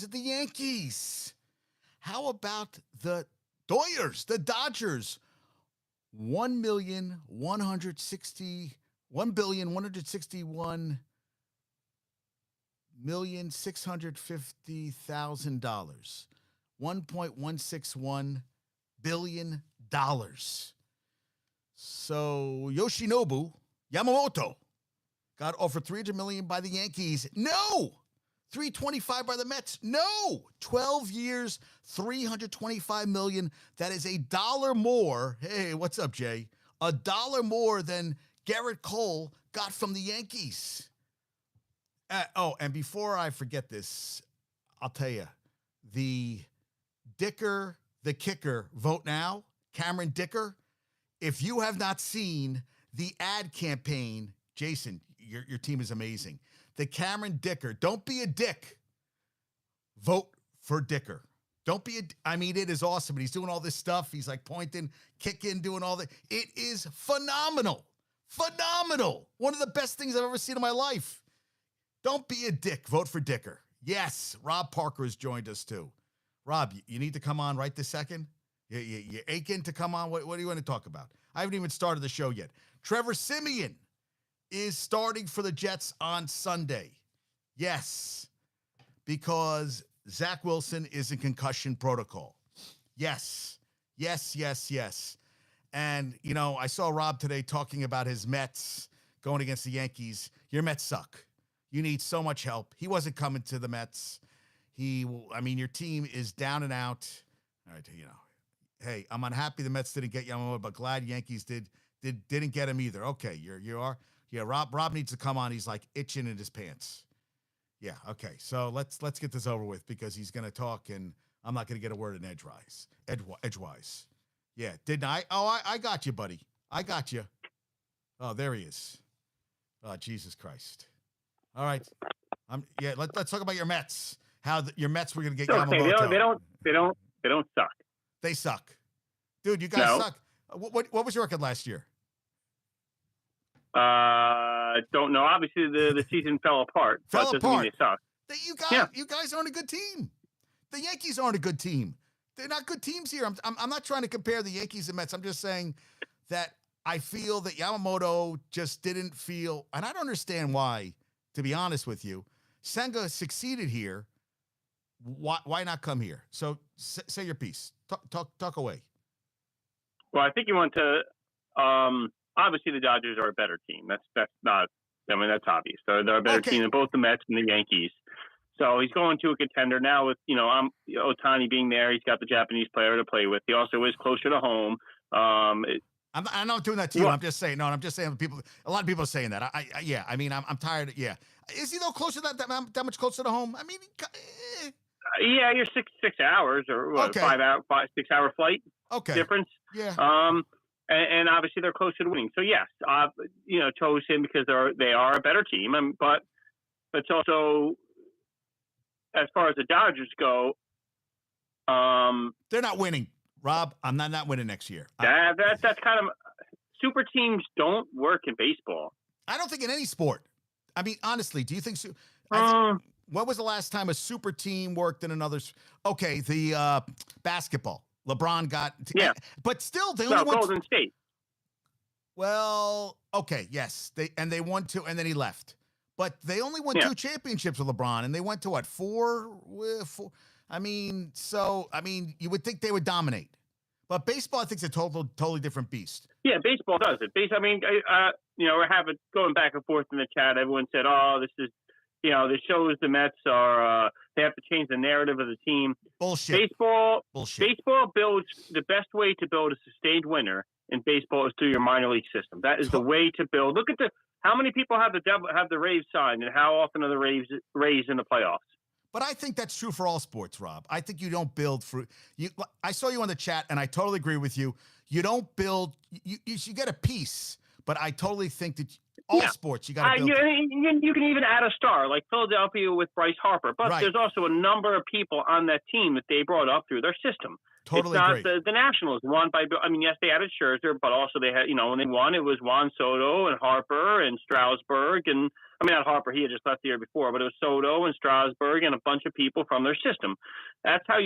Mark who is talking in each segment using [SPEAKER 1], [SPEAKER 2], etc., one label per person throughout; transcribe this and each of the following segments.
[SPEAKER 1] The Yankees. How about the Dodgers? 1,161,650,000. $1.161 billion. So Yoshinobu Yamamoto got offered $300 million by the Yankees. No. 325 by the Mets. No. 12 years, $325 million. That is $1 more. Hey, what's up, Jay? $1 more than Garrett Cole got from the Yankees. And before I forget this, I'll tell you, the kicker, vote now, Cameron Dicker. If you have not seen the ad campaign, Jason, your team is amazing. The Cameron Dicker, don't be a dick. Vote for Dicker. Don't be it is awesome. And he's doing all this stuff. He's like pointing, kicking, doing all that. It is phenomenal. Phenomenal. One of the best things I've ever seen in my life. Don't be a dick. Vote for Dicker. Yes, Rob Parker has joined us too. Rob, you need to come on right this second. You're aching to come on. What do you want to talk about? I haven't even started the show yet. Trevor Siemian is starting for the Jets on Sunday. Yes, because Zach Wilson is in concussion protocol. Yes. And, I saw Rob today talking about his Mets going against the Yankees. Your Mets suck. You need so much help. He wasn't coming to the Mets. Your team is down and out. All right, hey, I'm unhappy the Mets didn't get Yamamoto, but glad Yankees didn't get him either. Okay, you are. Yeah, Rob needs to come on. He's like itching in his pants. Yeah, okay. So let's get this over with because he's going to talk and I'm not going to get a word in edgewise. Yeah, didn't I? Oh, I got you, buddy. I got you. Oh, there he is. Oh, Jesus Christ. All right. Let's talk about your Mets. How your Mets were going to get Yamamoto.
[SPEAKER 2] They don't suck.
[SPEAKER 1] They suck. Dude, you guys suck. What was your record last year?
[SPEAKER 2] Don't know. Obviously, the season fell apart. Doesn't mean they suck.
[SPEAKER 1] You guys aren't a good team. The Yankees aren't a good team. They're not good teams here. I'm not trying to compare the Yankees and Mets. I'm just saying that I feel that Yamamoto just didn't feel, and I don't understand why, to be honest with you. Senga succeeded here. Why not come here? So say your piece. Talk away.
[SPEAKER 2] Well, I think you want to. Obviously, the Dodgers are a better team. That's not. That's obvious. They're a better team than both the Mets and the Yankees. So he's going to a contender now with Ohtani being there. He's got the Japanese player to play with. He also is closer to home.
[SPEAKER 1] I'm not doing that to you. I'm just saying. No, I'm just saying. A lot of people are saying that. I'm tired. Yeah. Is he though closer that much closer to home?
[SPEAKER 2] Yeah, you're 6 hours or what, 6 hour flight difference.
[SPEAKER 1] Yeah.
[SPEAKER 2] And obviously they're closer to winning. So yes, chose him because they are a better team. But it's also, as far as the Dodgers go,
[SPEAKER 1] they're not winning. Rob, I'm not winning next year.
[SPEAKER 2] That's kind of super teams don't work in baseball.
[SPEAKER 1] I don't think in any sport. Honestly, do you think? When was the last time a super team worked in another? Okay, the basketball. LeBron got. But still, they only won.
[SPEAKER 2] Golden State.
[SPEAKER 1] Well, okay, yes, they won 2, and then he left. But they only won 2 championships with LeBron, and they went to what 4? You would think they would dominate. But baseball, I think, is a totally different beast.
[SPEAKER 2] Yeah, baseball does it. We're going back and forth in the chat. Everyone said, "Oh, this is." This shows the Mets are they have to change the narrative of the team.
[SPEAKER 1] Bullshit.
[SPEAKER 2] Baseball builds the best way to build a sustained winner in baseball is through your minor league system. That is the way to build. Look at how many people have the Rays signed, and how often are the Rays in the playoffs?
[SPEAKER 1] But I think that's true for all sports, Rob. I think you don't build for you. I saw you on the chat, and I totally agree with you. You don't build. You get a piece. But I totally think that all sports, you got to build.
[SPEAKER 2] You can even add a star like Philadelphia with Bryce Harper. But there's also a number of people on that team that they brought up through their system.
[SPEAKER 1] Totally
[SPEAKER 2] it's not the Nationals won by. I mean, yes, they added Scherzer, but also they had, when they won, it was Juan Soto and Harper and Strasburg, and I mean not Harper, he had just left the year before, but it was Soto and Strasburg and a bunch of people from their system. That's how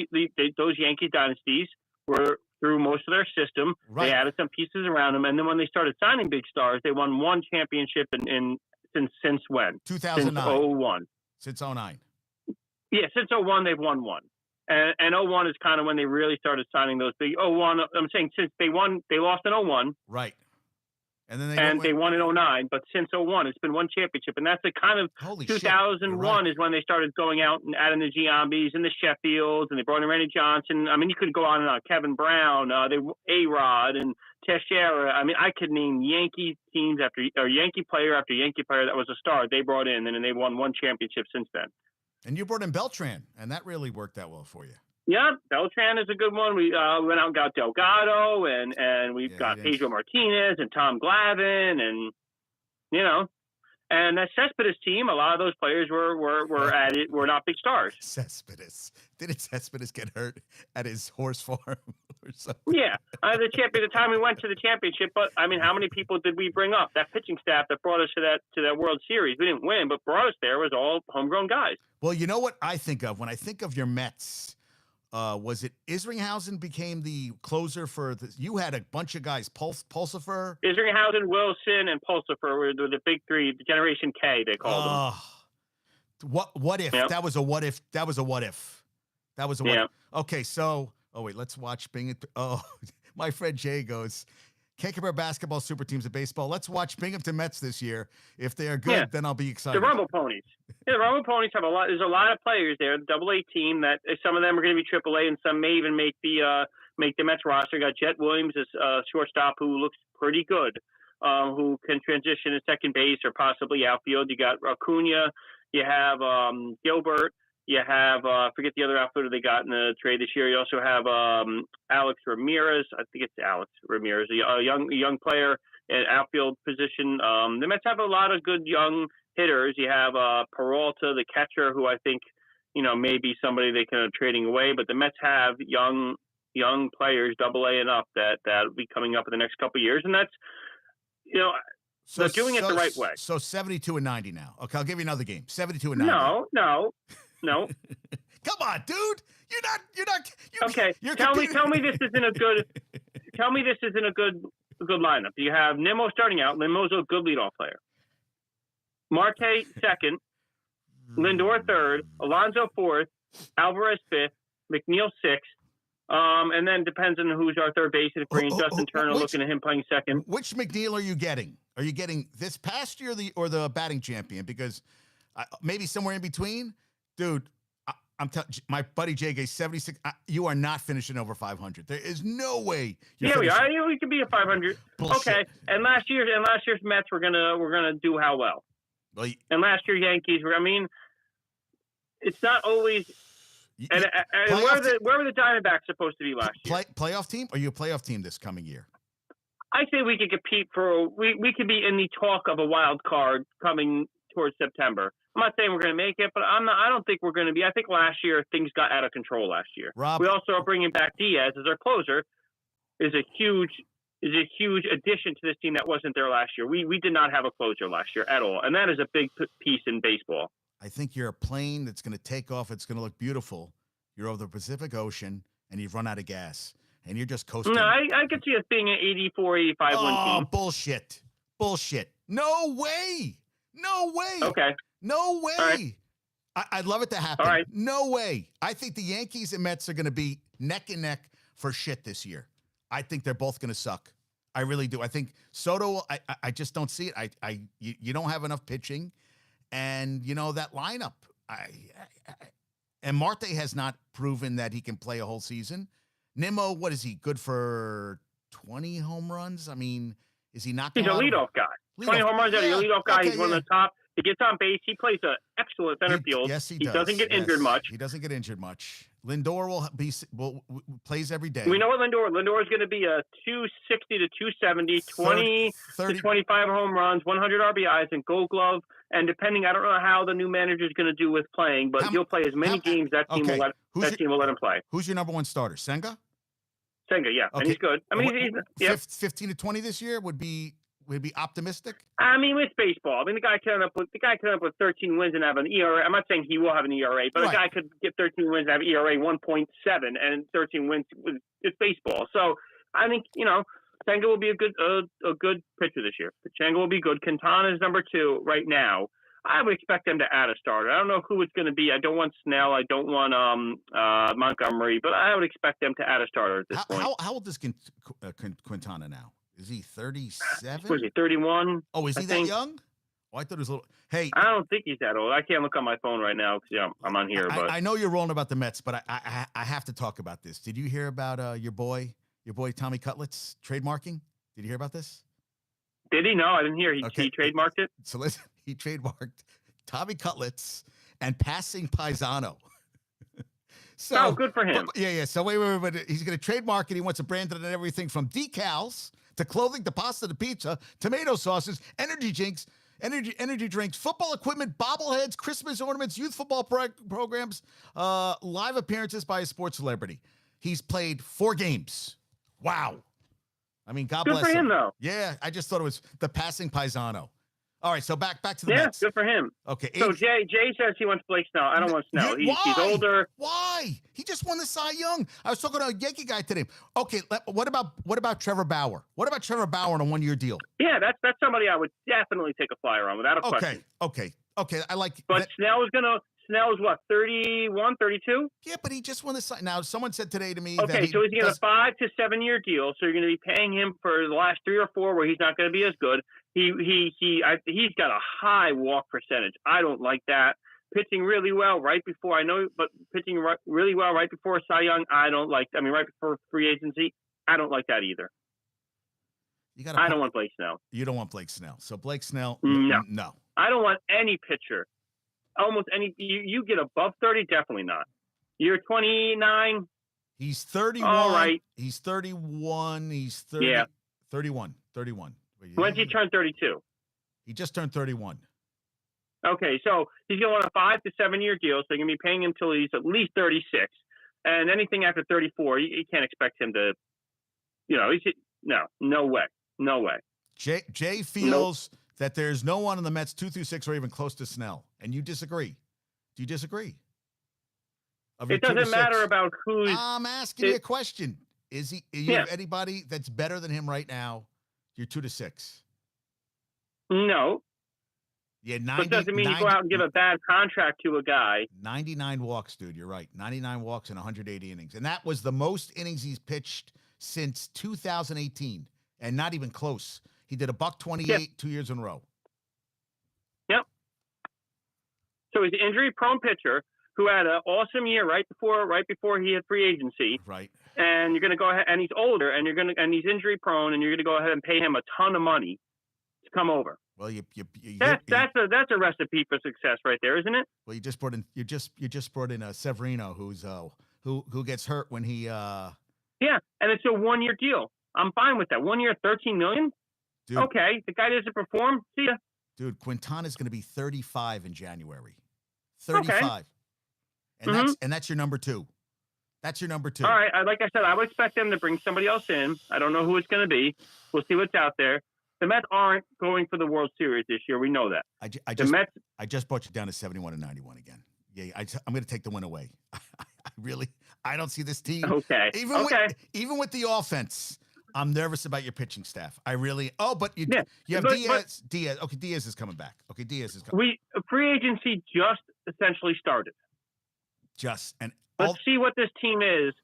[SPEAKER 2] those Yankee dynasties were through most of their system. Right. They added some pieces around them, and then when they started signing big stars, they won one championship since when?
[SPEAKER 1] 2009.
[SPEAKER 2] Since 2001.
[SPEAKER 1] Since 2009.
[SPEAKER 2] Yeah, since 2001 they've won one. And 2001 is kind of when they really started signing those big. 2001, I'm saying since they lost in 2001.
[SPEAKER 1] Right. And then
[SPEAKER 2] they won in 2009, but since 2001, it's been one championship, and that's the kind of 2001 is when they started going out and adding the Giambis and the Sheffields, and they brought in Randy Johnson. I mean, you could go on and on. Kevin Brown, A-Rod, and Teixeira. I mean, I could name Yankee teams or Yankee player after Yankee player that was a star they brought in, and they won one championship since then.
[SPEAKER 1] And you brought in Beltran, and that really worked out well for you.
[SPEAKER 2] Yeah, Beltran is a good one. We went out and got Delgado, and we've got Pedro Martinez and Tom Glavine, and and that Cespedes team. A lot of those players were not big stars.
[SPEAKER 1] Cespedes, didn't Cespedes get hurt at his horse farm or something?
[SPEAKER 2] Yeah, the time we went to the championship. But I mean, how many people did we bring up? That pitching staff that brought us to that World Series. We didn't win, but brought us there was all homegrown guys.
[SPEAKER 1] Well, you know what I think of when I think of your Mets. Was it Isringhausen became the closer for you had a bunch of guys, Pulsifer?
[SPEAKER 2] Isringhausen, Wilson, and Pulsifer were the big three, the Generation K, they called
[SPEAKER 1] them. What if? Yep. That was a what if. That was a what if. That was a what if. Okay, so, wait, let's watch Bing. My friend Jay goes, can't compare basketball super teams to baseball. Let's watch Binghamton Mets this year. If they are good, then I'll be excited.
[SPEAKER 2] The Rumble Ponies. Yeah, the Rumble Ponies have a lot. There's a lot of players there. The AA team that some of them are going to be AAA, and some may even make the Mets roster. You got Jet Williams as shortstop, who looks pretty good, who can transition to second base or possibly outfield. You got Acuna. You have Gilbert. You have forget the other outfielder they got in the trade this year. You also have Alex Ramirez. I think it's Alex Ramirez, a young player at outfield position. The Mets have a lot of good young hitters. You have Peralta, the catcher, who I think may be somebody they can trading away. But the Mets have young players, AA and up, that will be coming up in the next couple of years, and that's they're doing it the right way.
[SPEAKER 1] So 72-90 now. Okay, I'll give you another game. 72-90.
[SPEAKER 2] No.
[SPEAKER 1] Come on, dude. You're not.
[SPEAKER 2] Okay. Tell me this isn't a good. Tell me this isn't a good lineup. You have Nimmo starting out. Nimmo's a good leadoff player. Marte second, Lindor third, Alonso fourth, Alvarez fifth, McNeil sixth. And then depends on who's our third baseman. Bringing Justin Turner, looking at him playing second.
[SPEAKER 1] Which McNeil are you getting? Are you getting this past year or the batting champion? Because maybe somewhere in between. Dude, I'm telling my buddy Jay Gay 76. You are not finishing over 500. There is no way.
[SPEAKER 2] We are. We could be a 500. Bullshit. Okay. And last year's Mets we're gonna do how well. And last year Yankees were. I mean, it's not always. And where were the Diamondbacks supposed to be last year?
[SPEAKER 1] Playoff team? Are you a playoff team this coming year?
[SPEAKER 2] I say we could compete for. We could be in the talk of a wild card coming towards September. I'm not saying we're going to make it, but I don't think we're going to be. I think last year things got out of control last year.
[SPEAKER 1] Rob,
[SPEAKER 2] we also are bringing back Diaz as our closer. Is a huge addition to this team that wasn't there last year. We did not have a closer last year at all, and that is a big piece in baseball.
[SPEAKER 1] I think you're a plane that's going to take off. It's going to look beautiful. You're over the Pacific Ocean, and you've run out of gas, and you're just coasting.
[SPEAKER 2] No, I could see us being an 84, 85 win team.
[SPEAKER 1] Oh, bullshit. No way.
[SPEAKER 2] Okay.
[SPEAKER 1] No way.
[SPEAKER 2] Right.
[SPEAKER 1] I'd love it to happen.
[SPEAKER 2] All right.
[SPEAKER 1] No way. I think the Yankees and Mets are going to be neck and neck for shit this year. I think they're both going to suck. I really do. I think Soto, I just don't see it. You don't have enough pitching. And, that lineup. And Marte has not proven that he can play a whole season. Nimmo, what is he? Good for 20 home runs? I mean, is he not?
[SPEAKER 2] He's a leadoff guy. 20 home runs out of a leadoff guy. Okay, he's one of the top. He gets on base. He plays an excellent center field.
[SPEAKER 1] Yes, he
[SPEAKER 2] does.
[SPEAKER 1] does.
[SPEAKER 2] Doesn't get injured much.
[SPEAKER 1] He doesn't get injured much. Lindor plays every day.
[SPEAKER 2] We know what Lindor. Lindor is going to be a 260 to 270, 20 to 25 home runs, 100 RBIs, and Gold Glove. And depending, I don't know how the new manager is going to do with playing, but he'll play as many games that team will let him play.
[SPEAKER 1] Who's your number one starter? Senga?
[SPEAKER 2] Senga, yeah, and he's good. I mean, he's
[SPEAKER 1] 15 to 20 this year would be optimistic.
[SPEAKER 2] I mean, it's baseball. I mean, the guy could end up with 13 wins and have an ERA. I'm not saying he will have an ERA, but a guy could get 13 wins and have ERA 1.7 and 13 wins. It's baseball. So I think Senga will be a good pitcher this year. Senga will be good. Quintana is number 2 right now. I would expect them to add a starter. I don't know who it's going to be. I don't want Snell. I don't want Montgomery, but I would expect them to add a starter at this point.
[SPEAKER 1] How old is Quintana now? Is he 37?
[SPEAKER 2] Was he 31?
[SPEAKER 1] Oh, is he that young? Oh, I thought it was a little. Hey,
[SPEAKER 2] I don't think he's that old. I can't look on my phone right now because I'm on here. But
[SPEAKER 1] I know you're rolling about the Mets, but I have to talk about this. Did you hear about your boy Tommy Cutlets trademarking? Did you hear about this?
[SPEAKER 2] Did he? No, I didn't hear. He trademarked it.
[SPEAKER 1] So listen, he trademarked Tommy Cutlets and passing Paisano.
[SPEAKER 2] So good for him.
[SPEAKER 1] Yeah. So wait. But he's going to trademark it. He wants to brand it and everything from decals to clothing to pasta to pizza, tomato sauces, energy drinks, football equipment, bobbleheads, Christmas ornaments, youth football programs, live appearances by a sports celebrity. He's played 4 games. Wow. I mean, God bless him.
[SPEAKER 2] Good for him, though.
[SPEAKER 1] Yeah, I just thought it was the passing Paisano. All right, so back to the Mets.
[SPEAKER 2] Yeah, good for him.
[SPEAKER 1] Okay.
[SPEAKER 2] So Jay says he wants Blake Snell. I don't want Snell. He's older.
[SPEAKER 1] Why? He just won the Cy Young. I was talking to a Yankee guy today. Okay, what about Trevor Bauer? What about Trevor Bauer on a 1-year deal?
[SPEAKER 2] Yeah, that's somebody I would definitely take a flyer on without a question.
[SPEAKER 1] Okay. I like.
[SPEAKER 2] But Snell is what, 31, 32?
[SPEAKER 1] Yeah, but he just won the Cy. Now, someone said today to me.
[SPEAKER 2] Okay, so he's getting a 5 to 7 year deal. So you're going to be paying him for the last 3 or 4 where he's not going to be as good. He's got a high walk percentage. I don't like that. Pitching really well really well right before Cy Young. I don't like. I mean, right before free agency. I don't like that either. I don't want Blake Snell.
[SPEAKER 1] You don't want Blake Snell. So Blake Snell.
[SPEAKER 2] No. I don't want any pitcher. Almost any. You get above 30, definitely not. You're 29.
[SPEAKER 1] He's 31.
[SPEAKER 2] All right.
[SPEAKER 1] He's 31. He's 30.
[SPEAKER 2] Yeah.
[SPEAKER 1] 31.
[SPEAKER 2] When's he turn 32?
[SPEAKER 1] He just turned 31.
[SPEAKER 2] Okay, so he's going to want a 5 to 7 year deal, so you're going to be paying him till he's at least 36. And anything after 34, you can't expect him to, no way.
[SPEAKER 1] Jay feels that there's no one in the Mets 2 through 6 or even close to Snell, and you disagree. Do you disagree?
[SPEAKER 2] It doesn't matter about who's.
[SPEAKER 1] I'm asking you a question. Is you have anybody that's better than him right now? You're 2 to 6.
[SPEAKER 2] No.
[SPEAKER 1] Yeah,
[SPEAKER 2] but doesn't mean you go out and give a bad contract to a guy.
[SPEAKER 1] 99 walks, dude. You're right. 99 walks in 180 innings. And that was the most innings he's pitched since 2018. And not even close. He did $128 2 years in a row.
[SPEAKER 2] Yep. So he's an injury-prone pitcher who had an awesome year right before he had free agency.
[SPEAKER 1] Right.
[SPEAKER 2] And you're going to go ahead, and he's older, and he's injury-prone, and you're going to go ahead and pay him a ton of money to come over.
[SPEAKER 1] Well,
[SPEAKER 2] that's a recipe for success right there, isn't it?
[SPEAKER 1] Well, you just brought in Severino, who gets hurt when he.
[SPEAKER 2] Yeah, and it's a 1-year deal. I'm fine with that. 1 year, $13 million. Dude, okay, the guy doesn't perform. See ya.
[SPEAKER 1] Dude, Quintana's going to be 35 in January. 35,
[SPEAKER 2] okay.
[SPEAKER 1] And that's your number 2. That's your number 2.
[SPEAKER 2] All right, like I said, I would expect them to bring somebody else in. I don't know who it's going to be. We'll see what's out there. The Mets aren't going for the World Series this year. We know that.
[SPEAKER 1] I just brought you down to 71 and 91 again. Yeah, I'm going to take the win away. I don't see this team.
[SPEAKER 2] Okay.
[SPEAKER 1] Even with the offense, I'm nervous about your pitching staff. I really. Oh, but you have Diaz. Okay, Diaz is coming back. Okay, Diaz is coming.
[SPEAKER 2] Free agency just essentially started. Let's see what this team is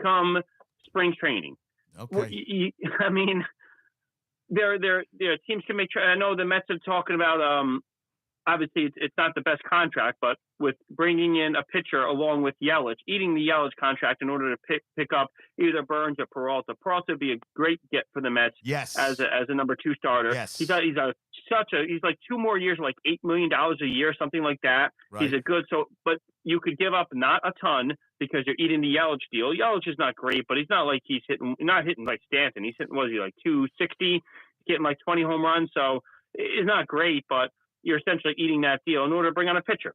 [SPEAKER 2] come spring training.
[SPEAKER 1] Okay.
[SPEAKER 2] I mean. Their teams can make. I know the Mets are talking about. obviously it's not the best contract, but with bringing in a pitcher along with Yelich, eating the Yelich contract in order to pick up either Burns or Peralta. Peralta would be a great get for the Mets.
[SPEAKER 1] Yes.
[SPEAKER 2] As a number 2 starter.
[SPEAKER 1] Yes.
[SPEAKER 2] He's like 2 more years, like $8 million a year, something like that.
[SPEAKER 1] Right.
[SPEAKER 2] He's but you could give up not a ton because you're eating the Yelich deal. Yelich is not great, but he's not like not hitting like Stanton. He's hitting, like 260, getting like 20 home runs. So it's not great, but you're essentially eating that deal in order to bring on a pitcher.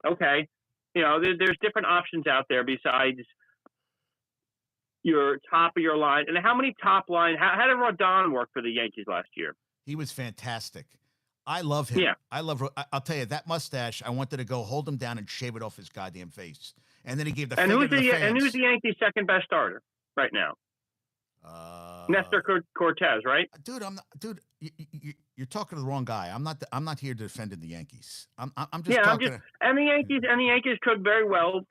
[SPEAKER 2] Okay. There's different options out there besides your top of your line. And how many top line, how did Rodon work for the Yankees last year?
[SPEAKER 1] He was fantastic. I love him.
[SPEAKER 2] Yeah.
[SPEAKER 1] I'll tell you, that mustache, I wanted to go hold him down and shave it off his goddamn face. And then he gave the
[SPEAKER 2] and
[SPEAKER 1] finger to the fans.
[SPEAKER 2] And who's the Yankees' second best starter right now? Nestor Cortez, right?
[SPEAKER 1] Dude, you're talking to the wrong guy. I'm not here defending the Yankees. I'm just talking.
[SPEAKER 2] And the Yankees could very well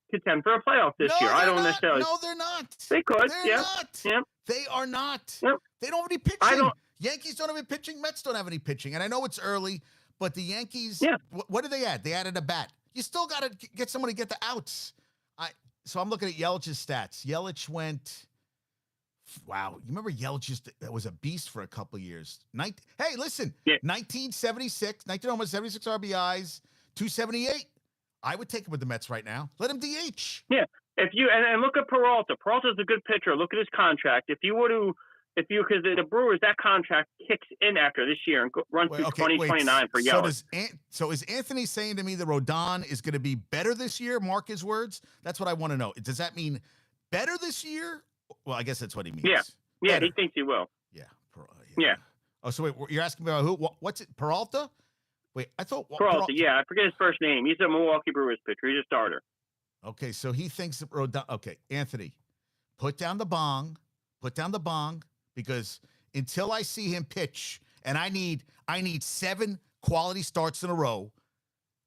[SPEAKER 2] contend for a playoff this year. I don't necessarily.
[SPEAKER 1] No, they're not.
[SPEAKER 2] They could.
[SPEAKER 1] They're not.
[SPEAKER 2] Yeah.
[SPEAKER 1] They are not.
[SPEAKER 2] Yep.
[SPEAKER 1] They don't have any pitching. Yankees don't have any pitching. Mets don't have any pitching. And I know it's early, but the Yankees.
[SPEAKER 2] Yeah.
[SPEAKER 1] What did they add? They added a bat. You still got to get someone to get the outs. So I'm looking at Yelich's stats. Yelich went. Wow, you remember Yelich was a beast for a couple of years. Hey, listen, 1976 RBIs, 278. I would take him with the Mets right now. Let him DH.
[SPEAKER 2] Yeah, if you and look at Peralta. Peralta's a good pitcher. Look at his contract. Because the Brewers, that contract kicks in after this year and runs through 2029 for Yelich.
[SPEAKER 1] So is Anthony saying to me that Rodon is going to be better this year? Mark his words. That's what I want to know. Does that mean better this year? Well, I guess that's what he means.
[SPEAKER 2] Yeah, he thinks he will.
[SPEAKER 1] Yeah. Oh, so wait, you're asking me about who? What's it? Peralta? Wait, I thought
[SPEAKER 2] Peralta. Yeah, I forget his first name. He's a Milwaukee Brewers pitcher. He's a starter.
[SPEAKER 1] Okay, so he thinks that Rodon. Okay, Anthony, put down the bong, because until I see him pitch, and I need 7 quality starts in a row.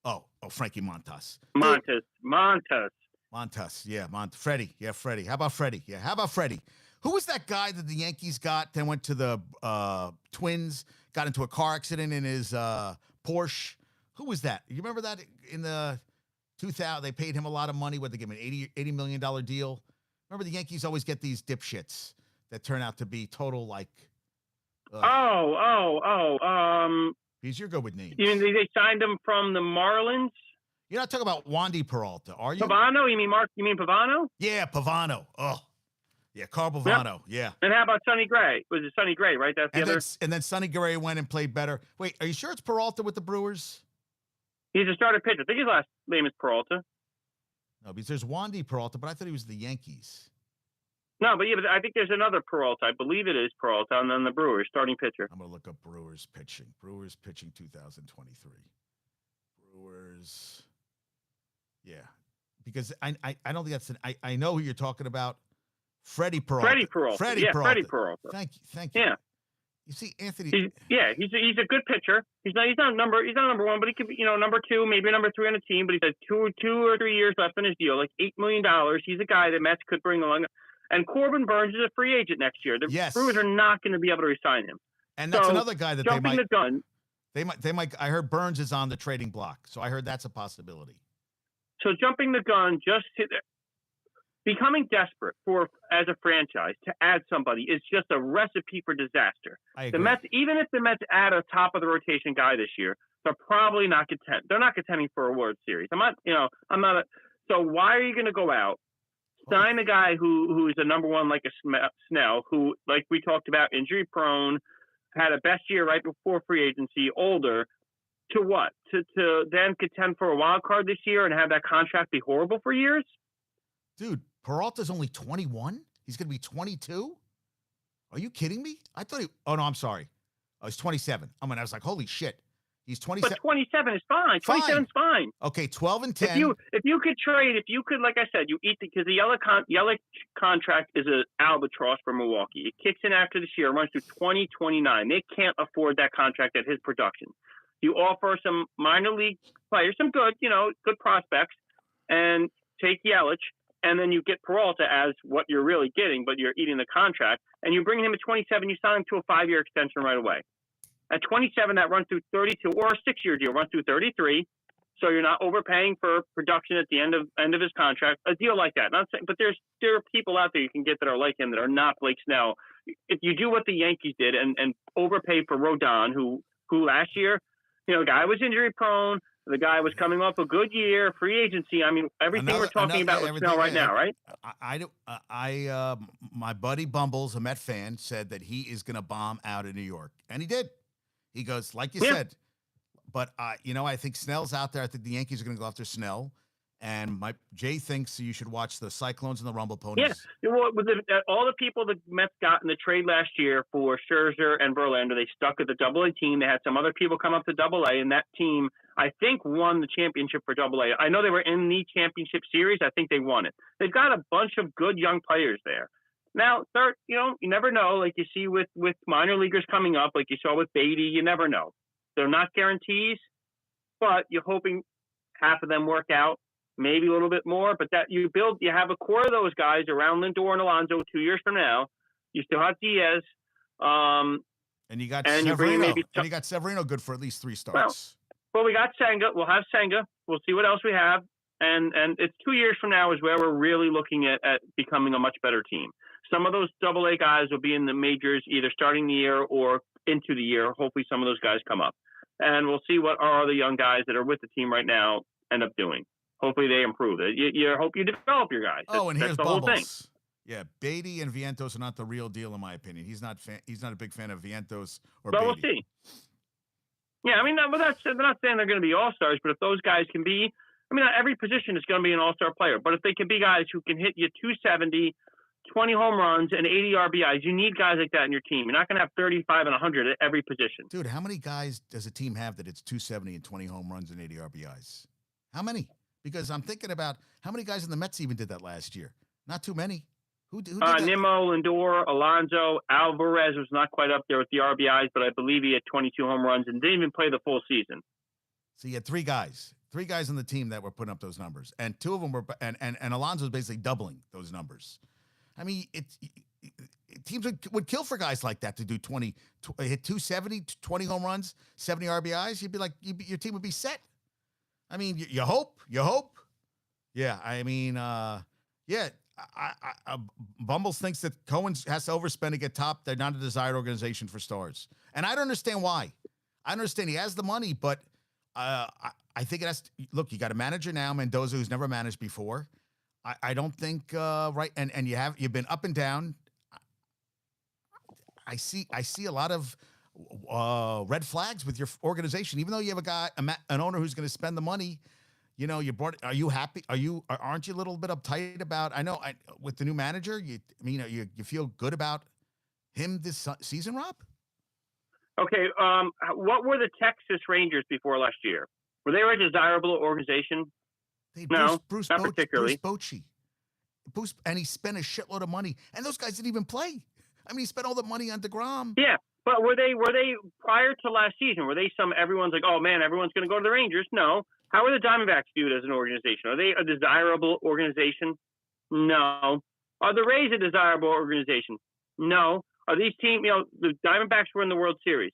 [SPEAKER 1] Oh, Frankie Montas. Montas, yeah, Freddie. Yeah, Freddie. How about Freddie? Yeah, how about Freddie? Who was that guy that the Yankees got, then went to the Twins, got into a car accident in his Porsche? Who was that? You remember that in the 2000? They paid him a lot of money. What, they gave him an $80 million deal? Remember, the Yankees always get these dipshits that turn out to be total, like... You're good with names.
[SPEAKER 2] You mean they signed him from the Marlins?
[SPEAKER 1] You're not talking about Wandy Peralta, are you?
[SPEAKER 2] Pavano? You mean Pavano?
[SPEAKER 1] Yeah, Pavano. Oh, yeah, Carl Pavano. Yep. Yeah.
[SPEAKER 2] And how about Sonny Gray? Was it Sonny Gray, right? That's the other.
[SPEAKER 1] And then Sonny Gray went and played better. Wait, are you sure it's Peralta with the Brewers?
[SPEAKER 2] He's a starter pitcher. I think his last name is Peralta.
[SPEAKER 1] No, because there's Wandy Peralta, but I thought he was the Yankees.
[SPEAKER 2] No, but I think there's another Peralta. I believe it is Peralta, and then the Brewers starting pitcher.
[SPEAKER 1] I'm gonna look up Brewers pitching. Brewers pitching 2023. Brewers. Yeah, because I don't think that's I know who you're talking about. Freddie Peralta. Freddie Peralta. Thank you.
[SPEAKER 2] Yeah.
[SPEAKER 1] You see, Anthony.
[SPEAKER 2] He's a good pitcher. He's not number 1, but he could be number 2, maybe number 3 on the team. But he's had 2 or 3 years left in his deal, like $8 million. He's a guy that Mets could bring along. And Corbin Burns is a free agent next year. The Brewers are not going to be able to resign him.
[SPEAKER 1] And that's another guy that
[SPEAKER 2] jumping the gun.
[SPEAKER 1] They might. I heard Burns is on the trading block, so I heard that's a possibility.
[SPEAKER 2] So jumping the gun, becoming desperate as a franchise to add somebody is just a recipe for disaster. The Mets, even if the Mets add a top of the rotation guy this year, they're probably not they're not contending for a World Series. So why are you going to go out, sign a guy who's a number 1 like a Snell, who, like we talked about, injury prone, had a best year right before free agency, older. To what? To then contend for a wild card this year and have that contract be horrible for years?
[SPEAKER 1] Dude, Peralta's only 21? He's going to be 22? Are you kidding me? I thought oh, no, I'm sorry. He's 27. I was like, holy shit. He's 27.
[SPEAKER 2] But 27 is fine. 27 is fine.
[SPEAKER 1] Okay, 12 and 10.
[SPEAKER 2] If you could, like I said, you eat because the Yelich contract is an albatross for Milwaukee. It kicks in after this year, runs through 2029. They can't afford that contract at his production. You offer some minor league players, some good prospects, and take Yelich, and then you get Peralta as what you're really getting, but you're eating the contract, and you bring him at 27, you sign him to a 5-year extension right away. At 27, that runs through 32, or a 6-year deal runs through 33. So you're not overpaying for production at the end of his contract. A deal like that. Not saying, but there are people out there you can get that are like him that are not Blake Snell. If you do what the Yankees did and overpay for Rodon, who last year, the guy was injury prone. The guy was coming off a good year, free agency. I mean, everything we're talking about with Snell right now, right?
[SPEAKER 1] My buddy Bumbles, a Met fan, said that he is going to bomb out of New York, and he did. He goes, like you said. But, I think Snell's out there. I think the Yankees are going to go after Snell. And Jay thinks you should watch the Cyclones and the Rumble Ponies.
[SPEAKER 2] Yeah. Well, all the people the Mets got in the trade last year for Scherzer and Verlander, they stuck at the AA team. They had some other people come up to AA, and that team, I think, won the championship for AA. I know they were in the championship series. I think they won it. They've got a bunch of good young players there. Now, you never know. Like you see with minor leaguers coming up, like you saw with Beatty, you never know. They're not guarantees, but you're hoping half of them work out, maybe a little bit more. But that you have a core of those guys around Lindor and Alonso 2 years from now. You still have Diaz.
[SPEAKER 1] And you got Severino. And you got Severino good for at least 3 starts.
[SPEAKER 2] Well, we got Senga. We'll have Senga. We'll see what else we have. And it's 2 years from now is where we're really looking at becoming a much better team. Some of those AA guys will be in the majors either starting the year or into the year. Hopefully some of those guys come up. And we'll see what our other young guys that are with the team right now end up doing. Hopefully they improve. You hope you develop your guys.
[SPEAKER 1] And here's
[SPEAKER 2] the whole thing.
[SPEAKER 1] Bubbles. Yeah, Beatty and Vientos are not the real deal in my opinion. He's not a big fan of Vientos or Beatty.
[SPEAKER 2] We'll see. Yeah, I mean, they're not saying they're going to be all-stars, but if those guys can be, not every position is going to be an all-star player, but if they can be guys who can hit you 270, 20 home runs, and 80 RBIs, you need guys like that in your team. You're not going to have 35 and 100 at every position.
[SPEAKER 1] Dude, how many guys does a team have that it's 270 and 20 home runs and 80 RBIs? How many? Because I'm thinking about how many guys in the Mets even did that last year. Not too many. Who did that?
[SPEAKER 2] Nimmo, Lindor, Alonso, Alvarez was not quite up there with the RBIs, but I believe he had 22 home runs and didn't even play the full season.
[SPEAKER 1] So you had 3 guys on the team that were putting up those numbers, and 2 of them were, and Alonso was basically doubling those numbers. I mean, teams would kill for guys like that to do hit 270, 20 home runs, 70 RBIs. You'd be like, your team would be set. I mean, you hope. Yeah, I mean, Bumbles thinks that Cohen has to overspend to get top. They're not a desired organization for stars. And I don't understand why. I understand he has the money, but I think it has to, look, you got a manager now, Mendoza, who's never managed before. I don't think right, and you've been up and down. I see a lot of red flags with your organization. Even though you have an owner who's going to spend the money, are you happy? Aren't you a little bit uptight about? With the new manager, you feel good about him this season, Rob?
[SPEAKER 2] Okay, what were the Texas Rangers before last year? Were they a desirable organization?
[SPEAKER 1] Not
[SPEAKER 2] particularly.
[SPEAKER 1] Bruce Bochy. And he spent a shitload of money, and those guys didn't even play. I mean, he spent all the money on DeGrom.
[SPEAKER 2] Yeah, but were they prior to last season? Were they everyone's like, oh man, everyone's going to go to the Rangers? No. How are the Diamondbacks viewed as an organization? Are they a desirable organization? No. Are the Rays a desirable organization? No. Are these teams? The Diamondbacks were in the World Series.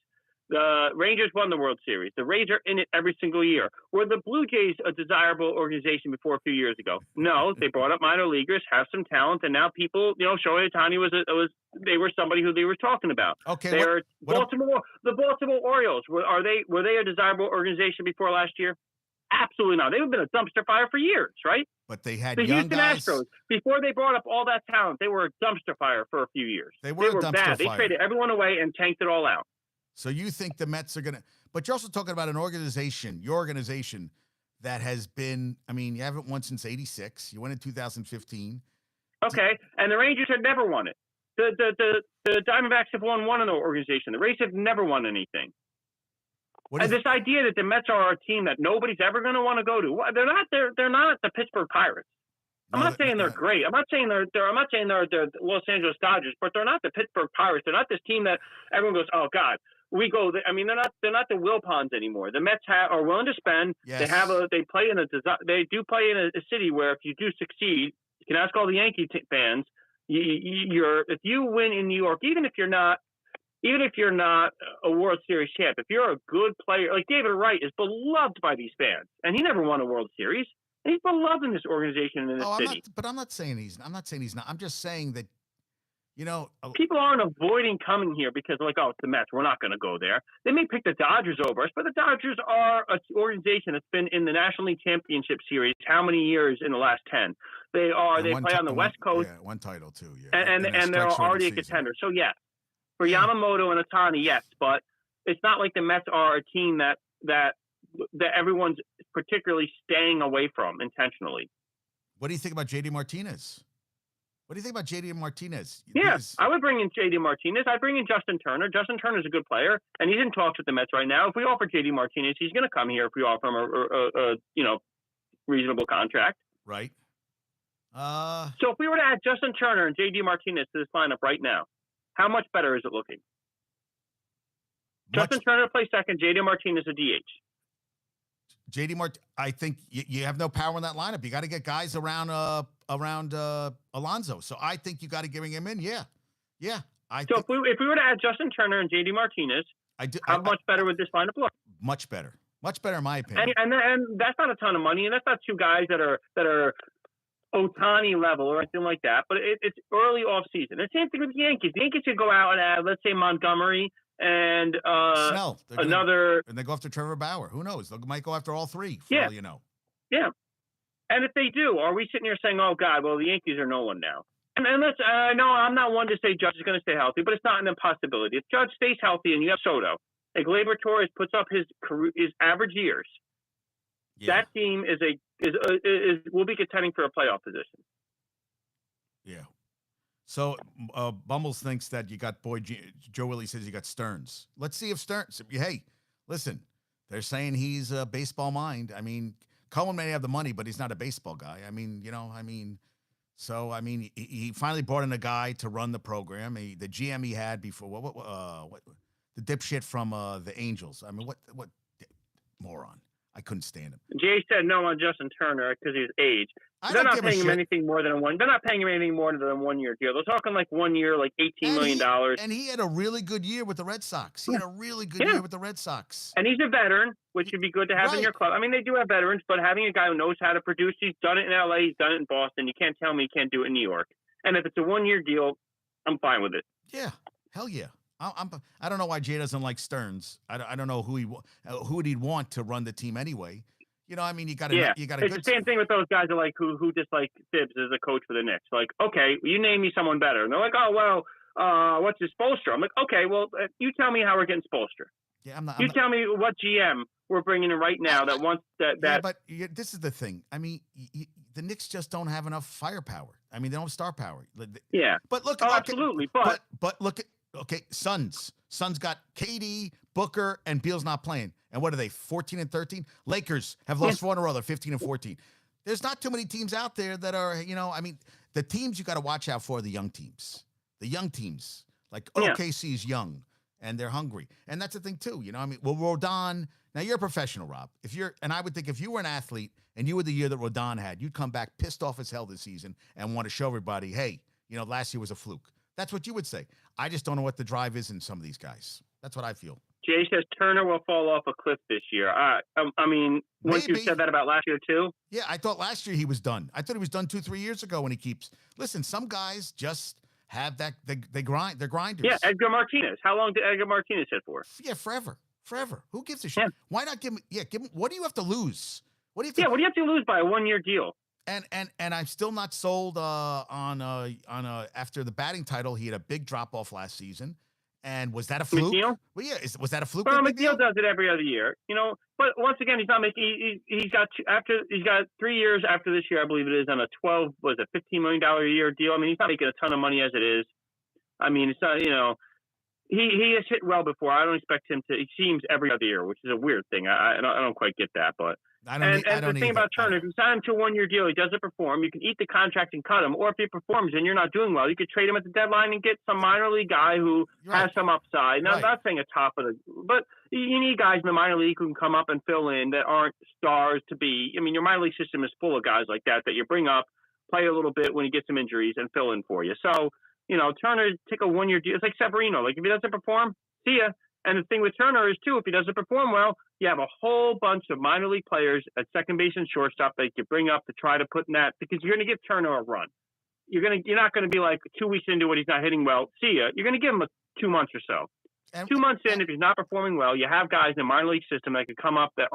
[SPEAKER 2] The Rangers won the World Series. The Rays are in it every single year. Were the Blue Jays a desirable organization before a few years ago? No, they brought up minor leaguers, have some talent, and now people, Shohei Ohtani they were somebody who they were talking about.
[SPEAKER 1] Okay,
[SPEAKER 2] the Baltimore Orioles were they a desirable organization before last year? Absolutely not. They've been a dumpster fire for years, right?
[SPEAKER 1] But they had
[SPEAKER 2] the
[SPEAKER 1] young
[SPEAKER 2] Houston
[SPEAKER 1] guys.
[SPEAKER 2] Astros, before they brought up all that talent, they were a dumpster fire for a few years.
[SPEAKER 1] They were
[SPEAKER 2] bad. They traded everyone away and tanked it all out.
[SPEAKER 1] So you think the Mets are going to – but you're also talking about your organization that has been – you haven't won since 86. You won in 2015.
[SPEAKER 2] Okay, and the Rangers have never won it. The Diamondbacks have won one in the organization. The Rays have never won anything. And this idea that the Mets are a team that nobody's ever going to want to go to, they're not the Pittsburgh Pirates. I'm not saying they're great. I'm not saying they're the Los Angeles Dodgers, but they're not the Pittsburgh Pirates. They're not this team that everyone goes, oh God, we go. They're not the Wilpons anymore. The Mets are willing to spend.
[SPEAKER 1] Yes.
[SPEAKER 2] They do play in a city where if you do succeed, you can ask all the Yankee fans. If you win in New York, even if you're not even if you're not a World Series champ, if you're a good player, like David Wright is beloved by these fans, and he never won a World Series, and he's beloved in this organization and in this city.
[SPEAKER 1] I'm not saying he's not. I'm just saying that,
[SPEAKER 2] people aren't avoiding coming here because like, oh, it's the Mets, we're not going to go there. They may pick the Dodgers over us, but the Dodgers are an organization that's been in the National League Championship Series how many years in the last 10? They play on the West Coast.
[SPEAKER 1] Yeah, one title too. Yeah,
[SPEAKER 2] and they're already a contender. So yes, for Yamamoto and Ohtani, yes, but it's not like the Mets are a team that everyone's particularly staying away from intentionally.
[SPEAKER 1] What do you think about JD Martinez? What do you think about JD Martinez?
[SPEAKER 2] Yeah, I would bring in JD Martinez. I'd bring in Justin Turner. Justin Turner's a good player, and he's in talks with the Mets right now. If we offer JD Martinez, he's going to come here if we offer him a reasonable contract.
[SPEAKER 1] Right.
[SPEAKER 2] So if we were to add Justin Turner and JD Martinez to this lineup right now, how much better is it looking? Justin Turner plays second, JD Martinez a DH.
[SPEAKER 1] I think you have no power in that lineup. You got to get guys around Alonso. So I think you got to bring him in. Yeah.
[SPEAKER 2] If we were to add Justin Turner and JD Martinez, how much better would this lineup look?
[SPEAKER 1] Much better in my opinion.
[SPEAKER 2] And that's not a ton of money, and that's not two guys that are Ohtani level or anything like that. But it's early off season. The same thing with the Yankees. The Yankees should go out and add, let's say, Montgomery and
[SPEAKER 1] Snell. And they go after Trevor Bauer. Who knows? They might go after all three. For all you know.
[SPEAKER 2] Yeah. And if they do, are we sitting here saying, "Oh God, well the Yankees are no one now"? And let's no, I'm not one to say Judge is going to stay healthy, but it's not an impossibility. If Judge stays healthy and you have Soto, if Gleyber Torres puts up his average years, that team will be contending for a playoff position.
[SPEAKER 1] Yeah. So Bumbles thinks that you got Joe Willie says you got Stearns. Let's see if Stearns. Hey, listen, they're saying he's a baseball mind. I mean, Cohen may have the money, but he's not a baseball guy. I mean, So he finally brought in a guy to run the program. The GM he had before, what the dipshit from the Angels. I mean, what moron? I couldn't stand him.
[SPEAKER 2] Jay said no on Justin Turner because of his age. They're not paying him anything more than They're not paying him anything more than a 1 year deal. They're talking like 1 year, like $18 million.
[SPEAKER 1] And he had a really good year with the Red Sox. He had a really good year with the Red Sox.
[SPEAKER 2] And he's a veteran, which would be good to have in your club. I mean, they do have veterans, but having a guy who knows how to produce, he's done it in LA, he's done it in Boston. You can't tell me he can't do it in New York. And if it's a 1 year deal, I'm fine with it.
[SPEAKER 1] Yeah, hell yeah. I don't know why Jay doesn't like Stearns. I don't know who would he'd want to run the team anyway. You got to.
[SPEAKER 2] It's the same thing with those guys are like who dislike Tibbs as a coach for the Knicks. Like, okay, you name me someone better, and they're like, oh well, what's his Spoelstra? I'm like, okay, well, you tell me how we're getting Spoelstra.
[SPEAKER 1] Yeah,
[SPEAKER 2] tell me what GM we're bringing in right now that wants that.
[SPEAKER 1] Yeah, but this is the thing. I mean, the Knicks just don't have enough firepower. I mean, they don't have star power.
[SPEAKER 2] Yeah,
[SPEAKER 1] but look,
[SPEAKER 2] absolutely.
[SPEAKER 1] But look at Suns. Suns got KD, Booker, and Beal's not playing. And what are they, 14 and 13? Lakers have lost 4 in a row. They're 15 and 14. There's not too many teams out there that are, the teams you got to watch out for are the young teams. The young teams. Like OKC is young, and they're hungry. And that's the thing, too. Rodon, now you're a professional, Rob. And I would think if you were an athlete and you were the year that Rodon had, you'd come back pissed off as hell this season and want to show everybody, hey, last year was a fluke. That's what you would say. I just don't know what the drive is in some of these guys. That's what I feel.
[SPEAKER 2] Jay says Turner will fall off a cliff this year. I mean, once you said that about last year too.
[SPEAKER 1] Yeah, I thought last year he was done. I thought he was done 2-3 years ago when he keeps. Listen, some guys just have that. They grind. They're grinders.
[SPEAKER 2] Yeah, Edgar Martinez. How long did Edgar Martinez hit for?
[SPEAKER 1] Yeah, forever. Who gives a shit? Yeah. Why not give him? Yeah, give him. What do you have to lose? What do you
[SPEAKER 2] have to lose by a 1 year deal?
[SPEAKER 1] And I'm still not sold on after the batting title. He had a big drop off last season. And was that a fluke?
[SPEAKER 2] McNeil?
[SPEAKER 1] Well, yeah. Was that a fluke?
[SPEAKER 2] Well, McNeil does it every other year, But once again, he's not making. He's got 3 years after this year, I believe it is, on a $15 million a year deal. I mean, he's not making a ton of money as it is. I mean, it's not. He has hit well before. I don't expect him to. He seems every other year, which is a weird thing. I don't quite get that, but. The thing about Turner, if you sign him to a 1 year deal, he doesn't perform, you can eat the contract and cut him. Or if he performs and you're not doing well, you could trade him at the deadline and get some minor league guy who has some upside. Now, I'm not saying a top of but you need guys in the minor league who can come up and fill in that aren't stars to be. I mean, your minor league system is full of guys like that you bring up, play a little bit when you get some injuries, and fill in for you. So Turner take a 1-year deal. It's like Severino. Like if he doesn't perform, see ya. And the thing with Turner is too, if he doesn't perform well, you have a whole bunch of minor league players at second base and shortstop that you bring up to try to put in that, because you're going to give Turner a run. You're not going to be like 2 weeks into it, he's not hitting well. See ya. You're going to give him 2 months or so. 2 months in, if he's not performing well, you have guys in the minor league system that can come up that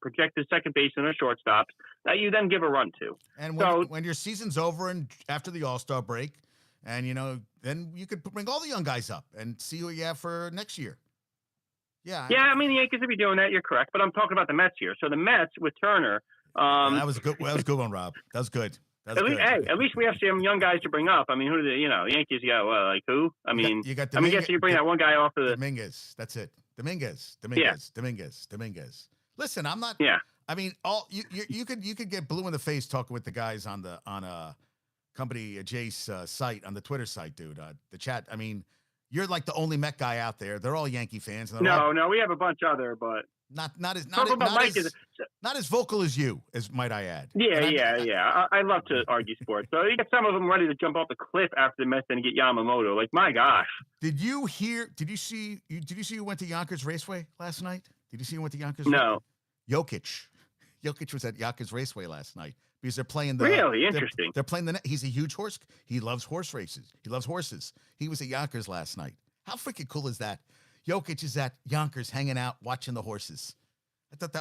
[SPEAKER 2] project the second baseman or shortstops that you then give a run to.
[SPEAKER 1] And when your season's over and after the All-Star break, and then you could bring all the young guys up and see who you have for next year. Yeah.
[SPEAKER 2] Yeah, I mean the Yankees would be doing that. You're correct, but I'm talking about the Mets here. So the Mets with Turner.
[SPEAKER 1] That was a good one, Rob. That was good.
[SPEAKER 2] At least we have some young guys to bring up. I mean, who do the Yankees got? Like who? I mean,
[SPEAKER 1] you got
[SPEAKER 2] I guess you bring that one guy off of the
[SPEAKER 1] Dominguez. That's it. Dominguez. Listen, I'm not.
[SPEAKER 2] Yeah.
[SPEAKER 1] I mean, you could get blue in the face talking with the guys on Company Jace site, on the Twitter site, dude. The chat. I mean, you're like the only Met guy out there. They're all Yankee fans. And
[SPEAKER 2] no, we have a bunch other, but not
[SPEAKER 1] as vocal as you, as might I add.
[SPEAKER 2] Yeah. I love to argue sports. So you get some of them ready to jump off the cliff after the Mets and get Yamamoto. Like, my gosh.
[SPEAKER 1] Did you see who went to Yonkers Raceway last night? Did you see who went to Yonkers?
[SPEAKER 2] No.
[SPEAKER 1] Yokic was at Yonkers Raceway last night because they're playing
[SPEAKER 2] really interesting.
[SPEAKER 1] They're playing he's a huge horse. He loves horse races. He loves horses. He was at Yonkers last night. How freaking cool is that? Jokic is at Yonkers hanging out, watching the horses.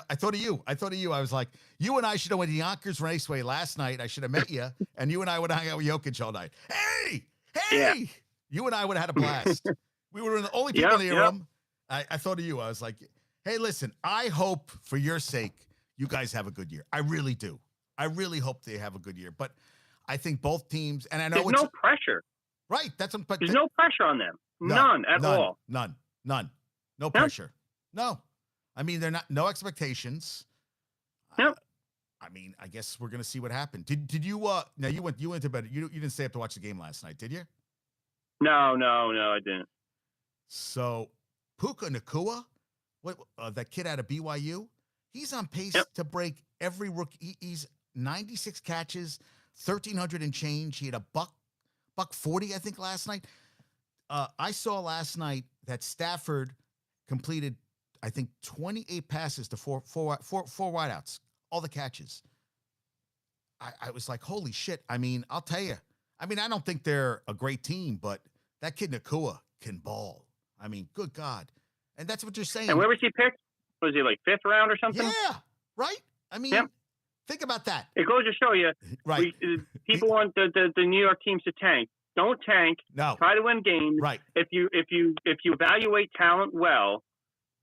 [SPEAKER 1] I thought of you. I was like, you and I should have went to Yonkers Raceway last night. I should have met you, and you and I would have hung out with Jokic all night. Hey!
[SPEAKER 2] Yeah.
[SPEAKER 1] You and I would have had a blast. We were the only people in the room. I thought of you. I was like, hey, listen, I hope for your sake you guys have a good year. I really do. I really hope they have a good year. But I think both teams, and I know
[SPEAKER 2] there's no pressure.
[SPEAKER 1] Right.
[SPEAKER 2] There's no pressure on them. None at all.
[SPEAKER 1] None. No pressure. No. I mean, they're no expectations.
[SPEAKER 2] Yep.
[SPEAKER 1] I mean, I guess we're gonna see what happened. Did you now you went to bed. You didn't stay up to watch the game last night, did you?
[SPEAKER 2] No, I didn't.
[SPEAKER 1] So Puka Nacua, that kid out of BYU, he's on pace to break every rookie. He's 96 catches, 1,300 and change. He had a buck 40, I think, last night. I saw last night that Stafford completed, I think, 28 passes to four wideouts, all the catches. I was like, holy shit. I mean, I'll tell you. I mean, I don't think they're a great team, but that kid Nacua can ball. I mean, good God. And that's what you're saying.
[SPEAKER 2] And where was he picked? Was he like 5th round or something?
[SPEAKER 1] Yeah, right? I mean, think about that.
[SPEAKER 2] It goes to show you,
[SPEAKER 1] right?
[SPEAKER 2] People want the New York teams to tank. Don't tank.
[SPEAKER 1] No.
[SPEAKER 2] Try to win games.
[SPEAKER 1] Right.
[SPEAKER 2] If you evaluate talent well,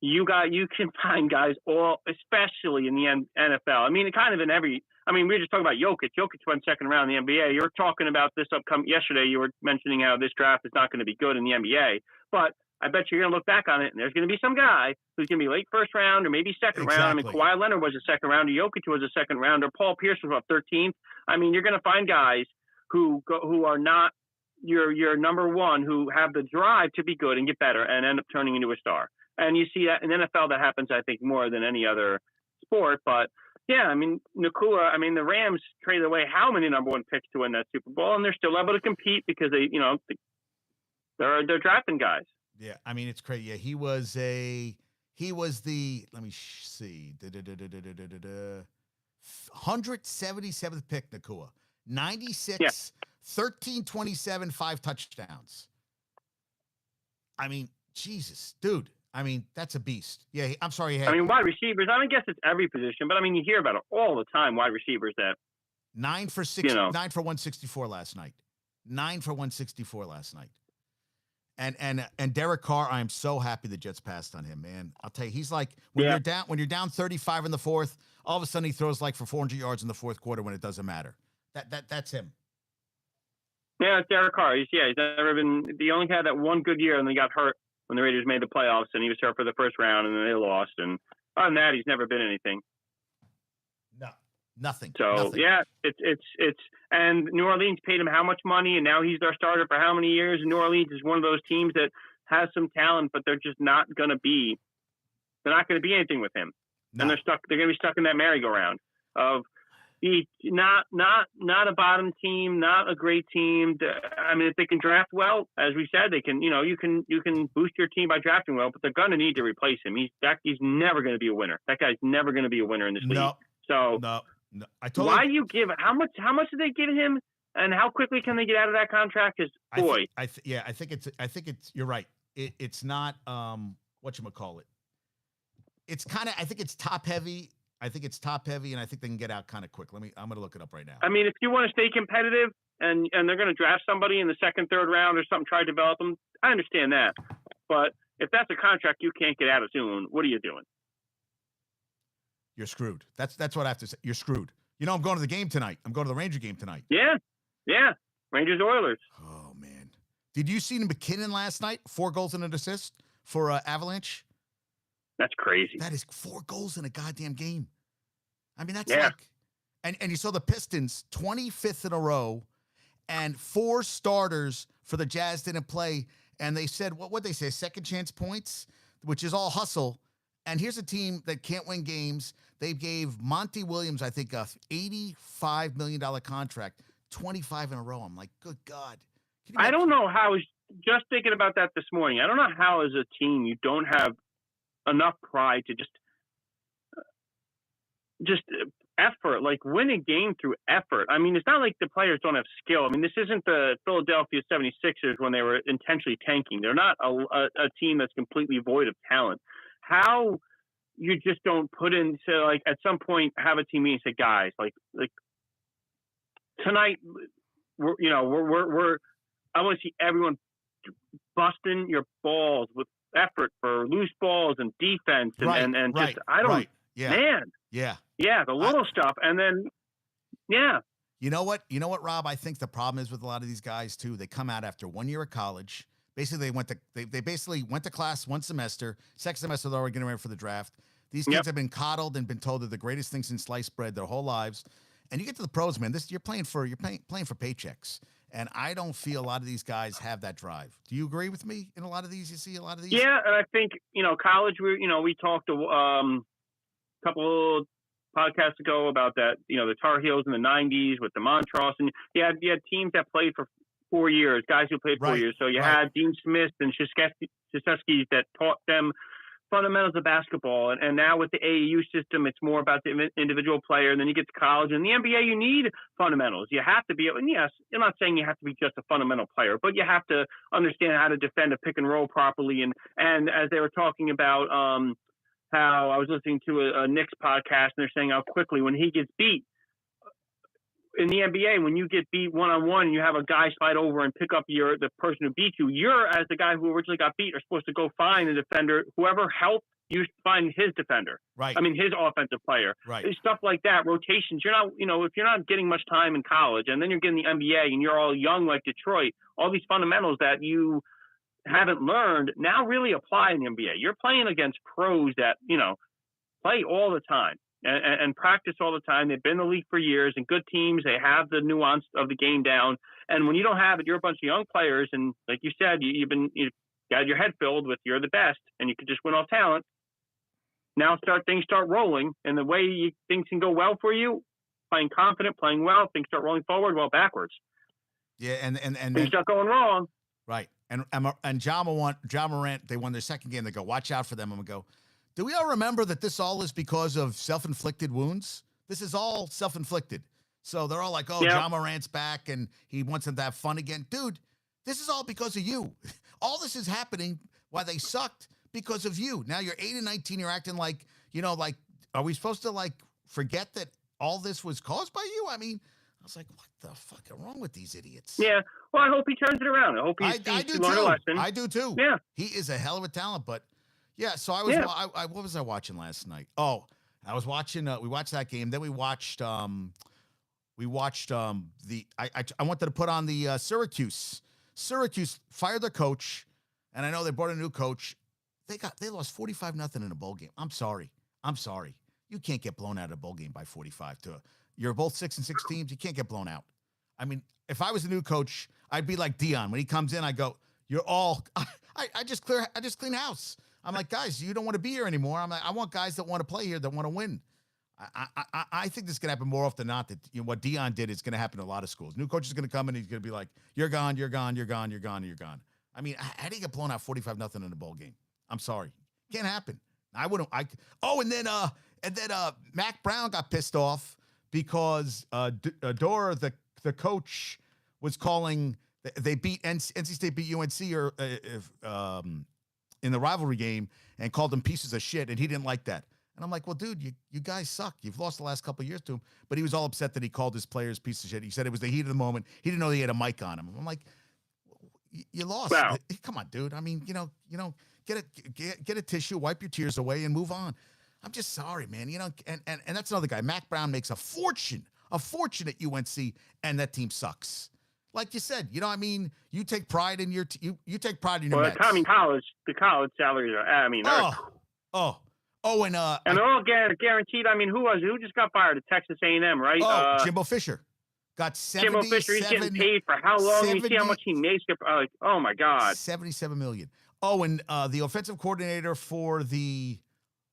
[SPEAKER 2] you can find guys especially in the NFL. I mean, kind of in every. I mean, we were just talking about Jokic. Jokic went 2nd round in the NBA. You're talking about this upcoming. Yesterday, you were mentioning how this draft is not going to be good in the NBA. But I bet you're going to look back on it, and there's going to be some guy who's going to be late 1st round or maybe 2nd round. I mean, Kawhi Leonard was a 2nd rounder. Jokic was a 2nd rounder. Paul Pierce was about 13th. I mean, you're going to find guys who are not your number one, who have the drive to be good and get better and end up turning into a star. And you see that in NFL, that happens, I think, more than any other sport. But yeah, I mean, Nacua, I mean, the Rams traded away how many number 1 picks to win that Super Bowl, and they're still able to compete because they're drafting guys.
[SPEAKER 1] Yeah, I mean, it's crazy. Yeah, he was the, let me see, 177th pick, Nacua. 96, 13-27, 5 touchdowns. I mean, Jesus, dude. I mean, that's a beast. Yeah, I'm sorry.
[SPEAKER 2] I mean, wide receivers, I guess it's every position, but I mean, you hear about it all the time, wide receivers that.
[SPEAKER 1] 9 for 164 last night. 9 for 164 last night. And Derek Carr, I am so happy the Jets passed on him, man. I'll tell you, he's like when you're down 35 in the 4th, all of a sudden he throws like for 400 yards in the 4th quarter when it doesn't matter. That's him.
[SPEAKER 2] Yeah, it's Derek Carr. He's never been. He only had that one good year, and then he got hurt when the Raiders made the playoffs, and he was hurt for the 1st round, and then they lost. And other than that, he's never been anything.
[SPEAKER 1] No, nothing.
[SPEAKER 2] So
[SPEAKER 1] nothing.
[SPEAKER 2] Yeah, it's and New Orleans paid him how much money, and now he's their starter for how many years? And New Orleans is one of those teams that has some talent, but they're just not going to be. They're not going to be anything with him, and they're stuck. They're going to be stuck in that merry-go-round of Not a bottom team, not a great team. I mean, if they can draft well, as we said, they can. You can boost your team by drafting well, but they're going to need to replace him. He's never going to be a winner. That guy's never going to be a winner in this league. So
[SPEAKER 1] no.
[SPEAKER 2] Why you give how much did they give him, and how quickly can they get out of that contract? Because
[SPEAKER 1] I think it's. You're right. It's not whatchamacallit. It's kind of. I think it's top heavy. and I think they can get out kind of quick. I'm going to look it up right now.
[SPEAKER 2] I mean, if you want to stay competitive and they're going to draft somebody in the second, third round or something, try to develop them, I understand that. But if that's a contract you can't get out of soon, what are you doing?
[SPEAKER 1] You're screwed. That's what I have to say. You're screwed. I'm going to the game tonight. I'm going to the Ranger game tonight.
[SPEAKER 2] Yeah. Rangers Oilers.
[SPEAKER 1] Oh man, did you see McKinnon last night? 4 goals and an assist for Avalanche.
[SPEAKER 2] That's crazy.
[SPEAKER 1] That is 4 goals in a goddamn game. I mean, that's like, and you saw the Pistons 25th in a row, and 4 starters for the Jazz didn't play, and they said what they say, second chance points, which is all hustle. And here's a team that can't win games. They gave Monty Williams, I think, a $85 million contract, 25 in a row. I'm like, good God.
[SPEAKER 2] I don't know how. I was just thinking about that this morning. I don't know how, as a team, you don't have enough pride to just effort, like win a game through effort. I mean, it's not like the players don't have skill. I mean, this isn't the Philadelphia 76ers when they were intentionally tanking. They're not a team that's completely void of talent. How you just don't put into, like, at some point have a team meeting and say, guys, like tonight, we're I want to see everyone busting your balls with effort for loose balls and defense and just I don't man. Yeah, the little stuff. And then You know what, Rob? I think the problem is with a lot of these guys too. They come out after 1 year of college. Basically, they basically went to class one semester. Second semester, they're already getting ready for the draft. These kids have been coddled and been told they're the greatest thing since sliced bread their whole lives. And you get to the pros, man. You're playing for paychecks. And I don't feel a lot of these guys have that drive. Do you agree with me? In a lot of these, you see a lot of these. Yeah, and I think college. We talked a couple of podcasts ago about that. The Tar Heels in the '90s with the Montross, and you had teams that played for 4 years, guys who played 4 years. So you had Dean Smith and Krzyzewski that taught them fundamentals of basketball. And now with the AAU system, it's more about the individual player. And then you get to college. And the NBA, you need fundamentals. You have to be, and yes, I'm not saying you have to be just a fundamental player, but you have to understand how to defend a pick and roll properly. And as they were talking about how I was listening to a Knicks podcast, and they're saying how quickly when he gets beat, in the NBA, when you get beat one-on-one, you have a guy slide over and pick up the person who beat you. You're, as the guy who originally got beat, are supposed to go find the defender. Whoever helped you find his defender.
[SPEAKER 1] Right.
[SPEAKER 2] I mean, his offensive player.
[SPEAKER 1] Right.
[SPEAKER 2] Stuff like that, rotations. You're not, if you're not getting much time in college, and then you're getting the NBA, and you're all young like Detroit, all these fundamentals that you haven't learned now really apply in the NBA. You're playing against pros that, play all the time. And practice all the time. They've been in the league for years, and good teams, they have the nuance of the game down. And when you don't have it, you're a bunch of young players, and like you said, you've got your head filled with you're the best, and you could just win off talent. Now things start rolling, and the way things can go well for you, playing confident, playing well, things start rolling forward, well backwards.
[SPEAKER 1] Yeah, and
[SPEAKER 2] things start going wrong.
[SPEAKER 1] Right, and Ja Morant, they won their second game. They go, watch out for them. I'm gonna go. Do we all remember that this all is because of self-inflicted wounds? This is all self-inflicted. So they're all like, Ja Morant's back and he wants them to have fun again. Dude, this is all because of you. All this is happening while they sucked because of you. Now you're 8-19. You're acting like, are we supposed to forget that all this was caused by you? I mean, I was like, what the fuck is wrong with these idiots?
[SPEAKER 2] Yeah. Well, I hope he turns it around. I hope he learned a lesson.
[SPEAKER 1] I do too.
[SPEAKER 2] Yeah.
[SPEAKER 1] He is a hell of a talent, but yeah, so I was. What was I watching last night? Oh, I was watching. We watched that game. Then we watched. I wanted to put on the Syracuse. Syracuse fired their coach, and I know they brought a new coach. They lost 45-0 in a bowl game. I'm sorry. You can't get blown out of a bowl game by 45. You're both 6-6 teams. You can't get blown out. I mean, if I was a new coach, I'd be like Dion. When he comes in, I go, "You're all." I just clean house. I'm like, guys, you don't want to be here anymore. I'm like, I want guys that want to play here, that want to win. I think this is going to happen more often than not. That what Dion did is going to happen to a lot of schools. New coach is going to come in. He's going to be like, "You're gone. You're gone. You're gone. You're gone. You're gone." I mean, how do you get blown out 45-0 in a bowl game? I'm sorry, can't happen. I wouldn't. And then Mac Brown got pissed off because Dora, the coach, was calling. They beat NC State beat UNC in the rivalry game and called them pieces of shit, and he didn't like that. And I'm like, well, dude, you guys suck. You've lost the last couple of years to him. But he was all upset that he called his players piece of shit. He said it was the heat of the moment. He didn't know he had a mic on him. I'm like, you lost.
[SPEAKER 2] Wow.
[SPEAKER 1] Come on, dude. I mean, get a tissue, wipe your tears away, and move on. I'm just sorry, man. And that's another guy. Mac Brown makes a fortune at UNC, and that team sucks. Like you said, I mean, you take pride in your you take pride in your Mets.
[SPEAKER 2] I mean, the college salaries are. I mean,
[SPEAKER 1] and
[SPEAKER 2] they're all guaranteed. I mean, who just got fired at Texas A&M, right?
[SPEAKER 1] Jimbo Fisher got 77.
[SPEAKER 2] Jimbo Fisher, he's getting paid for how long? You see how much he makes? Oh my God,
[SPEAKER 1] $77 million. Oh, and the offensive coordinator for the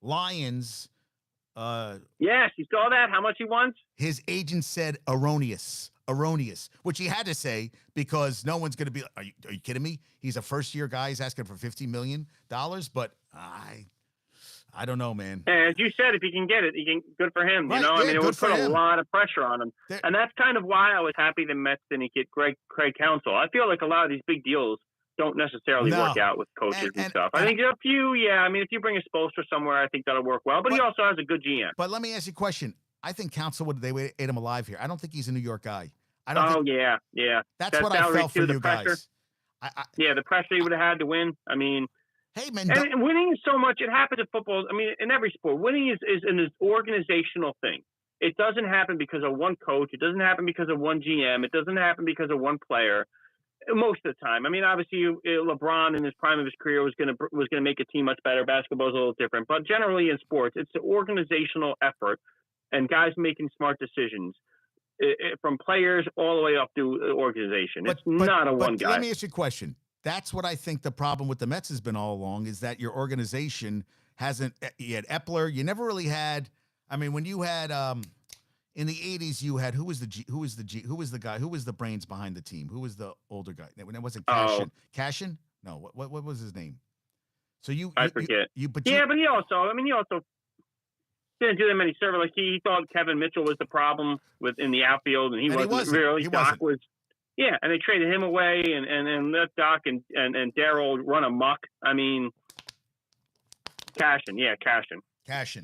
[SPEAKER 1] Lions.
[SPEAKER 2] Yes, you saw that. How much he wants? His
[SPEAKER 1] agent said erroneous, which he had to say because no one's going to be. Are you kidding me? He's a first-year guy. He's asking for $50 million, but I don't know, man.
[SPEAKER 2] And as you said, if he can get it, good for him.
[SPEAKER 1] Right,
[SPEAKER 2] I mean, it would put a
[SPEAKER 1] him.
[SPEAKER 2] lot of pressure on him, and that's kind of why I was happy the Mets didn't get Craig Counsell. I feel like a lot of these big deals don't necessarily work out with coaches and stuff. I think a few, I mean, if you bring a Spoelstra somewhere, I think that'll work well. But he also has a good GM.
[SPEAKER 1] But let me ask you a question. I think Counsell they would ate him alive here. I don't think he's a New York guy.
[SPEAKER 2] Yeah.
[SPEAKER 1] That's what I felt for you guys.
[SPEAKER 2] The pressure he would have had to win. I mean,
[SPEAKER 1] hey man,
[SPEAKER 2] and winning is so much. It happens in football. I mean, in every sport, winning is an organizational thing. It doesn't happen because of one coach. It doesn't happen because of one GM. It doesn't happen because of one player. Most of the time. I mean, obviously, LeBron in his prime of his career was going to make a team much better. Basketball is a little different, but generally in sports, it's the organizational effort and guys making smart decisions from players all the way up to the organization. It's not a one guy.
[SPEAKER 1] Let me ask you a question. That's what I think the problem with the Mets has been all along is that your organization hasn't. You had Epler. You never really had. I mean, when you had. In the 80s, you had who was the guy? Who was the brains behind the team? Who was the older guy? That wasn't Cashin. Cashin? No. What was his name? So
[SPEAKER 2] I forget. But he also didn't do that many serve. Like he thought Kevin Mitchell was the problem in the outfield, and he wasn't really. Doc was. Yeah, and they traded him away, and let Doc and Darryl run amok. I mean, Cashin.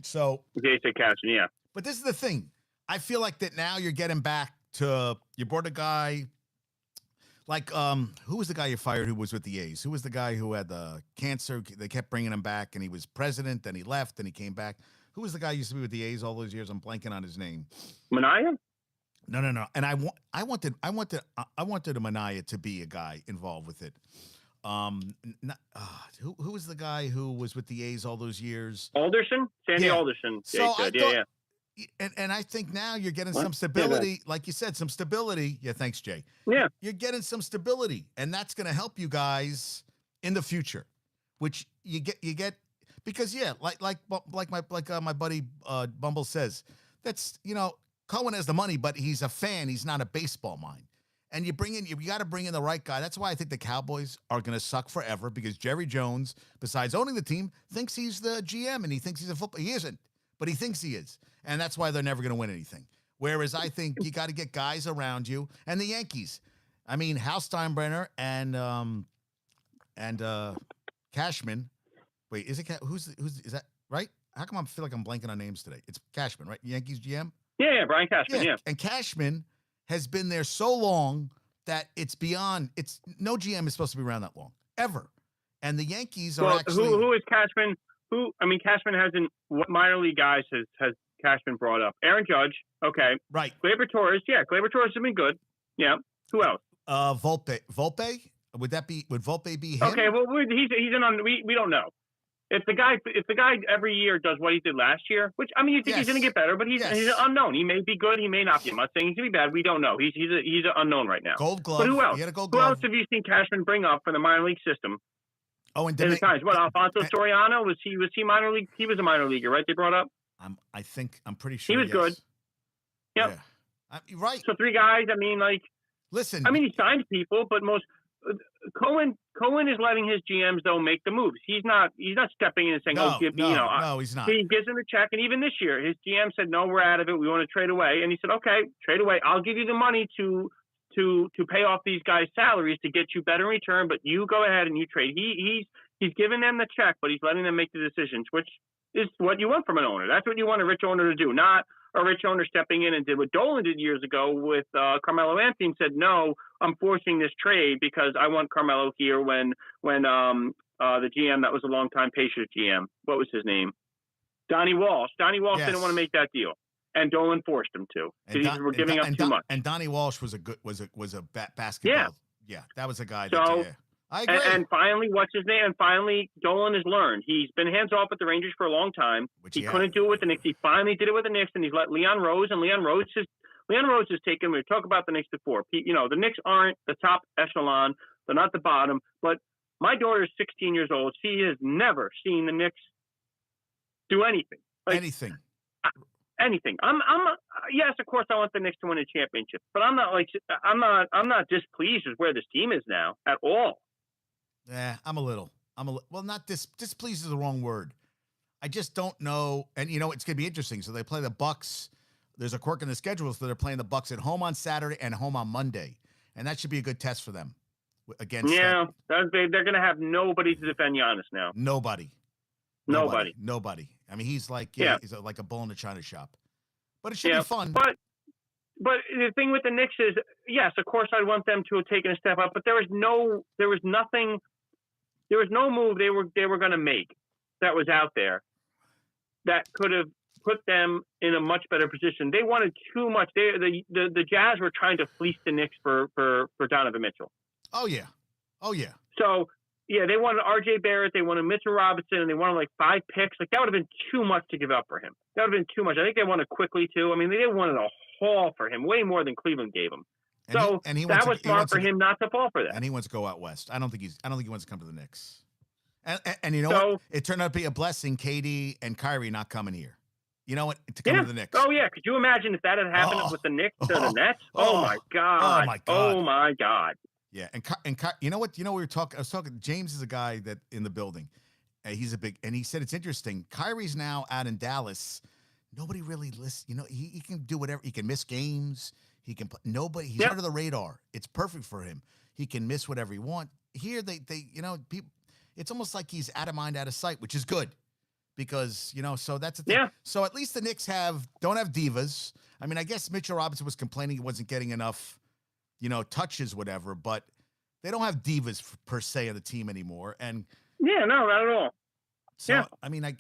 [SPEAKER 1] So
[SPEAKER 2] Jason Cashin. Yeah.
[SPEAKER 1] But this is the thing. I feel like that now you're getting back to you brought a guy like who was the guy you fired who was with the A's? Who was the guy who had the cancer? They kept bringing him back, and he was president. Then he left, and he came back. Who was the guy who used to be with the A's all those years? I'm blanking on his name.
[SPEAKER 2] Manaea?
[SPEAKER 1] No. And I wanted a Manaea to be a guy involved with it. Who was the guy who was with the A's all those years?
[SPEAKER 2] Alderson, Sandy Alderson.
[SPEAKER 1] So I thought. And I think now you're getting some stability, like you said, some stability. Yeah, thanks, Jay.
[SPEAKER 2] Yeah,
[SPEAKER 1] you're getting some stability, and that's going to help you guys in the future, which you get because like my buddy Bumble says, that's Cohen has the money, but he's a fan. He's not a baseball mind. And you got to bring in the right guy. That's why I think the Cowboys are going to suck forever because Jerry Jones, besides owning the team, thinks he's the GM and he thinks he's a football. He isn't, but he thinks he is. And that's why they're never going to win anything. Whereas I think you got to get guys around you. And the Yankees, I mean, Hal Steinbrenner and Cashman. Wait, is it who's is that right? How come I feel like I'm blanking on names today? It's Cashman, right? Yankees GM.
[SPEAKER 2] Yeah, Brian Cashman. Yeah.
[SPEAKER 1] And Cashman has been there so long that it's beyond. It's no GM is supposed to be around that long ever. And the Yankees are actually
[SPEAKER 2] who is Cashman? Cashman hasn't. What minor league guys has Cashman brought up? Aaron Judge. Okay.
[SPEAKER 1] Right.
[SPEAKER 2] Gleyber Torres. Yeah, Gleyber Torres has been good. Yeah. Who else?
[SPEAKER 1] Volpe. Would Volpe be him?
[SPEAKER 2] Okay. Well, he's in. We don't know. If the guy every year does what he did last year, which I mean, you think he's going to get better, but he's an unknown. He may be good. He may not be. I'm not saying he's going to be bad. We don't know. He's an unknown right now.
[SPEAKER 1] Gold Glove.
[SPEAKER 2] But who else?
[SPEAKER 1] He had a Gold
[SPEAKER 2] Glove. Who
[SPEAKER 1] Glove.
[SPEAKER 2] else have you seen Cashman bring up for the minor league system?
[SPEAKER 1] Oh, and
[SPEAKER 2] What Alfonso Soriano was he minor league? He was a minor leaguer, right? They brought up.
[SPEAKER 1] I'm pretty sure
[SPEAKER 2] he was good. Yep.
[SPEAKER 1] Yeah. You're right.
[SPEAKER 2] So 3 guys. I mean, like,
[SPEAKER 1] listen.
[SPEAKER 2] I mean, he signed people, but most Cohen is letting his GMs though make the moves. He's not stepping in and saying,
[SPEAKER 1] no, he's not.
[SPEAKER 2] He gives him the check, and even this year, his GM said, "No, we're out of it. We want to trade away." And he said, "Okay, trade away. I'll give you the money to pay off these guys' salaries to get you better return, but you go ahead and you trade." He's giving them the check, but he's letting them make the decisions, which is what you want from an owner. That's what you want a rich owner to do, not a rich owner stepping in and did what Dolan did years ago with Carmelo Anthony and said, "No, I'm forcing this trade because I want Carmelo here." When the GM that was a longtime Pacers GM, what was his name? Donnie Walsh. Donnie Walsh didn't want to make that deal, and Dolan forced him to. We're giving up too much.
[SPEAKER 1] And Donnie Walsh was a basketball. Yeah, that was a guy.
[SPEAKER 2] So,
[SPEAKER 1] I agree.
[SPEAKER 2] And finally, what's his name? And finally, Dolan has learned. He's been hands off with the Rangers for a long time. He couldn't do it with the Knicks. He finally did it with the Knicks, and he's let Leon Rose. And Leon Rose has taken. We talked about the Knicks before. You know, the Knicks aren't the top echelon. They're not the bottom. But my daughter is 16 years old. She has never seen the Knicks do anything.
[SPEAKER 1] Anything.
[SPEAKER 2] Yes, of course I want the Knicks to win a championship, but I'm not displeased with where this team is now at all.
[SPEAKER 1] Yeah, I'm a little, well, not displeased is the wrong word. I just don't know. And it's going to be interesting. So they play the Bucks. There's a quirk in the schedule. So they're playing the Bucks at home on Saturday and home on Monday. And that should be a good test for them against.
[SPEAKER 2] Yeah, they're going to have nobody to defend Giannis now.
[SPEAKER 1] Nobody. I mean, he's like, he's like a bull in a china shop. But it should be fun.
[SPEAKER 2] But the thing with the Knicks is, yes, of course, I want them to have taken a step up. But there was no move they were going to make that was out there that could have put them in a much better position. They wanted too much. The Jazz were trying to fleece the Knicks for Donovan Mitchell.
[SPEAKER 1] Oh yeah.
[SPEAKER 2] So. Yeah, they wanted R.J. Barrett, they wanted Mitchell Robinson, and they wanted like 5 picks. Like, that would have been too much to give up for him. That would have been too much. I think they wanted quickly, too. I mean, they wanted a haul for him, way more than Cleveland gave him. That was smart for him not to fall for that.
[SPEAKER 1] And he wants to go out west. I don't think he wants to come to the Knicks. And you know what? It turned out to be a blessing, KD and Kyrie not coming here. You know what? To come to the Knicks.
[SPEAKER 2] Oh, yeah. Could you imagine if that had happened with the Knicks to the Nets? Oh, my God.
[SPEAKER 1] Oh, my God.
[SPEAKER 2] Oh, my God.
[SPEAKER 1] Yeah, and you know what? We were talking. I was talking. James is a guy that in the building. He's and he said it's interesting. Kyrie's now out in Dallas. Nobody really listens. He can do whatever. He can miss games. He can put nobody. He's under the radar. It's perfect for him. He can miss whatever he wants. Here, people. It's almost like he's out of mind, out of sight, which is good, because So that's the thing.
[SPEAKER 2] Yeah.
[SPEAKER 1] So at least the Knicks don't have divas. I mean, I guess Mitchell Robinson was complaining he wasn't getting enough. Touches, whatever, but they don't have divas per se of the team anymore. And
[SPEAKER 2] no, not at all.
[SPEAKER 1] So, I mean,
[SPEAKER 2] and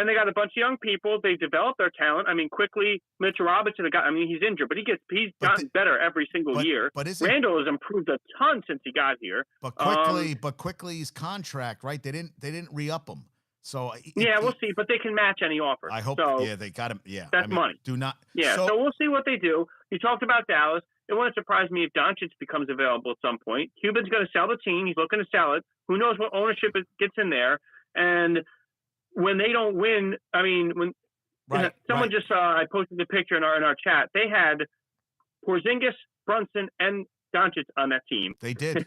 [SPEAKER 2] they got a bunch of young people. They developed their talent. I mean, quickly, Mitchell Robinson, he's injured, but he's gotten better every single year.
[SPEAKER 1] But
[SPEAKER 2] Randall has improved a ton since he got here.
[SPEAKER 1] But quickly's contract, right? They didn't re-up him. So
[SPEAKER 2] we'll see, but they can match any offer.
[SPEAKER 1] I hope.
[SPEAKER 2] So,
[SPEAKER 1] they got him. Yeah,
[SPEAKER 2] that's money.
[SPEAKER 1] Do not.
[SPEAKER 2] Yeah, so we'll see what they do. You talked about Dallas. It wouldn't surprise me if Doncic becomes available at some point. Cuban's going to sell the team. He's looking to sell it. Who knows what ownership gets in there? And when they don't win, I mean, someone just I posted the picture in our chat. They had Porzingis, Brunson, and Doncic on that team.
[SPEAKER 1] They did.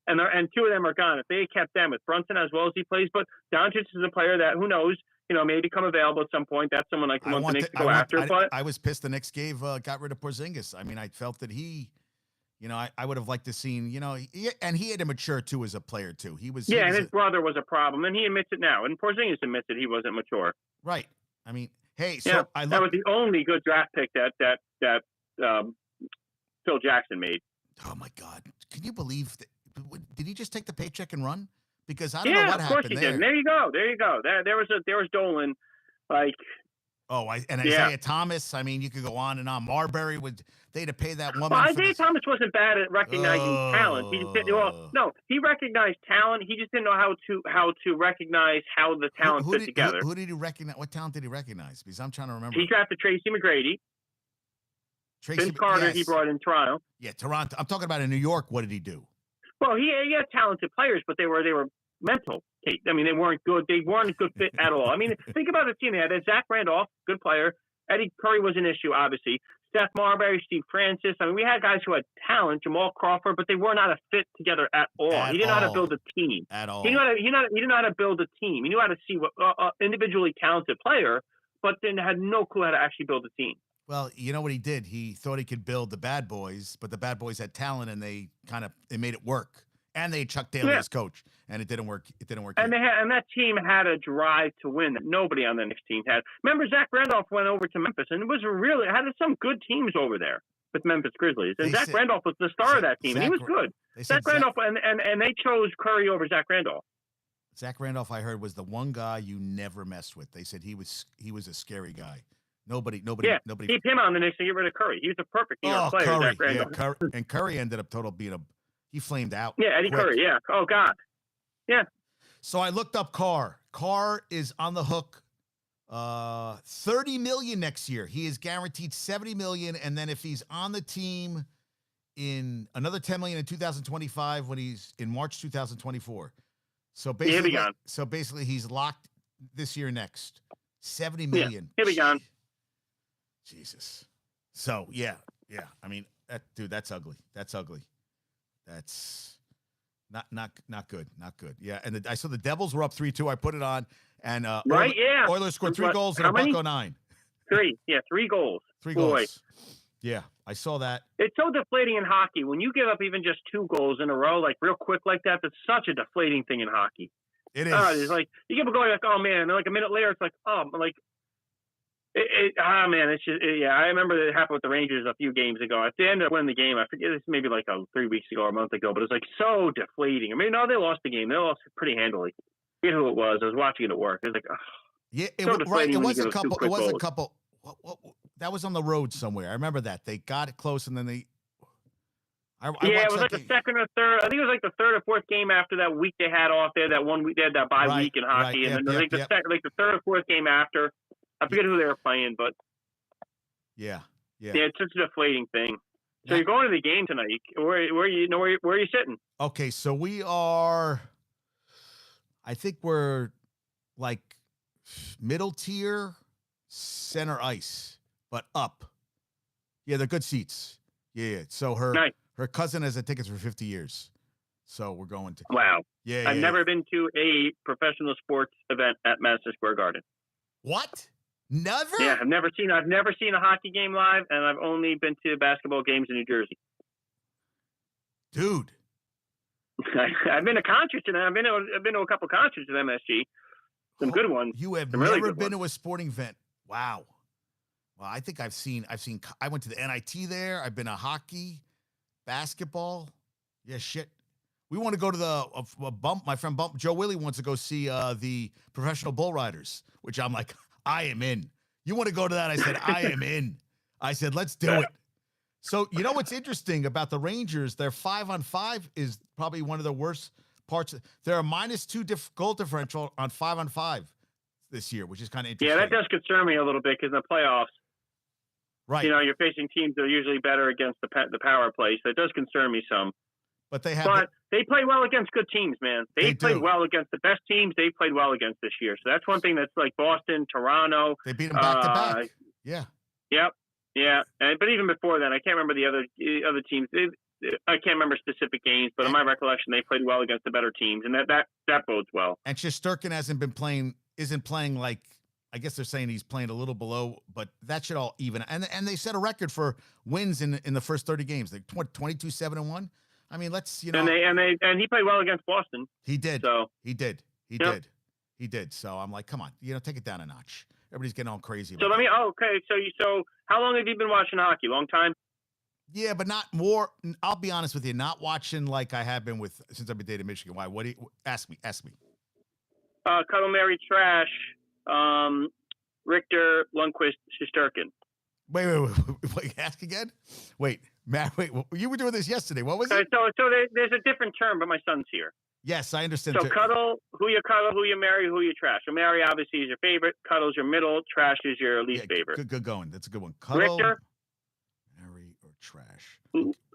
[SPEAKER 2] and 2 of them are gone. If they kept them with Brunson as well as he plays, but Doncic is a player that, who knows, may become available at some point. That's someone I want the Knicks to go after. But
[SPEAKER 1] I was pissed the Knicks got rid of Porzingis. I mean, I felt that he, I would have liked to seen, and he had to mature too as a player too.
[SPEAKER 2] His brother was a problem, and he admits it now. And Porzingis admits that he wasn't mature.
[SPEAKER 1] Right. I mean, hey,
[SPEAKER 2] that was the only good draft pick that Phil Jackson made.
[SPEAKER 1] Oh my God! Can you believe that? Did he just take the paycheck and run? Because I don't know what happened there. Yeah, of course he did.
[SPEAKER 2] There you go. There was Dolan, like.
[SPEAKER 1] Oh, Isaiah Thomas. I mean, you could go on and on. Marbury they had to pay that woman.
[SPEAKER 2] Well, Isaiah Thomas wasn't bad at recognizing talent. He just didn't. He recognized talent. He just didn't know how to recognize how the talent fit together.
[SPEAKER 1] Who did he recognize? What talent did he recognize? Because I'm trying to remember.
[SPEAKER 2] He drafted Tracy McGrady. Vince Carter. Yes. He brought in Toronto.
[SPEAKER 1] Yeah, Toronto. I'm talking about in New York. What did he do?
[SPEAKER 2] Well, he had talented players, but they were mental Kate. I mean, they weren't good. They weren't a good fit at all. I mean, think about the team they had. Zach Randolph, good player. Eddie Curry was an issue, obviously. Steph Marbury, Steve Francis. I mean, we had guys who had talent, Jamal Crawford, but they were not a fit together at all. He didn't know how to build a team.
[SPEAKER 1] At all.
[SPEAKER 2] He didn't know how to build a team. He knew how to see what individually talented player, but then had no clue how to actually build a team.
[SPEAKER 1] Well, you know what he did? He thought he could build the bad boys, but the bad boys had talent, and they made it work. And they Chuck Daly as coach, and it didn't work. It didn't work.
[SPEAKER 2] And that team had a drive to win that nobody on the next team had. Remember, Zach Randolph went over to Memphis, and it was had some good teams over there with Memphis Grizzlies. And Zach Randolph was the star of that team, and he was good. Zach Randolph, and they chose Curry over Zach Randolph.
[SPEAKER 1] Zach Randolph, I heard, was the one guy you never messed with. They said he was a scary guy. Nobody.
[SPEAKER 2] Keep him on the Knicks and get rid of Curry. He was a perfect New York player.
[SPEAKER 1] Curry,
[SPEAKER 2] Zach Randolph.
[SPEAKER 1] and Curry ended up being he flamed out.
[SPEAKER 2] Yeah, Eddie Curry. Yeah. Oh God. Yeah.
[SPEAKER 1] So I looked up Carr. Carr is on the hook. $30 million next year. He is guaranteed $70 million, and then if he's on the team, in another $10 million in 2025 when he's in March 2024. So basically, he's locked this year next. $70 million.
[SPEAKER 2] Yeah, he'll be gone.
[SPEAKER 1] Jesus. So yeah. I mean, that's ugly. That's not good. Yeah, and I saw the Devils were up 3-2. I put it on, and Oilers scored 3 goals in a buck 09.
[SPEAKER 2] 3, yeah, 3 goals.
[SPEAKER 1] 3 goals. Yeah, I saw that.
[SPEAKER 2] It's so deflating in hockey when you give up even just 2 goals in a row, like real quick like that. That's such a deflating thing in hockey.
[SPEAKER 1] It is.
[SPEAKER 2] It's like you get going like, oh man, and like a minute later, it's like, oh, like. Man, it's just, I remember it happened with the Rangers a few games ago. At the end of winning the game, I forget, it's maybe like 3 weeks ago or a month ago, but it's like so deflating. I mean, no, they lost the game. They lost pretty handily. I forget who it was. I was watching it at work. It was like,
[SPEAKER 1] yeah, it was a couple. It was a couple. That was on the road somewhere. I remember that they got it close, and then they.
[SPEAKER 2] It was like the second or third. I think it was like the third or fourth game after that week they had off there. That 1 week they had that bye week in hockey, and then the third or fourth game after. I forget who they were playing, but
[SPEAKER 1] yeah,
[SPEAKER 2] it's such a deflating thing. So you're going to the game tonight. Where are you sitting?
[SPEAKER 1] Okay, so we are. I think we're like middle tier, center ice, but up. Yeah, they're good seats. Yeah. So her cousin has the tickets for 50 years. So we're going to.
[SPEAKER 2] Wow.
[SPEAKER 1] Yeah.
[SPEAKER 2] I've never been to a professional sports event at Madison Square Garden.
[SPEAKER 1] What? Never?
[SPEAKER 2] Yeah, I've never seen a hockey game live, and I've only been to basketball games in New Jersey.
[SPEAKER 1] Dude,
[SPEAKER 2] I've been to concerts, and I've been to a couple concerts at MSG. Some good ones.
[SPEAKER 1] You have never been to a sporting event. Wow. Well, I think I've seen. I went to the NIT there. I've been to hockey, basketball. Yeah, shit. We want to go to a bump. My friend Joe Willie wants to go see the professional bull riders, which I'm like, I am in. You want to go to that? I said, I am in. I said, let's do it. So, you know what's interesting about the Rangers? Their 5-on-5 is probably one of the worst parts. They're a -2 goal differential on 5-on-5 this year, which is kind of interesting.
[SPEAKER 2] Yeah, that does concern me a little bit because in the playoffs,
[SPEAKER 1] right?
[SPEAKER 2] You know, you're facing teams that are usually better against the power play, so it does concern me some.
[SPEAKER 1] But they
[SPEAKER 2] play well against good teams, man. They played well against the best teams they played well against this year. So that's one thing that's like Boston, Toronto.
[SPEAKER 1] They beat them back to back. Yeah.
[SPEAKER 2] Yep. Yeah. But even before that, I can't remember the other teams. I can't remember specific games, but in my recollection, they played well against the better teams, and that bodes well.
[SPEAKER 1] And Shesterkin isn't playing like, I guess they're saying he's playing a little below, but that should all even. And they set a record for wins in the first 30 games, like 22-7-1. I mean, let's, you know.
[SPEAKER 2] And he played well against Boston.
[SPEAKER 1] He did.
[SPEAKER 2] So
[SPEAKER 1] he did. So I'm like, come on, take it down a notch. Everybody's getting all crazy.
[SPEAKER 2] So So how long have you been watching hockey? Long time?
[SPEAKER 1] Yeah, but not more. I'll be honest with you, not watching like I have been since I've been dating Michigan. Why? What do you ask me?
[SPEAKER 2] Cuddle, Mary, Trash, Richter, Lundqvist, Shesterkin.
[SPEAKER 1] Wait, ask again? Wait, Matt, you were doing this yesterday. What was it?
[SPEAKER 2] So there's a different term, but my son's here.
[SPEAKER 1] Yes, I understand.
[SPEAKER 2] So cuddle, who you marry, who you trash. So marry obviously is your favorite. Cuddle's your middle. Trash is your least favorite.
[SPEAKER 1] Good going. That's a good one. Cuddle,
[SPEAKER 2] Richter,
[SPEAKER 1] marry, or trash.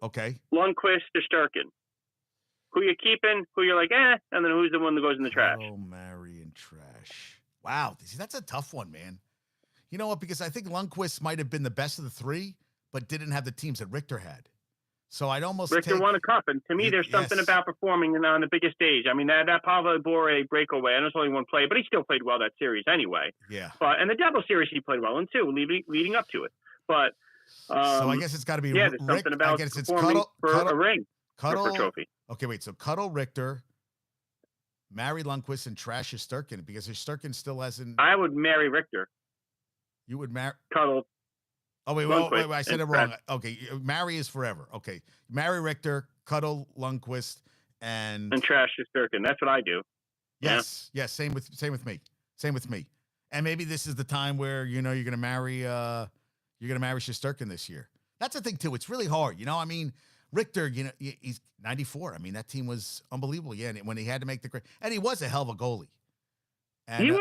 [SPEAKER 1] Okay.
[SPEAKER 2] Lundqvist, Shesterkin. who you're keeping, who you're like, and then who's the one that goes in the trash.
[SPEAKER 1] Oh, marry, and trash. Wow, see, that's a tough one, man. You know what? Because I think Lundqvist might have been the best of the three, but didn't have the teams that Richter had. So I'd almost
[SPEAKER 2] Richter won a cup, and to me, there's something about performing on the biggest stage. I mean, that Pavel Bure breakaway, I know it's only one play, but he still played well that series anyway.
[SPEAKER 1] Yeah.
[SPEAKER 2] And the Devil series he played well in too, leading up to it. But
[SPEAKER 1] so I guess it's got to be
[SPEAKER 2] there's something about
[SPEAKER 1] I guess it's
[SPEAKER 2] performing
[SPEAKER 1] Cuddle,
[SPEAKER 2] for a ring,
[SPEAKER 1] Cuddle,
[SPEAKER 2] for a trophy.
[SPEAKER 1] Okay, wait. So Cuddle, Richter, marry Lundqvist, and trash Shesterkin because Shesterkin still hasn't.
[SPEAKER 2] I would marry Richter.
[SPEAKER 1] You would marry
[SPEAKER 2] Cuddle.
[SPEAKER 1] Oh, wait, I said it wrong. Okay, marry is forever. Okay, marry Richter, Cuddle Lundqvist, and
[SPEAKER 2] trash Shesterkin. That's what I do.
[SPEAKER 1] Yes, yes. Same with me. Same with me. And maybe this is the time where you're gonna marry Shesterkin this year. That's the thing too. It's really hard. I mean, Richter. He's 94. I mean, that team was unbelievable. Yeah, and when he had to make and he was a hell of a goalie. And,
[SPEAKER 2] he was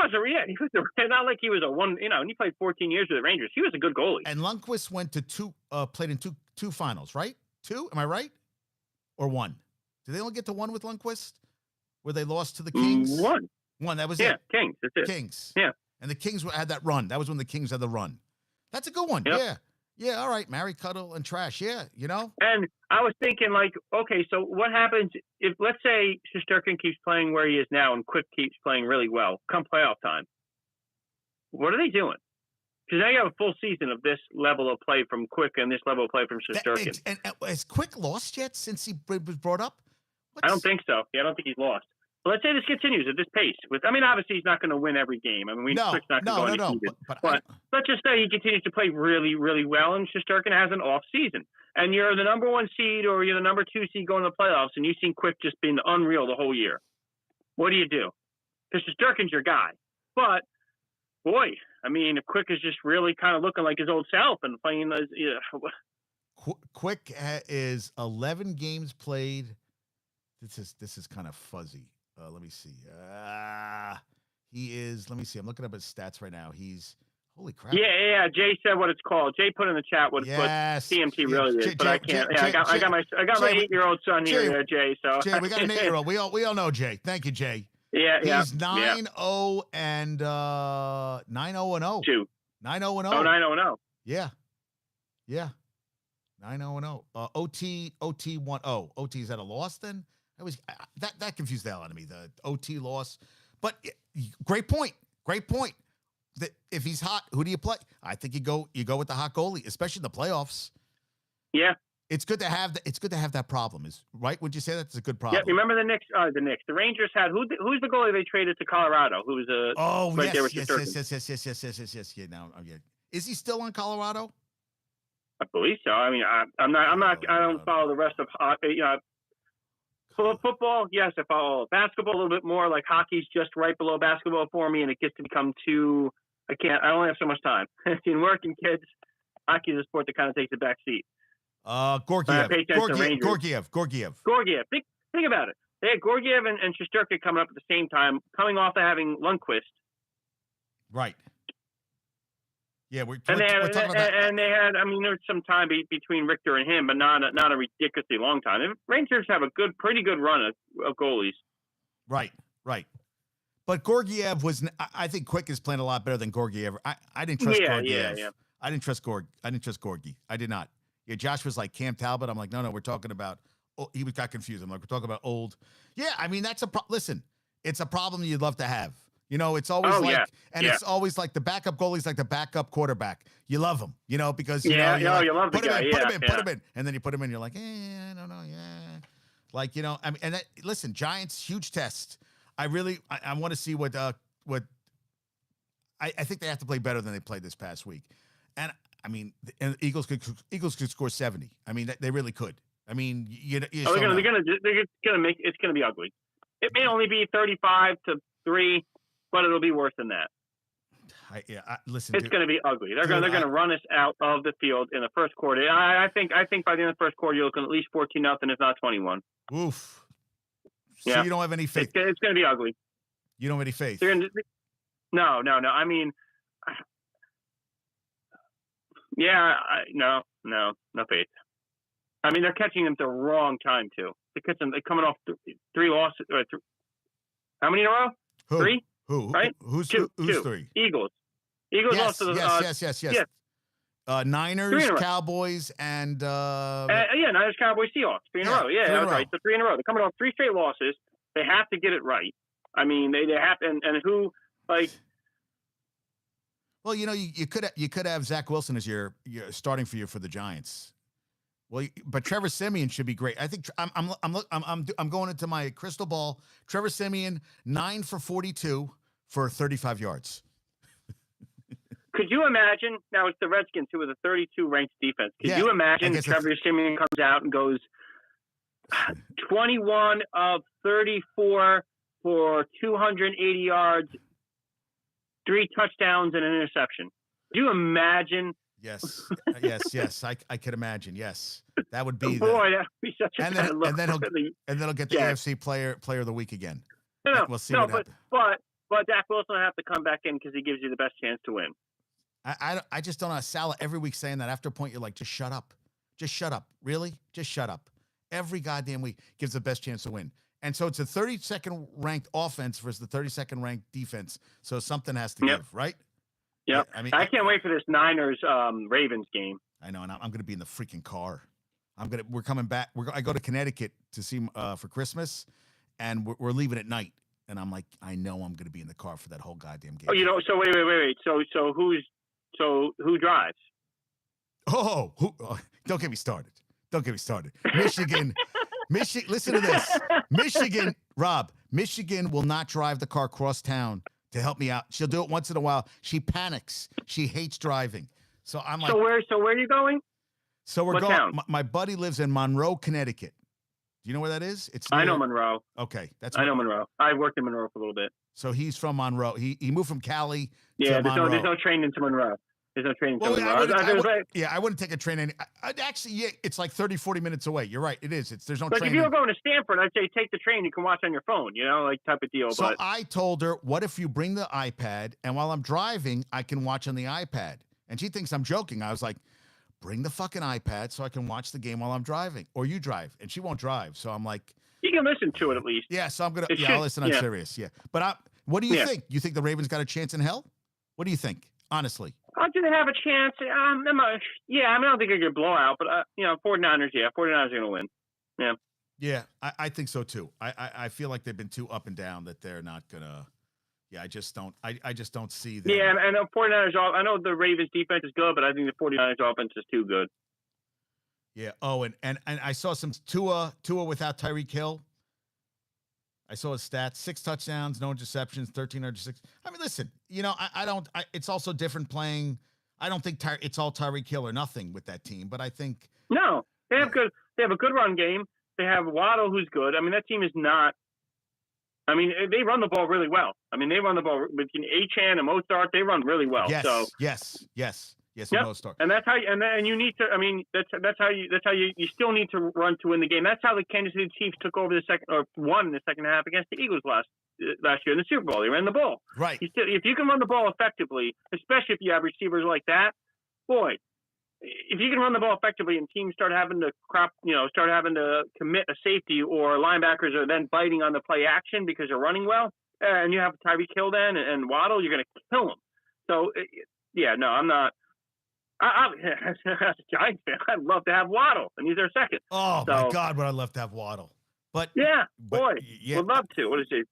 [SPEAKER 2] not like he was a one. And he played 14 years with the Rangers. He was a good goalie.
[SPEAKER 1] And Lundqvist went to played in two finals, right? Two, am I right? Or one? Did they only get to one with Lundqvist, where they lost to the Kings?
[SPEAKER 2] One.
[SPEAKER 1] That was
[SPEAKER 2] it.
[SPEAKER 1] Yeah,
[SPEAKER 2] Kings. That's it.
[SPEAKER 1] Kings.
[SPEAKER 2] Yeah.
[SPEAKER 1] And the Kings had that run. That was when the Kings had the run. That's a good one.
[SPEAKER 2] Yep.
[SPEAKER 1] Yeah. Yeah. All right. Marry, Cuddle, and trash. Yeah.
[SPEAKER 2] And I was thinking, like, okay, so what happens if, let's say, Shesterkin keeps playing where he is now and Quick keeps playing really well come playoff time? What are they doing? Because now you have a full season of this level of play from Quick and this level of play from Shesterkin.
[SPEAKER 1] And has Quick lost yet since he was brought up?
[SPEAKER 2] I don't think so. Yeah, I don't think he's lost. But let's say this continues at this pace. Obviously, he's not going to win every game. I mean, Quick's not going to go undefeated. But let's just say he continues to play really, really well, and Shesterkin has an off season. And you're the number one seed or you're the number two seed going to the playoffs, and you've seen Quick just being unreal the whole year. What do you do? Because Shesterkin's your guy. But, boy, I mean, if Quick is just really kind of looking like his old self and playing as
[SPEAKER 1] Quick is 11 games played. This is kind of fuzzy. Let me see. He is. Let me see. I'm looking up his stats right now. He's holy crap.
[SPEAKER 2] Yeah. Jay said what it's called. Jay put in the chat what CMT really is, but I can't. I got my 8-year-old son here, Jay. So
[SPEAKER 1] Jay, we got an 8-year-old. We all know Jay. Thank you, Jay.
[SPEAKER 2] Yeah.
[SPEAKER 1] He's 9-0 and 9-0-0.
[SPEAKER 2] 2.
[SPEAKER 1] 9-0-0.
[SPEAKER 2] Oh, 9-0-0.
[SPEAKER 1] Yeah. 9-0-0. OT 1-0. OT's at a loss then? That confused the hell out of me, the OT loss. But great point. That if he's hot, who do you play? I think you go with the hot goalie, especially in the playoffs.
[SPEAKER 2] Yeah.
[SPEAKER 1] It's good to have that problem. Is right? Would you say that's a good problem?
[SPEAKER 2] Yeah. Remember the Knicks? The Rangers had who's the goalie they traded to Colorado? Who was
[SPEAKER 1] yes. Yeah. Now, is he still on Colorado?
[SPEAKER 2] I believe so. I mean, I'm not. I don't follow the rest of football. Yes, I follow basketball a little bit more. Like hockey's just right below basketball for me, and it gets to become too. I only have so much time. In working kids, hockey is a sport that kind of takes a back seat.
[SPEAKER 1] Gorgiev. Think
[SPEAKER 2] about it. They had Gorgiev and Shesterkin coming up at the same time, coming off of having Lundqvist.
[SPEAKER 1] Right. Yeah, we're
[SPEAKER 2] talking
[SPEAKER 1] about that.
[SPEAKER 2] And they had, I mean, there was some time between Richter and him, but not a ridiculously long time. The Rangers have a pretty good run of goalies.
[SPEAKER 1] Right. But Gorgiev I think Quick is playing a lot better than Gorgiev. I didn't trust Gorgiev. Yeah. I didn't trust Gorgie. I did not. Yeah, Josh was like Cam Talbot. I'm like, no, we're talking about. He got confused. I'm like, we're talking about old. Yeah, I mean that's listen, it's a problem you'd love to have. It's always it's always like the backup goalie's like the backup quarterback. You love him, because you love the guy. Put him in, and then you put him in. You're like, I don't know, like I mean, and listen, Giants huge test. I want to see what I think they have to play better than they played this past week, and I mean, the Eagles could score 70. I mean, they really could. I mean, they're gonna
[SPEAKER 2] make it's gonna be ugly. It may only be 35-3. But it'll be worse than that.
[SPEAKER 1] Listen,
[SPEAKER 2] it's going to be ugly. They're going to run us out of the field in the first quarter. I think by the end of the first quarter, you're looking at least 14-0, if not 21.
[SPEAKER 1] Oof. So you don't have any faith.
[SPEAKER 2] It's going to be ugly.
[SPEAKER 1] You don't have any faith.
[SPEAKER 2] No. I mean, no faith. I mean, they're catching them at the wrong time too. They're coming off three losses. How many in a row?
[SPEAKER 1] Who?
[SPEAKER 2] Three?
[SPEAKER 1] Who?
[SPEAKER 2] Right?
[SPEAKER 1] Who's
[SPEAKER 2] Two.
[SPEAKER 1] three?
[SPEAKER 2] Eagles
[SPEAKER 1] Yes,
[SPEAKER 2] lost to the
[SPEAKER 1] yes.
[SPEAKER 2] yeah.
[SPEAKER 1] Niners,
[SPEAKER 2] 3 in a row.
[SPEAKER 1] Cowboys, and
[SPEAKER 2] Niners, Cowboys, Seahawks. 3 in a row. Yeah,
[SPEAKER 1] 3 in a
[SPEAKER 2] that's
[SPEAKER 1] row.
[SPEAKER 2] right. So 3 in a row. They're coming off 3 straight losses. They have to get it right. I mean, they have to. And who like?
[SPEAKER 1] Well, you could have Zach Wilson as your starting for you for the Giants. Well, but Trevor Siemian should be great. I think I'm going into my crystal ball. Trevor Siemian 9 for 42 for 35 yards.
[SPEAKER 2] Could you imagine? Now it's the Redskins who are the 32 ranked defense. Could you imagine Trevor Siemian comes out and goes 21 of 34 for 280 yards, 3 touchdowns, and an interception? Could you imagine?
[SPEAKER 1] Yes. I could imagine. Yes, that would be.
[SPEAKER 2] Boy, that would be such a
[SPEAKER 1] and then he'll get the AFC player of the week again.
[SPEAKER 2] No,
[SPEAKER 1] we'll see what happens.
[SPEAKER 2] But Dak Wilson will have to come back in because he gives you the best chance to win.
[SPEAKER 1] I just don't know. Salah every week saying that. After a point, you're like, just shut up. Just shut up. Really? Just shut up. Every goddamn week gives the best chance to win. And so it's a 32nd ranked offense versus the 32nd ranked defense. So something has to give, right?
[SPEAKER 2] Yeah. I can't wait for this Niners Ravens game.
[SPEAKER 1] I know, and I'm going to be in the freaking car. We're coming back. I go to Connecticut to see for Christmas, and we're leaving at night. And I'm like, I know I'm going to be in the car for that whole goddamn game.
[SPEAKER 2] Oh, so wait. So who drives?
[SPEAKER 1] Oh, don't get me started. Michigan. Listen to this. Michigan will not drive the car across town to help me out. She'll do it once in a while. She panics. She hates driving. So I'm like,
[SPEAKER 2] so where are you going?
[SPEAKER 1] So we're
[SPEAKER 2] what
[SPEAKER 1] going.
[SPEAKER 2] Town?
[SPEAKER 1] My buddy lives in Monroe, Connecticut. Do you know where that is?
[SPEAKER 2] I know Monroe.
[SPEAKER 1] Okay,
[SPEAKER 2] I know Monroe. I worked in Monroe for a little bit.
[SPEAKER 1] So he's from Monroe. He moved from Cali.
[SPEAKER 2] Yeah,
[SPEAKER 1] to Monroe.
[SPEAKER 2] There's no train into Monroe. There's no train into Monroe.
[SPEAKER 1] I wouldn't take a train. Actually, yeah, it's like 30, 40 minutes away. You're right. It is. There's no
[SPEAKER 2] like
[SPEAKER 1] train.
[SPEAKER 2] If you were going to Stanford, I'd say take the train. You can watch on your phone, like type of deal.
[SPEAKER 1] So I told her, what if you bring the iPad, and while I'm driving, I can watch on the iPad? And she thinks I'm joking. I was like, bring the fucking iPad so I can watch the game while I'm driving. Or you drive. And she won't drive. So I'm like,
[SPEAKER 2] you can listen to it at least.
[SPEAKER 1] Yeah, so I'm going to, I'll listen. I'm serious. Yeah. But what do you think? You think the Ravens got a chance in hell? What do you think? Honestly.
[SPEAKER 2] Do they have a chance? I don't think they're going to blow out, but 49ers, 49ers are going to win. Yeah.
[SPEAKER 1] Yeah, I think so too. I feel like they've been too up and down that they're not going to. Yeah, I just don't see them.
[SPEAKER 2] Yeah, and the 49ers, I know the Ravens defense is good, but I think the 49ers offense is too good.
[SPEAKER 1] Yeah. Oh, and I saw some Tua without Tyreek Hill. I saw his stats: 6 touchdowns, no interceptions, 1306. I mean, listen, it's also different playing. I don't think it's all Tyreek Hill or nothing with that team, but I think
[SPEAKER 2] no, they have good. They have a good run game. They have Waddle, who's good. I mean, that team is not. I mean, they run the ball really well. I mean, they run the ball between Achane and Mostert. They run really well.
[SPEAKER 1] Yes.
[SPEAKER 2] So
[SPEAKER 1] Yes.
[SPEAKER 2] Yep. And that's how. And you need to. I mean, that's how you still need to run to win the game. That's how the Kansas City Chiefs took over won in the second half against the Eagles last year in the Super Bowl. They ran the ball.
[SPEAKER 1] Right.
[SPEAKER 2] If you can run the ball effectively, especially if you have receivers like that, boy, if you can run the ball effectively and teams start having to commit a safety or linebackers are then biting on the play action because they're running well, and you have Tyreek Hill then and Waddle, you're going to kill them. So, I'm not. As a Giants fan, I'd love to have Waddle, and he's their second.
[SPEAKER 1] Oh, my God, would I love to have Waddle. But
[SPEAKER 2] would love to. What is it?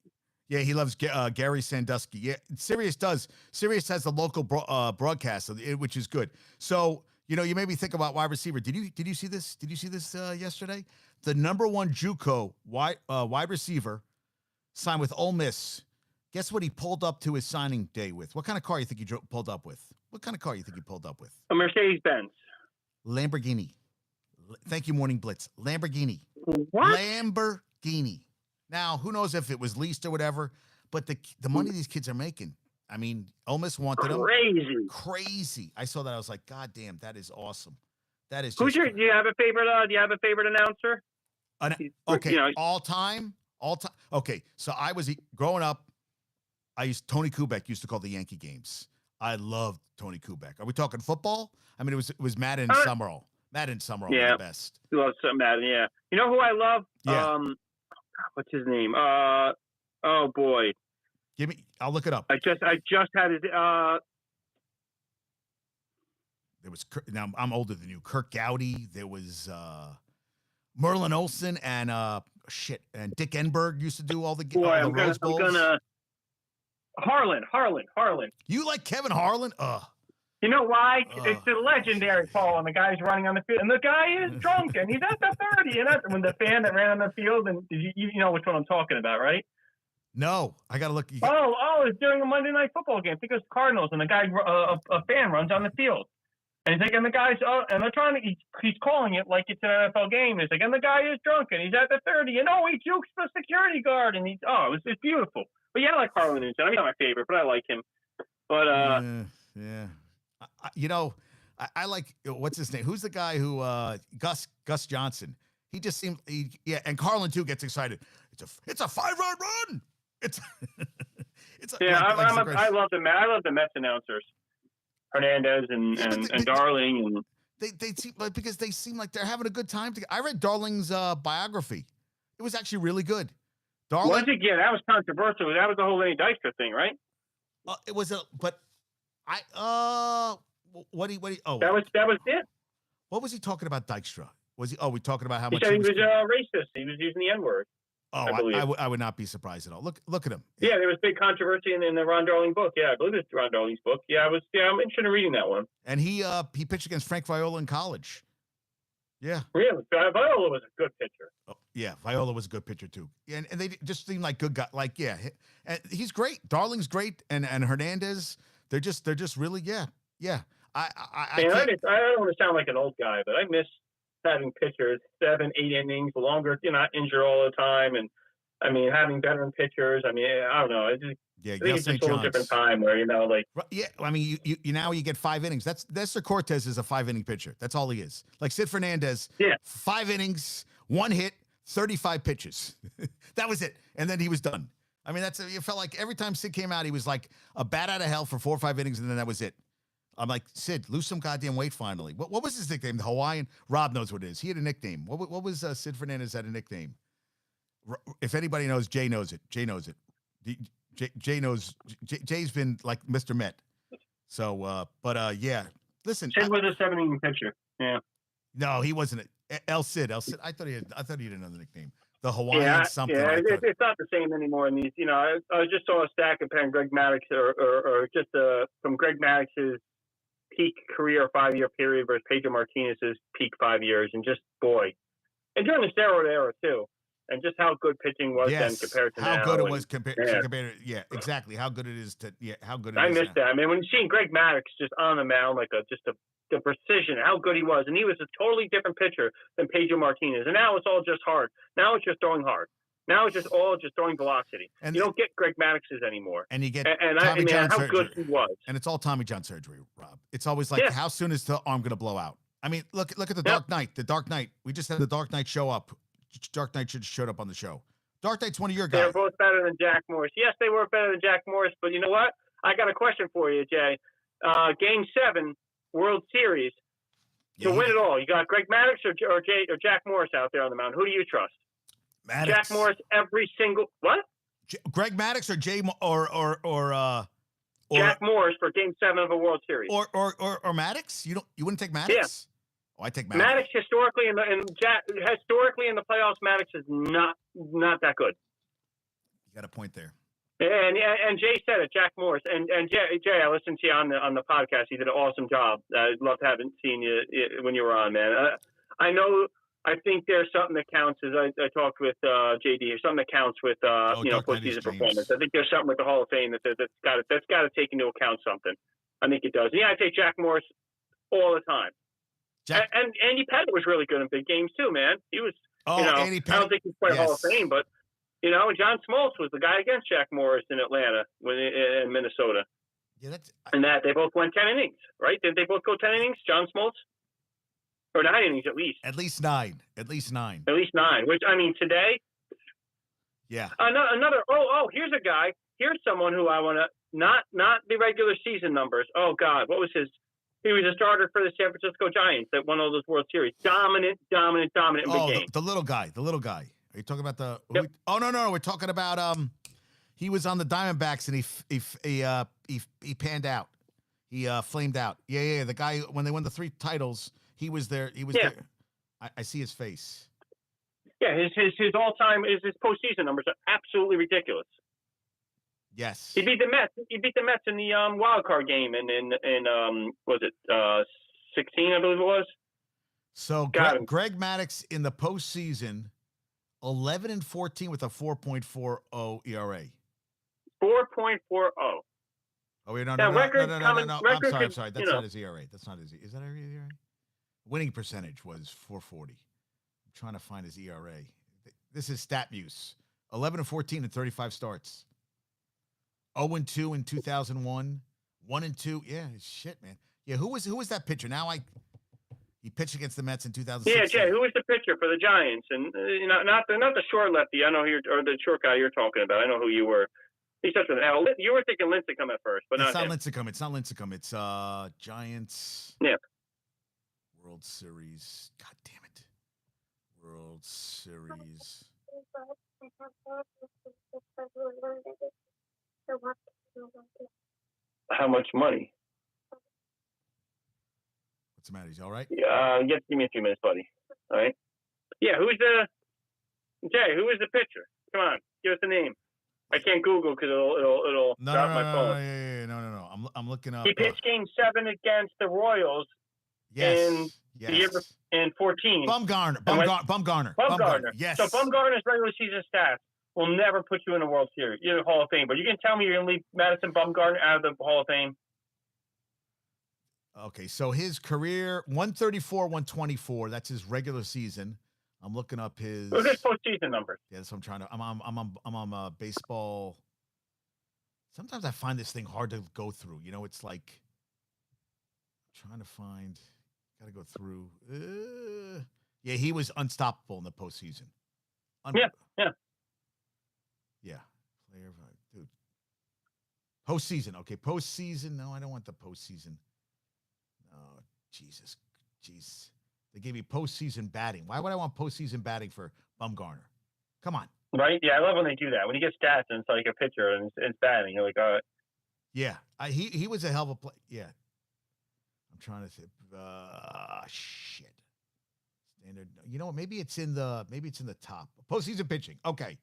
[SPEAKER 1] Yeah, he loves Gary Sandusky. Yeah, Sirius does. Sirius has the local broadcast, which is good. So, you made me think about wide receiver. Did you see this? Did you see this yesterday? The number 1 JUCO wide receiver signed with Ole Miss. Guess what he pulled up to his signing day with? What kind of car you think he pulled up with? What kind of car you think he pulled up with?
[SPEAKER 2] A Mercedes-Benz.
[SPEAKER 1] Lamborghini. Thank you, Morning Blitz. Lamborghini.
[SPEAKER 2] What?
[SPEAKER 1] Lamborghini. Now, who knows if it was leased or whatever, but the money these kids are making. I mean, Ole Miss wanted them. Crazy. I saw that. I was like, God damn, that is awesome. That is.
[SPEAKER 2] Do you have a favorite? Do you have a favorite announcer?
[SPEAKER 1] Okay, all time. Okay, so I was growing up. Tony Kubek used to call the Yankee games. I loved Tony Kubek. Are we talking football? I mean, it was Madden and Summerall. Matt and Summer are the best.
[SPEAKER 2] You love Madden, yeah. You know who I love?
[SPEAKER 1] Yeah.
[SPEAKER 2] What's his name? Oh boy.
[SPEAKER 1] I'll look it up.
[SPEAKER 2] I just had it.
[SPEAKER 1] There was now I'm older than you. Kirk Gowdy. There was Merlin Olsen and and Dick Enberg used to do all the Rose Bowls.
[SPEAKER 2] Harlan.
[SPEAKER 1] You like Kevin Harlan?
[SPEAKER 2] You know why? It's the legendary Paul, and the guy's running on the field, and the guy is drunk, and he's at the 30, and when the fan that ran on the field, and you know which one I'm talking about, right?
[SPEAKER 1] No, I gotta look.
[SPEAKER 2] It's during a Monday Night Football game. I think it was Cardinals, and the guy, a fan runs on the field, and he's like, and the guy's, and they're trying to, he's calling it like it's an NFL game. He's like, and the guy is drunk, and he's at the 30, and he jukes the security guard, and it's beautiful. But yeah, I like Harlan Newton. He's not my favorite, but I like him. But
[SPEAKER 1] yeah. I like, what's his name? Who's the guy who Gus Johnson? He just seemed and Carlin too gets excited. It's a 5-run run.
[SPEAKER 2] I love the Mets announcers, Hernandez and Darling, and
[SPEAKER 1] they seem like, because they seem like they're having a good time together. I read Darling's biography. It was actually really good. Darling,
[SPEAKER 2] once again, that was controversial. That was the whole Lenny Dykstra thing, right?
[SPEAKER 1] It was but I what he
[SPEAKER 2] that was it.
[SPEAKER 1] What was he talking about, Dykstra? Was he? Oh, we talking about how much
[SPEAKER 2] he was racist. He was using the N-word.
[SPEAKER 1] Oh, I would not be surprised at all. Look at him.
[SPEAKER 2] Yeah, there was big controversy in the Ron Darling book. Yeah, I believe it's Ron Darling's book. Yeah, I'm interested in reading that one.
[SPEAKER 1] And he pitched against Frank Viola in college. Yeah.
[SPEAKER 2] Really? Viola was a good pitcher.
[SPEAKER 1] Oh, yeah, Viola was a good pitcher too. And they just seem like good guys. Like, yeah, and he's great. Darling's great, and Hernandez, they're just really yeah. I
[SPEAKER 2] don't want to sound like an old guy, but I miss having pitchers 7-8 innings longer. You're not injured all the time, and I mean having veteran pitchers. I mean, I don't know. I think it's just a little different time where
[SPEAKER 1] I mean, you now you get 5 innings. Nestor Cortez is a 5-inning pitcher. That's all he is. Like Sid Fernandez.
[SPEAKER 2] Yeah.
[SPEAKER 1] 5 innings, 1 hit, 35 pitches. That was it, and then he was done. I mean, it felt like every time Sid came out, he was like a bat out of hell for 4 or 5 innings, and then that was it. I'm like, Sid, lose some goddamn weight finally. What was his nickname? The Hawaiian? Rob knows what it is. He had a nickname. What was Sid Fernandez had a nickname? If anybody knows, Jay knows it. Jay knows it. Jay knows. Jay's been like Mr. Met. So, yeah. Listen.
[SPEAKER 2] Sid was a 7-inning pitcher. Yeah.
[SPEAKER 1] No, he wasn't. El Cid. I thought he had another nickname. The Hawaiian something.
[SPEAKER 2] Yeah, it's not the same anymore in these. I just saw a stat comparing Greg Maddux or just from Greg Maddox's peak career 5-year period versus Pedro Martinez's peak 5 years, and just and during the steroid era too, and just how good pitching was then compared to now.
[SPEAKER 1] How good it was compared to exactly how good it is to how good it is.
[SPEAKER 2] I missed that. I mean, when seeing Greg Maddux just on the mound like the precision, how good he was, and he was a totally different pitcher than Pedro Martinez. And now it's all just hard. Now it's just throwing hard. Now it's just throwing velocity. And you don't get Greg Maddox's anymore.
[SPEAKER 1] And you get
[SPEAKER 2] Tommy John
[SPEAKER 1] surgery.
[SPEAKER 2] How good he was.
[SPEAKER 1] And it's all Tommy John surgery, Rob. It's always like, how soon is the arm going to blow out? I mean, look at the Dark Knight. The Dark Knight. We just had the Dark Knight show up. Dark Knight showed up on the show. Dark Knight's one of your guys.
[SPEAKER 2] They're both better than Jack Morris. Yes, they were better than Jack Morris. But you know what? I got a question for you, Jay. Game 7, World Series. To win it all, you got Greg Maddux or Jack Morris out there on the mound. Who do you trust?
[SPEAKER 1] Maddox.
[SPEAKER 2] Jack Morris every single what?
[SPEAKER 1] Greg Maddux or
[SPEAKER 2] Jack Morris for Game 7 of a World Series.
[SPEAKER 1] Or Maddux? You wouldn't take Maddux?
[SPEAKER 2] Yeah.
[SPEAKER 1] Oh, I take Maddux.
[SPEAKER 2] Maddux historically in the playoffs, Maddux is not that good.
[SPEAKER 1] You got a point there.
[SPEAKER 2] And Jay said it, Jack Morris. And Jay, I listened to you on the podcast. You did an awesome job. I loved having seen you when you were on, man. I think there's something that counts. As I talked with JD, or something that counts with postseason performance. I think there's something with the Hall of Fame that's got to take into account something. I think it does. Yeah, I take Jack Morris all the time. And Andy Pettitte was really good in big games too, man. He was.
[SPEAKER 1] Andy Pettitte.
[SPEAKER 2] I don't think he's quite Hall of Fame, but. John Smoltz was the guy against Jack Morris in Atlanta in Minnesota.
[SPEAKER 1] Yeah,
[SPEAKER 2] they both went 10 innings, right? Did they both go 10 innings, John Smoltz? Or 9 innings at least.
[SPEAKER 1] At least 9.
[SPEAKER 2] At least 9. Which, I mean, today.
[SPEAKER 1] Yeah.
[SPEAKER 2] Another. Here's a guy. Here's someone who I want to not the regular season numbers. Oh God, what was his? He was a starter for the San Francisco Giants that won all those World Series. Dominant in big games.
[SPEAKER 1] The little guy. Are you talking about the?
[SPEAKER 2] Yep.
[SPEAKER 1] No. We're talking about he was on the Diamondbacks and he panned out. He flamed out. Yeah. The guy when they won the 3 titles, he was there. There. I see his face.
[SPEAKER 2] Yeah, his all-time his postseason numbers are absolutely ridiculous.
[SPEAKER 1] Yes.
[SPEAKER 2] He beat the Mets. He beat the Mets in the wild card game in was it 16, I believe it was.
[SPEAKER 1] So Greg Maddux in the postseason, 11-14 with a 4.40 ERA.
[SPEAKER 2] 4.40.
[SPEAKER 1] Oh wait, no.
[SPEAKER 2] I'm
[SPEAKER 1] sorry. That's not his ERA. Is that his ERA? Winning percentage was 440. I'm trying to find his ERA. This is StatMuse. 11-14 in 35 starts. 0-2 in 2001. 1-2. Yeah, shit, man. Yeah, who was that pitcher? He pitched against the Mets in 2006.
[SPEAKER 2] Yeah, Jay, who was the pitcher for the Giants? And not the short lefty. I know or the short guy you're talking about. I know who you were. He's such an L. You were thinking Lincecum at first, but
[SPEAKER 1] it's not Lincecum. It's not Lincecum. It's Giants.
[SPEAKER 2] Yeah.
[SPEAKER 1] World Series. God damn it. World Series.
[SPEAKER 2] How much money?
[SPEAKER 1] What's the matter? He's all right?
[SPEAKER 2] Give me a few minutes, buddy. All right. Yeah, who is the pitcher? Come on, give us a name. I can't Google because it'll drop my phone.
[SPEAKER 1] No. I'm looking up.
[SPEAKER 2] He pitched Game 7 against the Royals.
[SPEAKER 1] Yes.
[SPEAKER 2] In 14.
[SPEAKER 1] Bumgarner. Yes.
[SPEAKER 2] So Bumgarner's regular season stats will never put you in the World Series. You're in the Hall of Fame. But you can tell me you're going to leave Madison Bumgarner out of the Hall of Fame?
[SPEAKER 1] Okay, so his career, 134, 124. That's his regular season. I'm looking up his.
[SPEAKER 2] Look at his postseason numbers.
[SPEAKER 1] Yeah, that's what I'm trying to. I'm on baseball. Sometimes I find this thing hard to go through. It's like I'm trying to find. Got to go through. Yeah, he was unstoppable in the postseason.
[SPEAKER 2] Yeah.
[SPEAKER 1] Player, dude. Postseason. Okay, postseason. No, I don't want the postseason. Oh, Jesus. Jeez. They gave me postseason batting. Why would I want postseason batting for Bumgarner? Come on.
[SPEAKER 2] Right? Yeah, I love when they do that. When you get stats and it's like a pitcher and it's batting, you're like, all right.
[SPEAKER 1] Yeah, he was a hell of a play. Yeah. I'm trying to think. Shit. Standard. You know what? Maybe it's in the top. Postseason pitching. Okay.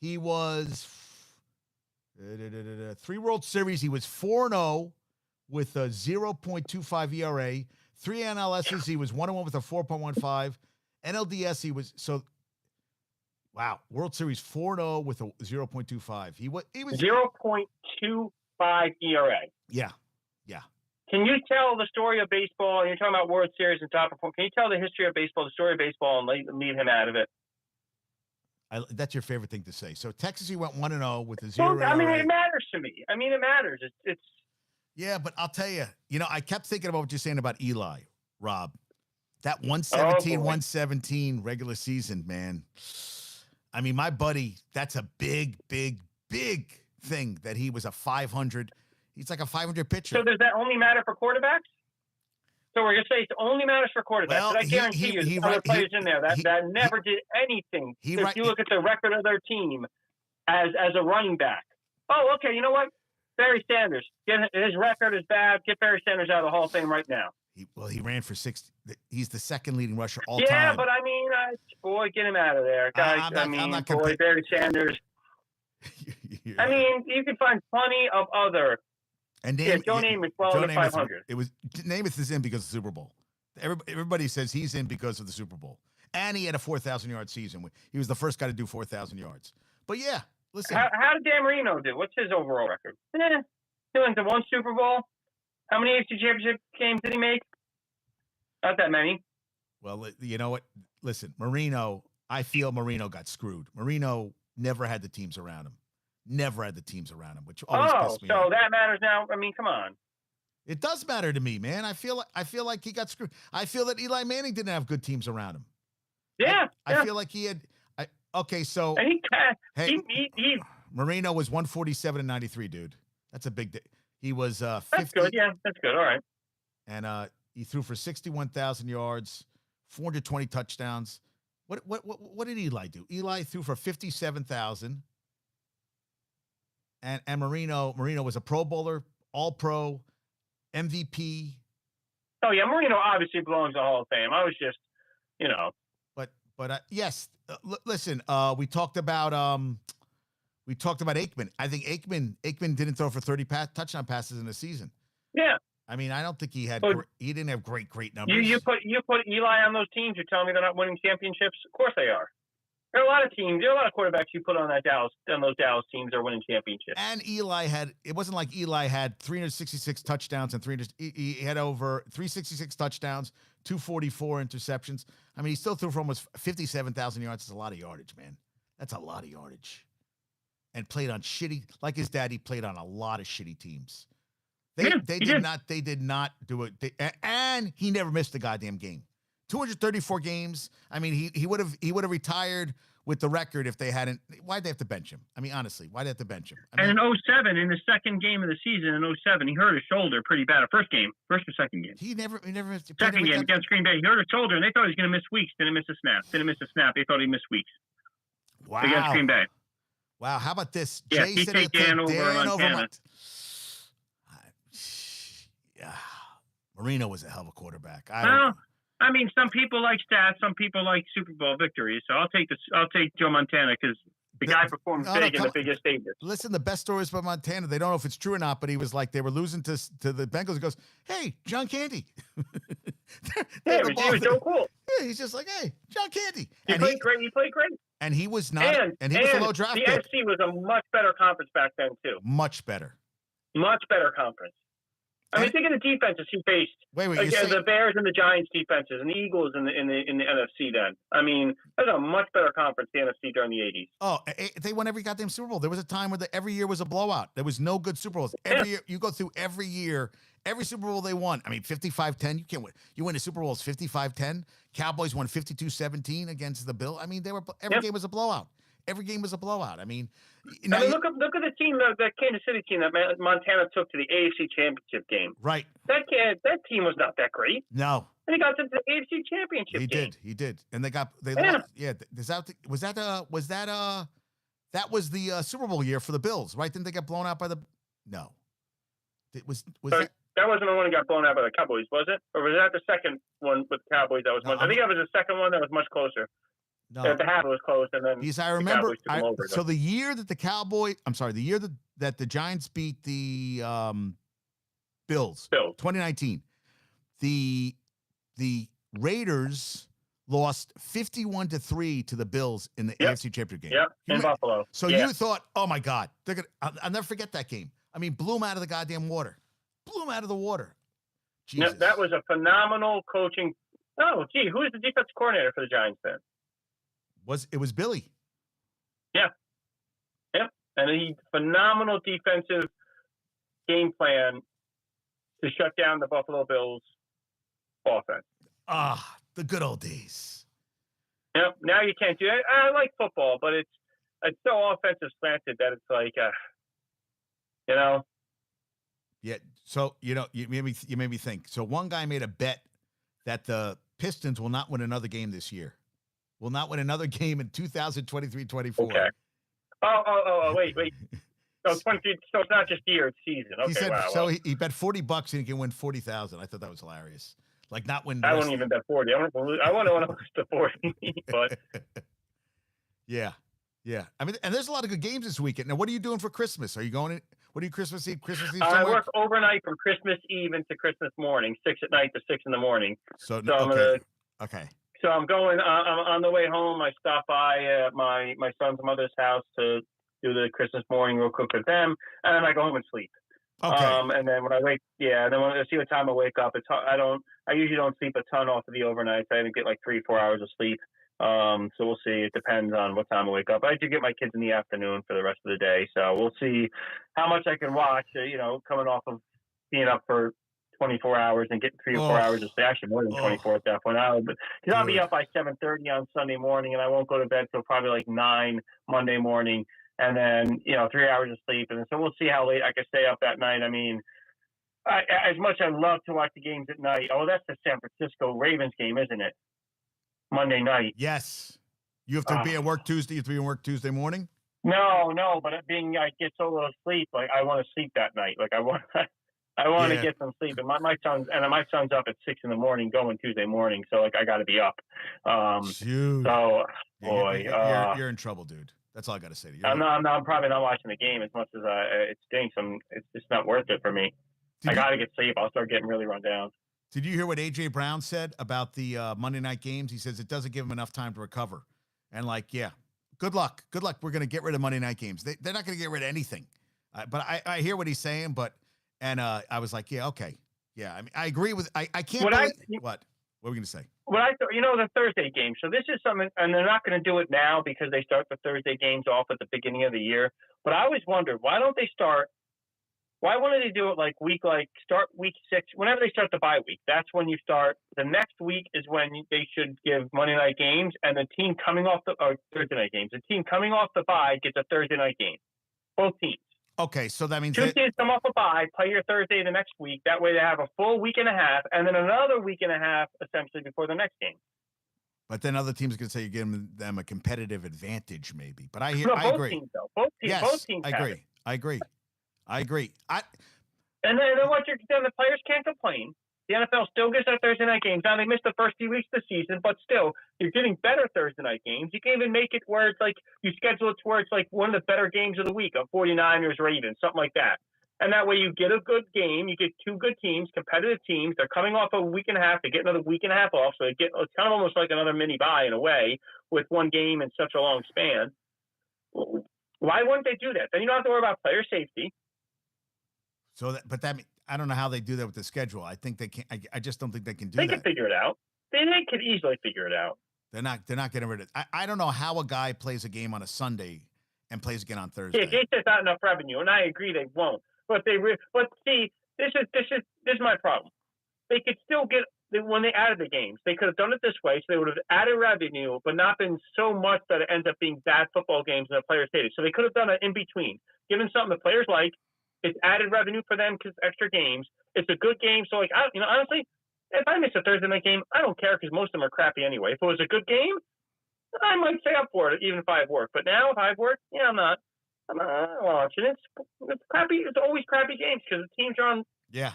[SPEAKER 1] He was 3 World Series. He was 4-0 with a 0.25 ERA. 3 NLSs. He was 1-1 with a 4.15. NLDS. He was wow. World Series 4-0 with a 0.25. He was
[SPEAKER 2] 0.25 ERA.
[SPEAKER 1] Yeah.
[SPEAKER 2] Can you tell the story of baseball? You're talking about World Series and top performance. Can you tell the history of baseball, the story of baseball, and leave him out of it?
[SPEAKER 1] That's your favorite thing to say. So Texas, he went 1-0 with a 0.
[SPEAKER 2] I mean, it matters to me. I mean, it matters. It's.
[SPEAKER 1] Yeah, but I'll tell you. I kept thinking about what you're saying about Eli, Rob. That 117 regular season, man. I mean, my buddy, that's a big, big, big thing that he was a 500. He's like a 500 pitcher.
[SPEAKER 2] So does that only matter for quarterbacks? So we're going to say it only matters for quarterbacks.
[SPEAKER 1] Well,
[SPEAKER 2] but I guarantee you there's other players in there that never did anything. If you look at the record of their team as a running back. Oh, okay, you know what? Barry Sanders. His record is bad. Get Barry Sanders out of the Hall of Fame right now.
[SPEAKER 1] He ran for 60. He's the second leading rusher all
[SPEAKER 2] time.
[SPEAKER 1] Yeah,
[SPEAKER 2] but I mean, get him out of there, guys. Barry Sanders. I mean, you can find plenty of other.
[SPEAKER 1] And
[SPEAKER 2] Joe Namath, 12 to 500.
[SPEAKER 1] Namath is in because of the Super Bowl. Everybody says he's in because of the Super Bowl, and he had a 4,000-yard season. He was the first guy to do 4,000 yards. But yeah, listen.
[SPEAKER 2] How did Dan Marino do? What's his overall record? He went to 1 Super Bowl. How many AFC Championship games did he make? Not that many.
[SPEAKER 1] Well, you know what? Listen, Marino. I feel Marino got screwed. Marino never had the teams around him. Which always pissed me off.
[SPEAKER 2] So that matters now. I mean, come on.
[SPEAKER 1] It does matter to me, man. I feel like he got screwed. I feel that Eli Manning didn't have good teams around him.
[SPEAKER 2] Yeah.
[SPEAKER 1] I feel like he had. So.
[SPEAKER 2] And he
[SPEAKER 1] Marino was 147 and 93, dude. That's a big. He was 50.
[SPEAKER 2] That's good. Yeah, that's good. All right.
[SPEAKER 1] and he threw for 61,000 yards, 420 touchdowns. What did Eli do? Eli threw for 57,000. And Marino was a Pro Bowler, All Pro, MVP.
[SPEAKER 2] Oh yeah, Marino obviously belongs to the Hall of Fame. I was just,
[SPEAKER 1] But yes, listen. We talked about Aikman. I think Aikman didn't throw for 30 touchdown passes in the season.
[SPEAKER 2] Yeah.
[SPEAKER 1] I mean, I don't think he had. He didn't have great numbers.
[SPEAKER 2] You put Eli on those teams. You're telling me they're not winning championships? Of course they are. There are a lot of teams. There are a lot of quarterbacks you put on those Dallas teams are winning championships.
[SPEAKER 1] And Eli had. It wasn't like Eli had 366 touchdowns and 300. He had over 366 touchdowns, 244 interceptions. I mean, he still threw for almost 57,000 yards. That's a lot of yardage, man. That's a lot of yardage. And played on shitty, like his dad. He played on a lot of shitty teams. They did not do it. And he never missed a goddamn game. 234 games. I mean, he would have retired with the record if they hadn't. Why'd they have to bench him? I mean, honestly, why'd they have to bench him? I mean,
[SPEAKER 2] and in 07, in the second game of the season, in 07, he hurt his shoulder pretty bad. First or second game?
[SPEAKER 1] He never missed.
[SPEAKER 2] Second game against Green Bay, he hurt his shoulder, and they thought he was going to miss weeks. Didn't miss a snap. They thought he missed weeks.
[SPEAKER 1] Wow.
[SPEAKER 2] Against Green Bay.
[SPEAKER 1] Wow. How about this?
[SPEAKER 2] Yeah,
[SPEAKER 1] Jason
[SPEAKER 2] he take Dan over Montana.
[SPEAKER 1] Yeah, Marino was a hell of a quarterback.
[SPEAKER 2] I mean, some people like stats, some people like Super Bowl victories. So I'll take Joe Montana because the guy performed big in the biggest stages.
[SPEAKER 1] Listen, the best stories about Montana. They don't know if it's true or not, but he was like they were losing to the Bengals. He goes, "Hey, John Candy."
[SPEAKER 2] He was so cool.
[SPEAKER 1] Yeah, he's just like, "Hey, John Candy."
[SPEAKER 2] He played great.
[SPEAKER 1] And he was not. And he was a low draft pick.
[SPEAKER 2] The NFC was a much better conference back then too.
[SPEAKER 1] Much better.
[SPEAKER 2] Much better conference. I mean, think of the defenses he faced. The Bears and the Giants defenses, and the Eagles in the NFC. Then, I mean, that's a much better conference, the NFC during the '80s.
[SPEAKER 1] Oh, they won every goddamn Super Bowl. There was a time where every year was a blowout. There was no good Super Bowls. Every year, you go through every year, every Super Bowl they won. I mean, 55-10. You can't win. You win the Super Bowls 55-10. Cowboys won 52-17 against the Bills. I mean, every game was a blowout. Every game was a blowout. I mean,
[SPEAKER 2] look at the team, that Kansas City team that Montana took to the AFC Championship game.
[SPEAKER 1] Right.
[SPEAKER 2] That team was not that great.
[SPEAKER 1] No.
[SPEAKER 2] And he got to the AFC Championship game.
[SPEAKER 1] He did. And they lost. Yeah. That was the Super Bowl year for the Bills, right? Didn't they get blown out by the? No. That wasn't
[SPEAKER 2] the one that got blown out by the Cowboys, was it? Or was that the second one with the Cowboys that was I think that was the second one that was much closer. No. The half was close, and then
[SPEAKER 1] because I remember. So the year that the year that the Giants beat the Bills, 2019, the Raiders lost 51-3 to the Bills in the AFC Championship game.
[SPEAKER 2] Yeah, in Buffalo.
[SPEAKER 1] So you thought, oh my God, they're gonna. I'll never forget that game. I mean, blew them out of the goddamn water. Blew them out of the water. Jesus.
[SPEAKER 2] That was a phenomenal coaching. Oh, gee, who is the defensive coordinator for the Giants then?
[SPEAKER 1] It was Billy.
[SPEAKER 2] Yeah. And a phenomenal defensive game plan to shut down the Buffalo Bills offense.
[SPEAKER 1] The good old days.
[SPEAKER 2] Yep. Now you can't do it. I like football, but it's so offensive slanted that it's like,
[SPEAKER 1] Yeah. So you made me think. So one guy made a bet that the Pistons will not win another game this year. Will not win another game in 2023-24.
[SPEAKER 2] Okay. Oh, wait. So 23. So it's not just year, it's season. Okay.
[SPEAKER 1] He said, so he bet $40 and he can win 40,000. I thought that was hilarious. Like not win.
[SPEAKER 2] I wouldn't even bet 40. I want to lose the 40, but.
[SPEAKER 1] Yeah. I mean, and there's a lot of good games this weekend. Now, what are you doing for Christmas? Are you going in? What are you Christmas Eve?
[SPEAKER 2] I work overnight from Christmas Eve into Christmas morning, 6 at night to 6 in the morning.
[SPEAKER 1] So okay.
[SPEAKER 2] So I'm going. I'm on the way home. I stop by my son's mother's house to do the Christmas morning real quick with them, and then I go home and sleep.
[SPEAKER 1] Okay.
[SPEAKER 2] And then when I wake, and then when I see what time I wake up, I usually don't sleep a ton off of the overnight. I get like 3-4 hours of sleep. So we'll see. It depends on what time I wake up. I do get my kids in the afternoon for the rest of the day. So we'll see how much I can watch. Coming off of being up for 24 hours and getting 3 or 4 hours of sleep. Actually, more than 24 at that point. But because I'll be up by 7:30 on Sunday morning, and I won't go to bed till probably like 9 Monday morning, and then 3 hours of sleep, and so we'll see how late I can stay up that night. I mean,
[SPEAKER 3] As much as I love to watch the games at night. Oh, that's the San Francisco Ravens game, isn't it? Monday night.
[SPEAKER 1] Yes. You have to be at work Tuesday. You have to be at work Tuesday morning?
[SPEAKER 3] No, but I get so little sleep. Like, I want to sleep that night. Like, I want to get some sleep. And my son's up at 6 a.m. going Tuesday morning. So, like, I got to be up.
[SPEAKER 1] Shoot.
[SPEAKER 3] So,
[SPEAKER 1] Yeah,
[SPEAKER 3] boy.
[SPEAKER 1] you're in trouble, dude. That's all I got to say to you.
[SPEAKER 3] I'm probably not watching the game as much as it stinks. It's just not worth it for me. I got to get sleep. I'll start getting really run down.
[SPEAKER 1] Did you hear what A.J. Brown said about the Monday night games? He says it doesn't give him enough time to recover. And, like, yeah, good luck. Good luck. We're going to get rid of Monday night games. They're not going to get rid of anything. But I hear what he's saying, I was like, yeah, okay. Yeah, I mean, I agree with, I can't believe, what? What were we going to say?
[SPEAKER 3] Well, the Thursday game. So this is something, and they're not going to do it now because they start the Thursday games off at the beginning of the year. But I always wondered, why wouldn't they do it start week 6, whenever they start the bye week? That's when you start. The next week is when they should give Monday night games, and the team coming off or Thursday night games. The team coming off the bye gets a Thursday night game. Both teams.
[SPEAKER 1] Okay, so that means
[SPEAKER 3] 2 teams come off a bye, play your Thursday the next week. That way they have a full week and a half, and then another week and a half essentially before the next game.
[SPEAKER 1] But then other teams are going to say you're giving them a competitive advantage, maybe. But I agree.
[SPEAKER 3] Both teams, though. Both teams.
[SPEAKER 1] I agree.
[SPEAKER 3] And then the players can't complain. The NFL still gives out Thursday night games. Now, they missed the first few weeks of the season, but still, you're getting better Thursday night games. You can even make it where it's like you schedule it to where it's like one of the better games of the week, a 49ers Ravens, something like that. And that way you get a good game. You get 2 good teams, competitive teams. They're coming off a week and a half. They get another week and a half off. So it's kind of almost like another mini bye in a way with one game in such a long span. Why wouldn't they do that? Then you don't have to worry about player safety.
[SPEAKER 1] So I don't know how they do that with the schedule. I think they can. I just don't think they can do that.
[SPEAKER 3] They can figure it out. They could easily figure it out.
[SPEAKER 1] They're not getting rid of it. I don't know how a guy plays a game on a Sunday and plays again on Thursday.
[SPEAKER 3] Yeah, it's just not enough revenue, and I agree they won't. But see, this is my problem. They could still get when they added the games. They could have done it this way, so they would have added revenue, but not been so much that it ends up being bad football games and the players hated. So they could have done it in between, given something the players like. It's added revenue for them because extra games. It's a good game. So, honestly, if I miss a Thursday night game, I don't care because most of them are crappy anyway. If it was a good game, I might stay up for it, even if I have work. But now, if I have work, I'm not watching. It's crappy. It's always crappy games because the teams are on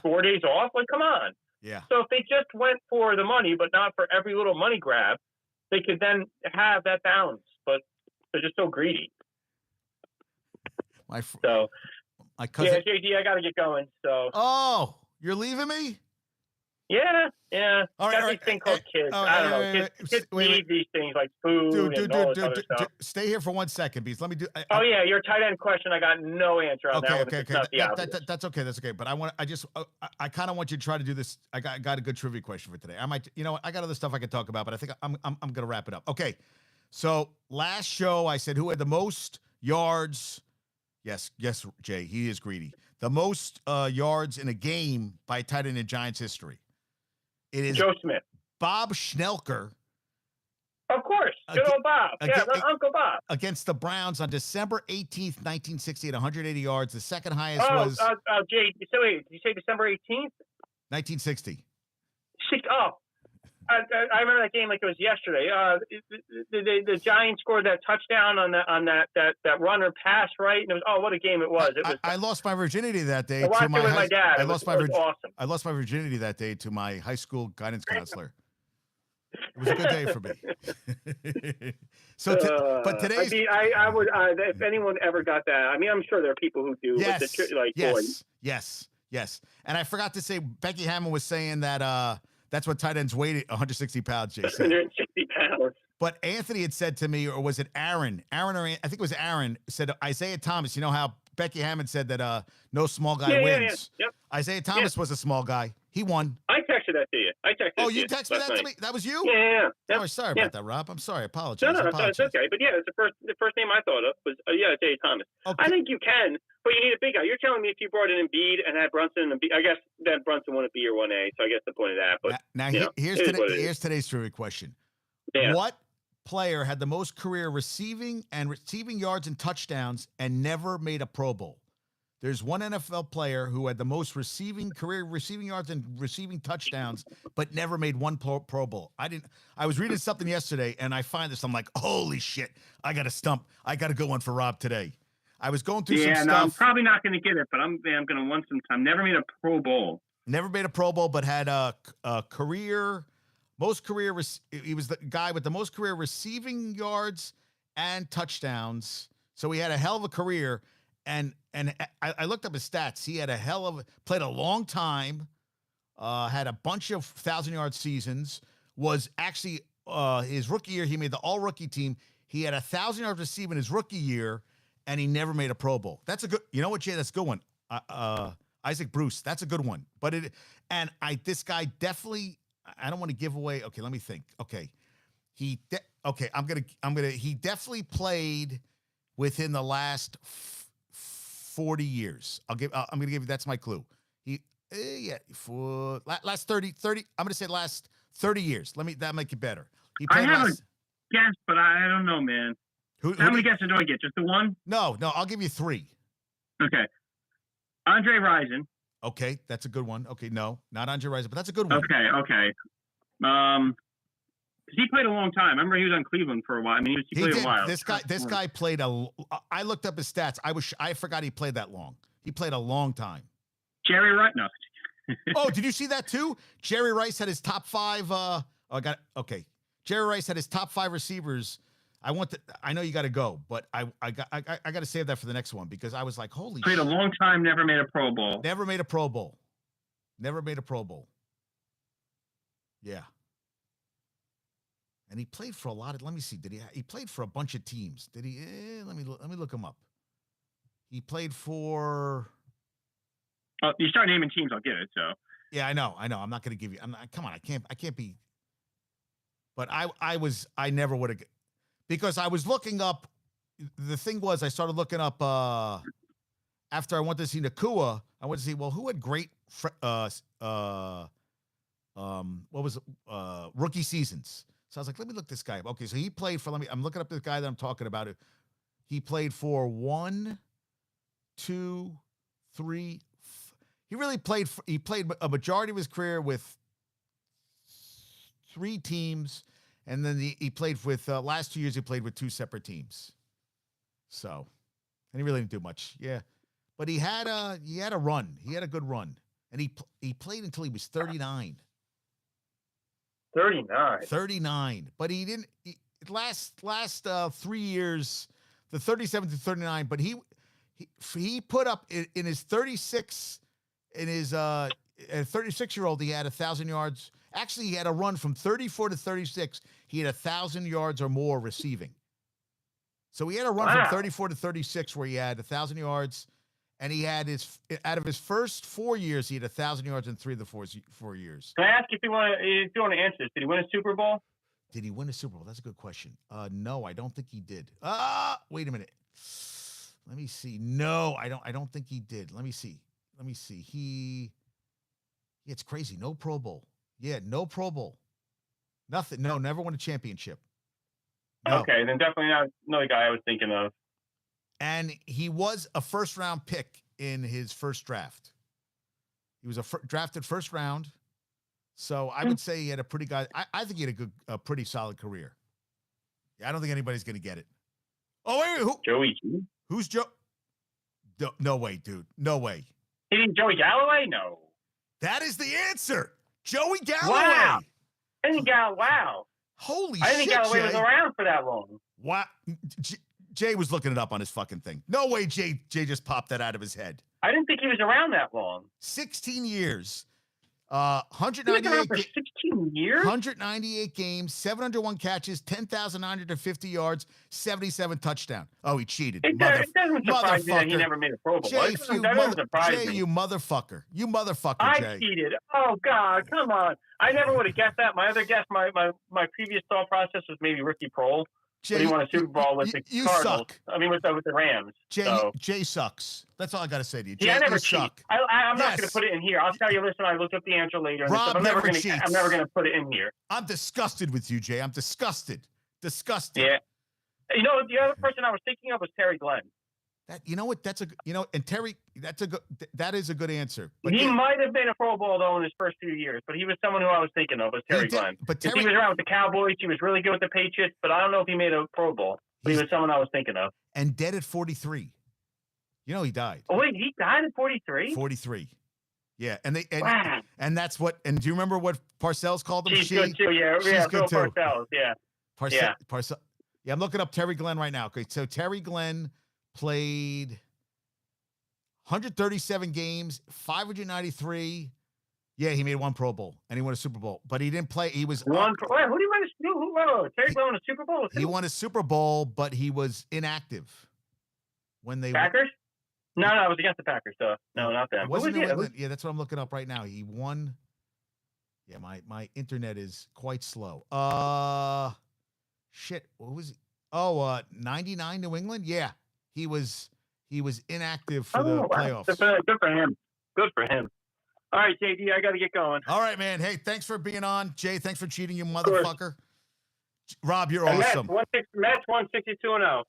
[SPEAKER 3] 4 days off. Like, come on.
[SPEAKER 1] Yeah.
[SPEAKER 3] So if they just went for the money, but not for every little money grab, they could then have that balance. But they're just so greedy.
[SPEAKER 1] My cousin.
[SPEAKER 3] Yeah, JD, I got to get going. So.
[SPEAKER 1] Oh, you're leaving me?
[SPEAKER 3] Yeah.
[SPEAKER 1] All right.
[SPEAKER 3] These things called kids. I don't know. Kids need these things like food and all this other stuff.
[SPEAKER 1] Stay here for 1 second, Beats. Let me do.
[SPEAKER 3] Your tight end question. I got no answer on that one.
[SPEAKER 1] Okay. That's okay. That's okay. But I kind of want you to try to do this. I got a good trivia question for today. I might, I got other stuff I could talk about, but I think I'm gonna wrap it up. Okay. So last show I said who had the most yards. Yes, Jay, he is greedy. The most yards in a game by a tight end in Giants history. It is
[SPEAKER 3] Joe Smith.
[SPEAKER 1] Bob Schnelker.
[SPEAKER 3] Of course. Good old Bob. Uncle Bob.
[SPEAKER 1] Against the Browns on December 18th, 1960 at 180 yards. The second highest was...
[SPEAKER 3] Jay, so wait, did you say December 18th?
[SPEAKER 1] 1960.
[SPEAKER 3] I remember that game like it was yesterday. The Giants scored that touchdown on that runner pass, right? And it was what a game it was.
[SPEAKER 1] I lost my virginity that day.
[SPEAKER 3] I watched it with my dad. It was awesome.
[SPEAKER 1] I lost my virginity that day to my high school guidance counselor. It was a good day for me. But today's.
[SPEAKER 3] I would if anyone ever got that. I mean, I'm sure there are people who do.
[SPEAKER 1] Yes. And I forgot to say, Becky Hammond was saying that. That's what tight ends weighed, 160 pounds, Jason.
[SPEAKER 3] 160 pounds.
[SPEAKER 1] But Anthony had said to me, or was it Aaron? I think it was Aaron, said Isaiah Thomas. You know how Becky Hammond said that no small guy wins?
[SPEAKER 3] Yeah. Yep.
[SPEAKER 1] Isaiah Thomas was a small guy. He won.
[SPEAKER 3] I texted that to you.
[SPEAKER 1] You texted that to me? That was you?
[SPEAKER 3] Yeah. Yep.
[SPEAKER 1] Oh, sorry about that, Rob. I'm sorry. I apologize.
[SPEAKER 3] No, it's okay. But it's the first name I thought of was Isaiah Thomas. Okay. I think you can, but you need a big guy. You're telling me if you brought in Embiid and had Brunson and I guess then Brunson wouldn't be your 1A. So I guess the point of that. But
[SPEAKER 1] here's today's trivia question.
[SPEAKER 3] Yeah.
[SPEAKER 1] What player had the most career receiving yards and touchdowns and never made a Pro Bowl? There's one NFL player who had the most career receiving yards and receiving touchdowns, but never made one Pro Bowl. I was reading something yesterday, and I find this. I'm like, holy shit! I got to go one for Rob today. I was going through some stuff.
[SPEAKER 2] Yeah, no, I'm probably not going to get it, but I'm going to want some time. Never made a Pro Bowl.
[SPEAKER 1] Never made a Pro Bowl, but had a career. He was the guy with the most career receiving yards and touchdowns. So he had a hell of a career. And I looked up his stats. He had played a long time, had a bunch of 1,000-yard seasons, was actually his rookie year, he made the all-rookie team. He had 1,000 yards receiving his rookie year, and he never made a Pro Bowl. That's a good, you know what, Jay, that's a good one. Isaac Bruce, that's a good one. But this guy definitely, I don't want to give away, okay, let me think. Okay. He definitely played within the last 40 years. I'm going to give you, that's my clue. For last 30, I'm going to say last 30 years. That make it better.
[SPEAKER 2] I have a guess, but I don't know, man. How many guesses do I get? Just the one?
[SPEAKER 1] No, I'll give you 3.
[SPEAKER 2] Okay. Andre Rison.
[SPEAKER 1] Okay, that's a good one. Okay, no, not Andre Rison, but that's a good one.
[SPEAKER 2] Okay. He played a long time. Remember, he was on Cleveland for a while. I mean, he played a while.
[SPEAKER 1] This guy played I looked up his stats. I forgot he played that long. He played a long time.
[SPEAKER 2] Jerry Rice? No.
[SPEAKER 1] Oh, did you see that too? Jerry Rice had his top 5. Okay. Jerry Rice had his top 5 receivers. I know you got to go, but I got to save that for the next one because I was like, holy.
[SPEAKER 2] Played a long time. Never made a Pro Bowl.
[SPEAKER 1] Never made a Pro Bowl. Yeah. And he played for a lot of. Let me see. He played for a bunch of teams? Did he? Let me look him up. He played for.
[SPEAKER 2] Oh, you start naming teams, I'll get it. So.
[SPEAKER 1] Yeah, I know. I'm not going to give you. Come on, I can't be. But I never would have, because I was looking up. The thing was, I started looking up after I went to see Nakua. I went to see who had great rookie seasons. So I was like, let me look this guy up. Okay, so he played for, I'm looking up this guy that I'm talking about. He played for 1, 2, 3. He played a majority of his career with 3 teams. And then he played with, last 2 years, he played with 2 separate teams. So, and he really didn't do much. Yeah. But he had a run. He had a good run. And he played until he was 39.
[SPEAKER 3] 39.
[SPEAKER 1] But he didn't last 3 years, the 37 to 39, but he put up in his 36 in his 36-year-old, he had 1,000 yards. Actually, he had a run from 34 to 36. He had 1,000 yards or more receiving. So he had a run from 34 to 36 where he had 1,000 yards, and he had out of his first 4 years, he had 1,000 yards in 3 of the 4 years.
[SPEAKER 3] Can I ask if you want to answer this? Did he win a Super Bowl?
[SPEAKER 1] Did he win a Super Bowl? That's a good question. No, I don't think he did. Wait a minute. Let me see. No, I don't think he did. Let me see. It's crazy. No Pro Bowl. Yeah, no Pro Bowl. Nothing. No, never won a championship. No.
[SPEAKER 3] Okay, then definitely not another guy I was thinking of.
[SPEAKER 1] And he was a first-round pick in his first draft. He was drafted first round. So I would say he had a pretty I think he had a pretty solid career. Yeah, I don't think anybody's going to get it. Oh, wait, who?
[SPEAKER 3] Joey G?
[SPEAKER 1] Who's Joe? No way, dude. No way.
[SPEAKER 3] You think Joey Galloway? No.
[SPEAKER 1] That is the answer. Joey Galloway.
[SPEAKER 3] Wow. Wow.
[SPEAKER 1] Holy shit,
[SPEAKER 3] I didn't think Galloway was around for that long.
[SPEAKER 1] Wow. Jay was looking it up on his fucking thing. No way Jay just popped that out of his head.
[SPEAKER 3] I didn't think he was around that long.
[SPEAKER 1] 16 years.
[SPEAKER 3] He was around for 16 years?
[SPEAKER 1] 198 games, 701 catches, 10,950 yards, 77 touchdowns. Oh, he cheated.
[SPEAKER 3] It doesn't surprise me that he never made a Pro Bowl.
[SPEAKER 1] Jay, you motherfucker. You motherfucker, Jay.
[SPEAKER 3] I cheated. Oh, God, come on. I never would have guessed that. My other guess, my previous thought process was maybe Ricky Prohl.
[SPEAKER 1] Jay,
[SPEAKER 3] he won a Super Bowl with the Cardinals.
[SPEAKER 1] Suck.
[SPEAKER 3] I mean, with the Rams.
[SPEAKER 1] Jay sucks. That's all I got to say to you. Jay,
[SPEAKER 3] I never
[SPEAKER 1] suck.
[SPEAKER 3] I'm not going to put it in here. I'll tell you, listen, I looked up the answer later.
[SPEAKER 1] Rob
[SPEAKER 3] I'm never going
[SPEAKER 1] to
[SPEAKER 3] put it in here.
[SPEAKER 1] I'm disgusted with you, Jay. I'm disgusted. Disgusted.
[SPEAKER 3] Yeah. You know, the other person I was thinking of was Terry Glenn.
[SPEAKER 1] That you know what? That's a and Terry. That is a good answer. But
[SPEAKER 3] He might have been a Pro Bowl though in his first few years, but he was someone who I was thinking of was Terry Glenn.
[SPEAKER 1] But
[SPEAKER 3] He was around with the Cowboys. He was really good with the Patriots, but I don't know if he made a Pro Bowl. But he was someone I was thinking of.
[SPEAKER 1] And dead at 43. You know he died.
[SPEAKER 3] Oh wait, he died at 43.
[SPEAKER 1] 43. Yeah, and
[SPEAKER 3] wow.
[SPEAKER 1] And that's what. And do you remember what Parcells called him?
[SPEAKER 3] She's good too. Yeah,
[SPEAKER 1] she's good too.
[SPEAKER 3] Parcells. Yeah.
[SPEAKER 1] Parcells. Yeah, I'm looking up Terry Glenn right now. Okay, so Terry Glenn played 137 games, 593. Yeah, he made one Pro Bowl and he won a Super Bowl, but he didn't play. He was
[SPEAKER 3] one. Who did he win? Terry Glenn won a Super Bowl.
[SPEAKER 1] He won a Super Bowl, but he was inactive when they
[SPEAKER 3] Packers. No, it was against the Packers. So no, not them.
[SPEAKER 1] Wasn't New England? Yeah, that's what I'm looking up right now. He won. Yeah, my internet is quite slow. Shit. What was he? Oh, 99 New England. Yeah, he was inactive for the playoffs.
[SPEAKER 3] Good for him. Good for him. All right, JD, I got to get going.
[SPEAKER 1] All right, man. Hey, thanks for being on. Jay, thanks for cheating, you motherfucker. Rob, you're awesome.
[SPEAKER 3] Matt's 162-0.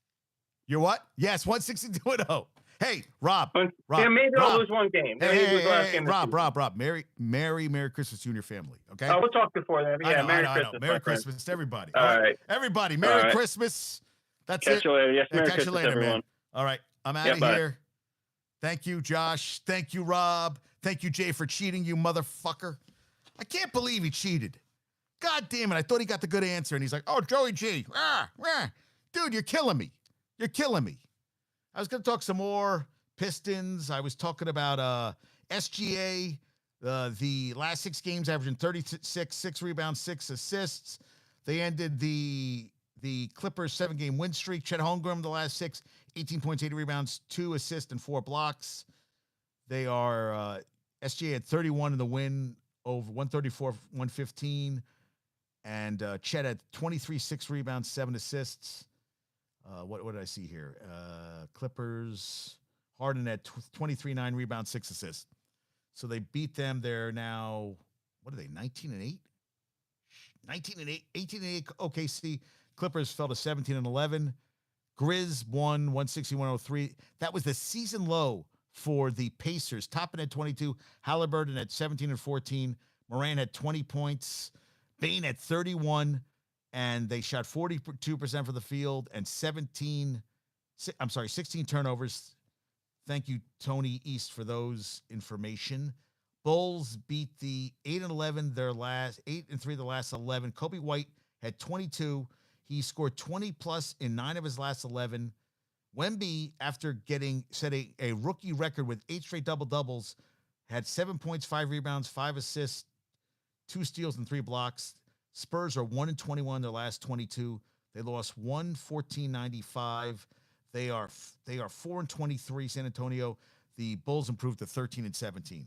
[SPEAKER 1] You're what? Yes, 162-0. Hey, Rob.
[SPEAKER 3] Yeah, maybe I'll lose one game.
[SPEAKER 1] Hey, Rob. Merry Christmas to you and your family. Okay.
[SPEAKER 3] Oh, we'll talk before that. Yeah, Merry Christmas.
[SPEAKER 1] Merry Christmas to everybody.
[SPEAKER 3] All right.
[SPEAKER 1] Everybody, Merry Christmas. That's it.
[SPEAKER 3] Catch you later. Yes, Merry
[SPEAKER 1] Catch you later,
[SPEAKER 3] everyone.
[SPEAKER 1] man. All right, I'm out of here. Thank you, Josh. Thank you, Rob. Thank you, Jay, for cheating, you motherfucker. I can't believe he cheated. God damn it. I thought he got the good answer, and he's like, oh, Joey G. Dude, you're killing me. You're killing me. I was going to talk some more Pistons. I was talking about SGA, the last 6 games averaging 36, 6 rebounds, 6 assists. They ended the Clippers' 7-game win streak. Chet Holmgren, the last 6, 18 points, 80 rebounds, 2 assists, and 4 blocks. They are SGA had 31 in the win over 134-115. And Chet had 23, 6 rebounds, 7 assists. What did I see here? Clippers, Harden had 23, 9 rebounds, 6 assists. So they beat them. They're now, what are they, 19-8? 19-8, 18-8 OKC. Clippers fell to 17-11. Grizz won 160-103. That was the season low for the Pacers. Toppin had 22. Halliburton had 17-14. Moran had 20 points. Bane had 31. And they shot 42% for the field and 16 turnovers. Thank you, Tony East, for those information. Bulls beat the 8-11, their last 8-3, the last 11. Kobe White had 22. He scored 20 plus in 9 of his last 11. Wemby, after setting a rookie record with 8 straight double-doubles, had 7 points, 5 rebounds, 5 assists, 2 steals, and 3 blocks. Spurs are 1-21 their last 22. They lost 114-95. They are 4-23. San Antonio. The Bulls improved to 13-17.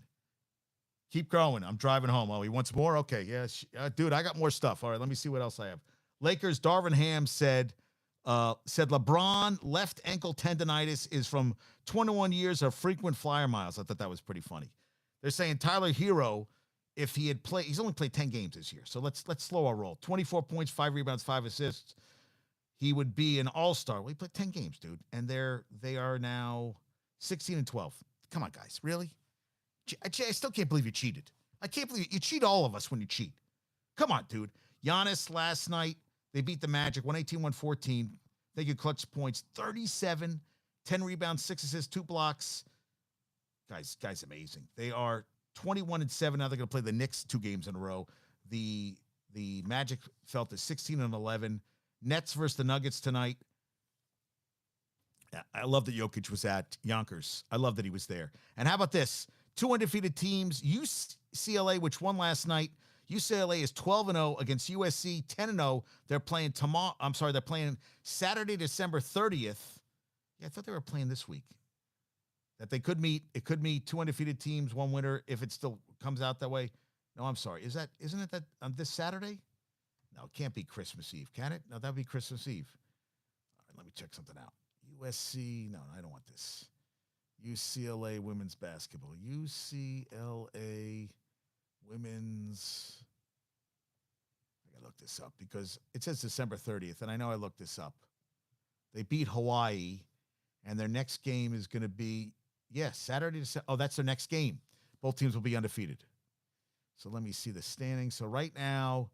[SPEAKER 1] Keep growing. I'm driving home. Oh, he wants more? Okay, yes, dude. I got more stuff. All right, let me see what else I have. Lakers. Darvin Ham said LeBron left ankle tendonitis is from 21 years of frequent flyer miles. I thought that was pretty funny. They're saying Tyler Hero, if he had played, he's only played 10 games this year. So let's slow our roll. 24 points, 5 rebounds, 5 assists. He would be an all-star. Well, he played 10 games, dude. And they are now 16-12. Come on, guys. Really? I still can't believe you cheated. I can't believe you cheat all of us when you cheat. Come on, dude. Giannis last night, they beat the Magic 118-114. They get clutch points 37, 10 rebounds, 6 assists, 2 blocks. Guys, amazing. They are 21-7. Now they're going to play the Knicks 2 games in a row. The Magic fell to 16-11. Nets versus the Nuggets tonight. I love that Jokic was at Yonkers. I love that he was there. And how about this? 2 undefeated teams. UCLA, which won last night. UCLA is 12-0 against USC, 10-0. They're playing tomorrow. I'm sorry, they're playing Saturday, December 30th. Yeah, I thought they were playing this week. That they could meet. It could meet 2 undefeated teams, 1 winner, if it still comes out that way. No, I'm sorry. Isn't it that on this Saturday? No, it can't be Christmas Eve, can it? No, that would be Christmas Eve. All right, let me check something out. USC. No, I don't want this. UCLA women's basketball. UCLA women's. I gotta look this up because it says December 30th, and I know I looked this up. They beat Hawaii. And their next game is going to be, Saturday. Oh, that's their next game. Both teams will be undefeated. So let me see the standings. So right now,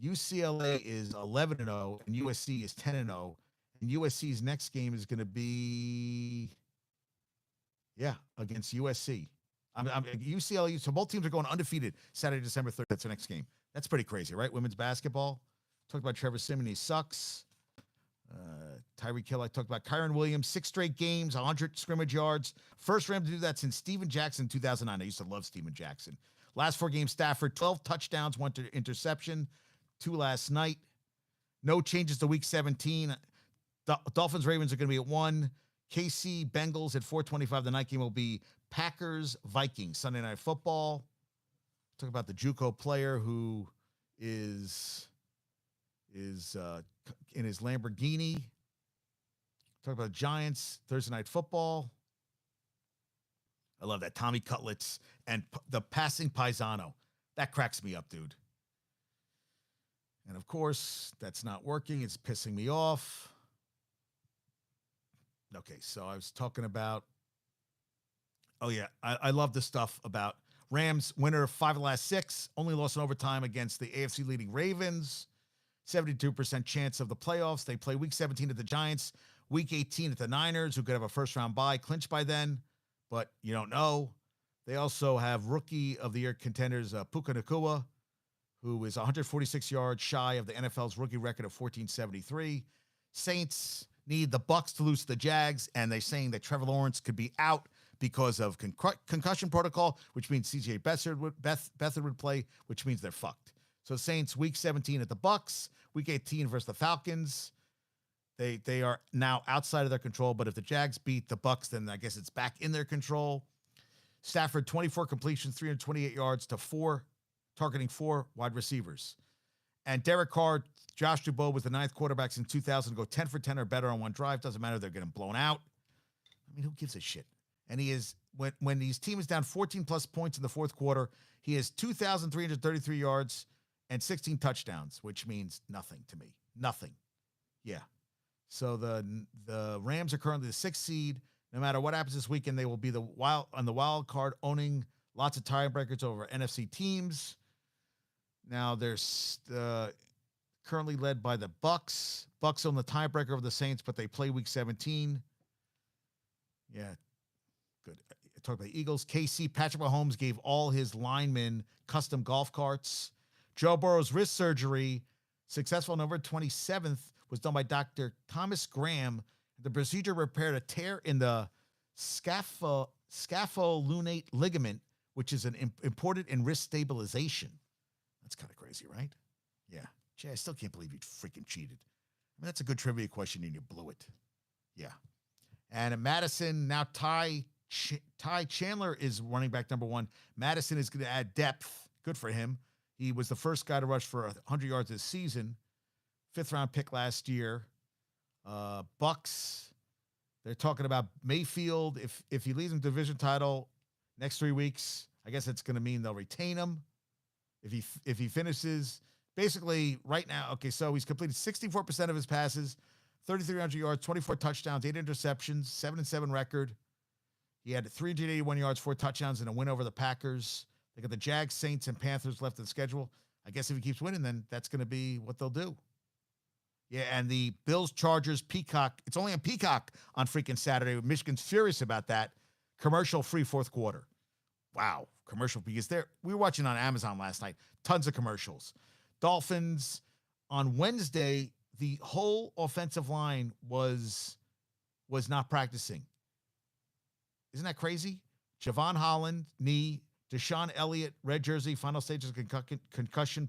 [SPEAKER 1] UCLA is 11-0 and USC is 10-0. And USC's next game is going to be, against USC. UCLA. So both teams are going undefeated Saturday, December 3rd. That's their next game. That's pretty crazy, right? Women's basketball. Talked about Trevor Simmons. He sucks. Tyreek Hill. I talked about Kyron Williams. 6 straight games, 100 scrimmage yards. First Ram to do that since Steven Jackson in 2009. I used to love Steven Jackson. Last 4 games, Stafford, 12 touchdowns, 1 interception, 2 last night. No changes to week 17. Dolphins, Ravens are going to be at 1. KC, Bengals at 4:25. The night game will be Packers, Vikings. Sunday Night Football. Talk about the JUCO player who is in his Lamborghini. Talk about Giants, Thursday Night Football. I love that. Tommy Cutlets and the passing Paisano. That cracks me up, dude. And of course, that's not working. It's pissing me off. Okay, so I was talking about, I love the stuff about Rams, winner of 5 of the last 6, only lost in overtime against the AFC leading Ravens. 72% chance of the playoffs. They play week 17 at the Giants, week 18 at the Niners, who could have a first-round bye, clinched by then, but you don't know. They also have rookie of the year contenders Puka Nacua, who is 146 yards shy of the NFL's rookie record of 1473. Saints need the Bucs to lose to the Jags, and they're saying that Trevor Lawrence could be out because of concussion protocol, which means CJ Beathard would play, which means they're fucked. So Saints week 17 at the Bucs, week 18 versus the Falcons. They are now outside of their control, but if the Jags beat the Bucs, then I guess it's back in their control. Stafford, 24 completions, 328 yards to 4, targeting 4 wide receivers. And Derek Carr, Josh Dubois was the 9th quarterback since 2000 to go 10 for 10 or better on one drive. Doesn't matter. They're getting blown out. I mean, who gives a shit? And he is, when his team is down 14 plus points in the fourth quarter, he has 2,333 yards and 16 touchdowns, which means nothing to me. Nothing. Yeah. So the Rams are currently the 6th seed. No matter what happens this weekend, they will be on the wild card, owning lots of tiebreakers over NFC teams. Now they're currently led by the Bucs. Bucs own the tiebreaker of the Saints, but they play week 17. Yeah, good. Talk about the Eagles. KC, Patrick Mahomes gave all his linemen custom golf carts. Joe Burrow's wrist surgery, successful on November 27th, was done by Dr. Thomas Graham. The procedure repaired a tear in the scapholunate ligament, which is important in wrist stabilization. That's kind of crazy, right? Yeah. Jay, I still can't believe you freaking cheated. I mean, that's a good trivia question, and you blew it. Yeah. And at Madison, now Ty Chandler is running back number 1. Madison is going to add depth. Good for him. He was the first guy to rush for 100 yards this season. 5th-round pick last year. Bucks, they're talking about Mayfield. If he leads them division title next 3 weeks, I guess it's going to mean they'll retain him. If he finishes, basically right now, okay, so he's completed 64% of his passes, 3,300 yards, 24 touchdowns, 8 interceptions, 7-7 record. He had 381 yards, 4 touchdowns, and a win over the Packers. They got the Jags, Saints, and Panthers left in the schedule. I guess if he keeps winning, then that's going to be what they'll do. Yeah, and the Bills, Chargers, Peacock. It's only on Peacock on freaking Saturday. Michigan's furious about that. Commercial-free fourth quarter. Wow, commercial, because we were watching on Amazon last night. Tons of commercials. Dolphins, on Wednesday, the whole offensive line was not practicing. Isn't that crazy? Javon Holland, knee. Deshaun Elliott, red jersey, final stages of concussion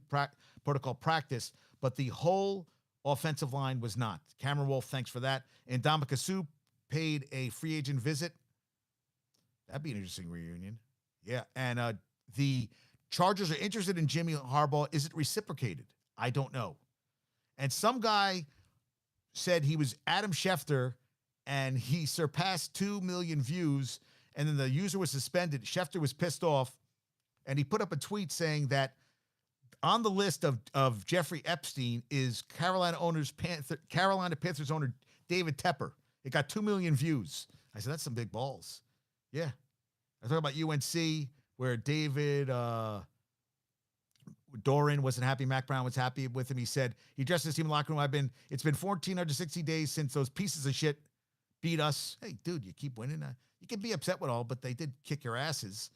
[SPEAKER 1] protocol practice, but the whole offensive line was not. Cameron Wolf, thanks for that. And Ndamukong Suh paid a free agent visit. That'd be an interesting reunion. Yeah, and the Chargers are interested in Jimmy Harbaugh. Is it reciprocated? I don't know. And some guy said he was Adam Schefter, and he surpassed 2 million views, and then the user was suspended. Schefter was pissed off, and he put up a tweet saying that on the list of Jeffrey Epstein is Carolina Panthers owner David Tepper. It got 2 million views. I said, that's some big balls. Yeah. I talk about UNC, where David Doran wasn't happy. Mac Brown was happy with him. He said, he addressed his team in the locker room. It's been 1,460 days since those pieces of shit beat us. Hey, dude, you keep winning. You can be upset with all, but they did kick your asses.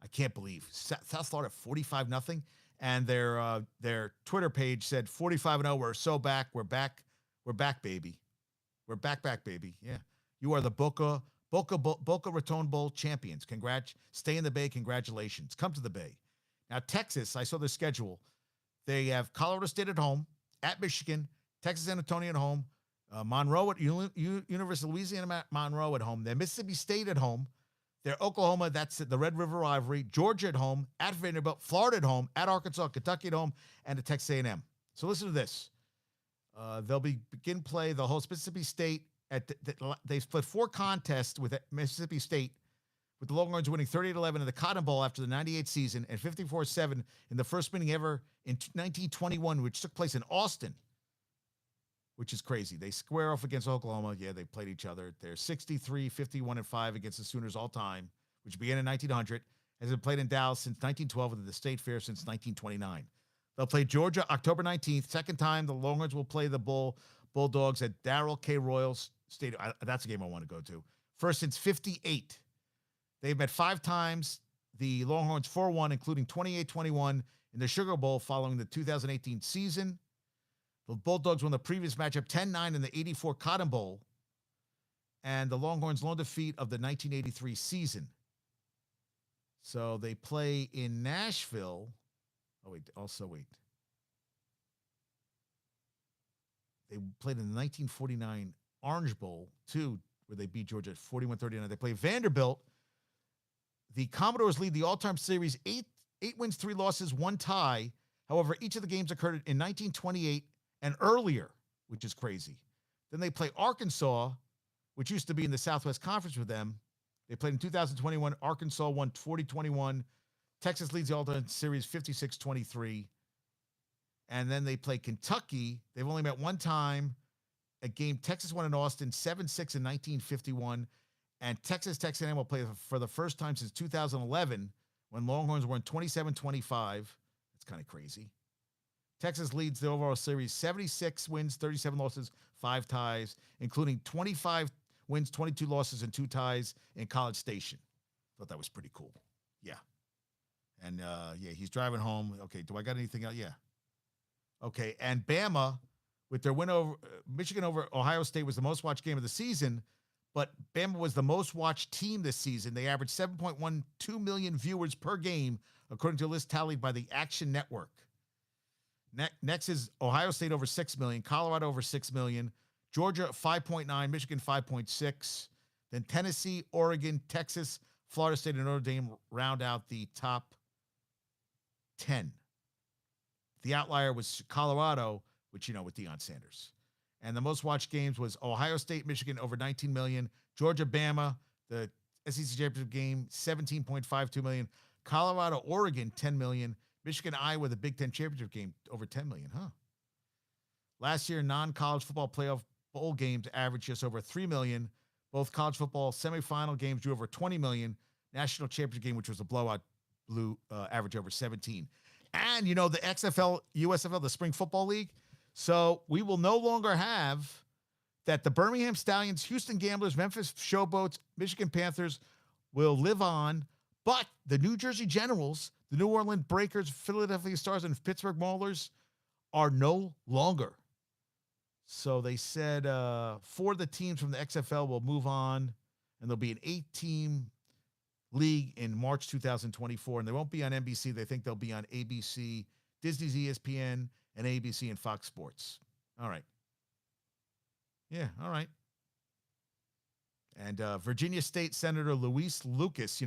[SPEAKER 1] I can't believe South Florida 45-0, and their Twitter page said 45-0. We're so back. We're back, baby. We're back, baby. Yeah, you are the Boca Raton Bowl champions. Congrats. Stay in the Bay. Congratulations. Come to the Bay. Now Texas, I saw their schedule. They have Colorado State at home, at Michigan, Texas San Antonio at home, Monroe at University of Louisiana Monroe at home. They're Mississippi State at home. They're Oklahoma, that's the Red River rivalry. Georgia at home, at Vanderbilt. Florida at home, at Arkansas, Kentucky at home, and at Texas A&M. So listen to this. They'll begin play. They'll host Mississippi State. They split 4 contests with Mississippi State, with the Longhorns winning 38-11 in the Cotton Bowl after the 98 season and 54-7 in the first meeting ever in 1921, which took place in Austin, which is crazy. They square off against Oklahoma. Yeah, they played each other. They're 63, 51-5 against the Sooners all time, which began in 1900, has been played in Dallas since 1912 and at the State Fair since 1929. They'll play Georgia October 19th. Second time the Longhorns will play the Bulldogs at Darrell K. Royals Stadium. That's a game I want to go to. First since 58. They've met 5 times. The Longhorns 4-1, including 28-21 in the Sugar Bowl following the 2018 season. The Bulldogs won the previous matchup 10-9 in the 84 Cotton Bowl. And the Longhorns' lone defeat of the 1983 season. So they play in Nashville. Wait. They played in the 1949 Orange Bowl, too, where they beat Georgia at 41-39. They play Vanderbilt. The Commodores lead the all-time series 8 wins, 3 losses, 1 tie. However, each of the games occurred in 1928 and earlier, which is crazy. Then they play Arkansas, which used to be in the Southwest Conference with them. They played in 2021. Arkansas won 40-21. Texas leads the all-time series 56-23. And then they play Kentucky. They've only met 1 time. A game Texas won in Austin 7-6 in 1951. And Texas A&M will play for the first time since 2011 when Longhorns won 27-25. That's kind of crazy. Texas leads the overall series 76 wins, 37 losses, 5 ties, including 25 wins, 22 losses, and 2 ties in College Station. Thought that was pretty cool. Yeah. And, he's driving home. Okay, do I got anything else? Yeah. Okay, and Bama, with their win over Michigan over Ohio State, was the most watched game of the season. But Bama was the most watched team this season. They averaged 7.12 million viewers per game, according to a list tallied by the Action Network. Next is Ohio State over 6 million, Colorado over 6 million, Georgia 5.9, Michigan 5.6. Then Tennessee, Oregon, Texas, Florida State, and Notre Dame round out the top 10. The outlier was Colorado, which, with Deion Sanders. And the most watched games was Ohio State, Michigan over 19 million. Georgia, Bama, the SEC championship game, 17.52 million. Colorado, Oregon, 10 million. Michigan, Iowa, the Big Ten championship game, over 10 million, Last year, non-college football playoff bowl games averaged just over 3 million. Both college football semifinal games drew over 20 million. National championship game, which was a blowout, average over 17. And, the XFL, USFL, the Spring Football League. So we will no longer have that the Birmingham Stallions, Houston Gamblers, Memphis Showboats, Michigan Panthers will live on, but the New Jersey Generals, the New Orleans Breakers, Philadelphia Stars, and Pittsburgh Maulers are no longer. So they said 4 of the teams from the XFL will move on, and there'll be an 8-team league in March 2024, and they won't be on NBC. They think they'll be on ABC, Disney's ESPN, and ABC and Fox Sports. All right. Yeah, all right. And Virginia State Senator Louise Lucas,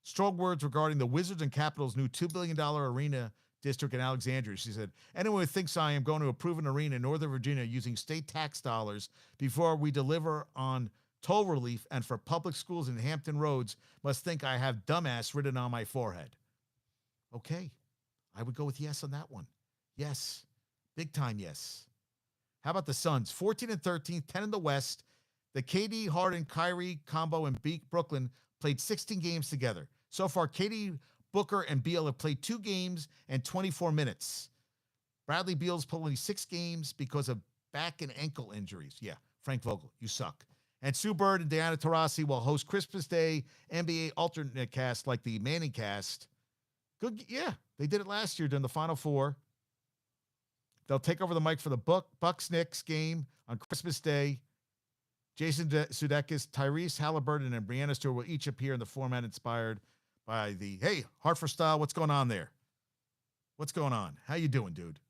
[SPEAKER 1] strong words regarding the Wizards and Capitals' new $2 billion arena district in Alexandria. She said, anyone who thinks I am going to approve an arena in Northern Virginia using state tax dollars before we deliver on toll relief and for public schools in Hampton Roads must think I have dumbass written on my forehead. Okay. I would go with yes on that one. Yes. Big time yes. How about the Suns? 14-13, 10 in the West. The KD, Harden, Kyrie combo in Brooklyn played 16 games together. So far, KD, Booker, and Beal have played 2 games and 24 minutes. Bradley Beal's played only 6 games because of back and ankle injuries. Yeah, Frank Vogel, you suck. And Sue Bird and Diana Taurasi will host Christmas Day NBA alternate cast like the Manning cast. Good, yeah, they did it last year during the Final Four. They'll take over the mic for the Bucks-Knicks game on Christmas Day. Jason Sudeikis, Tyrese Halliburton, and Brianna Stewart will each appear in the format inspired by the, hey, Hartford style, what's going on there? What's going on? How you doing, dude?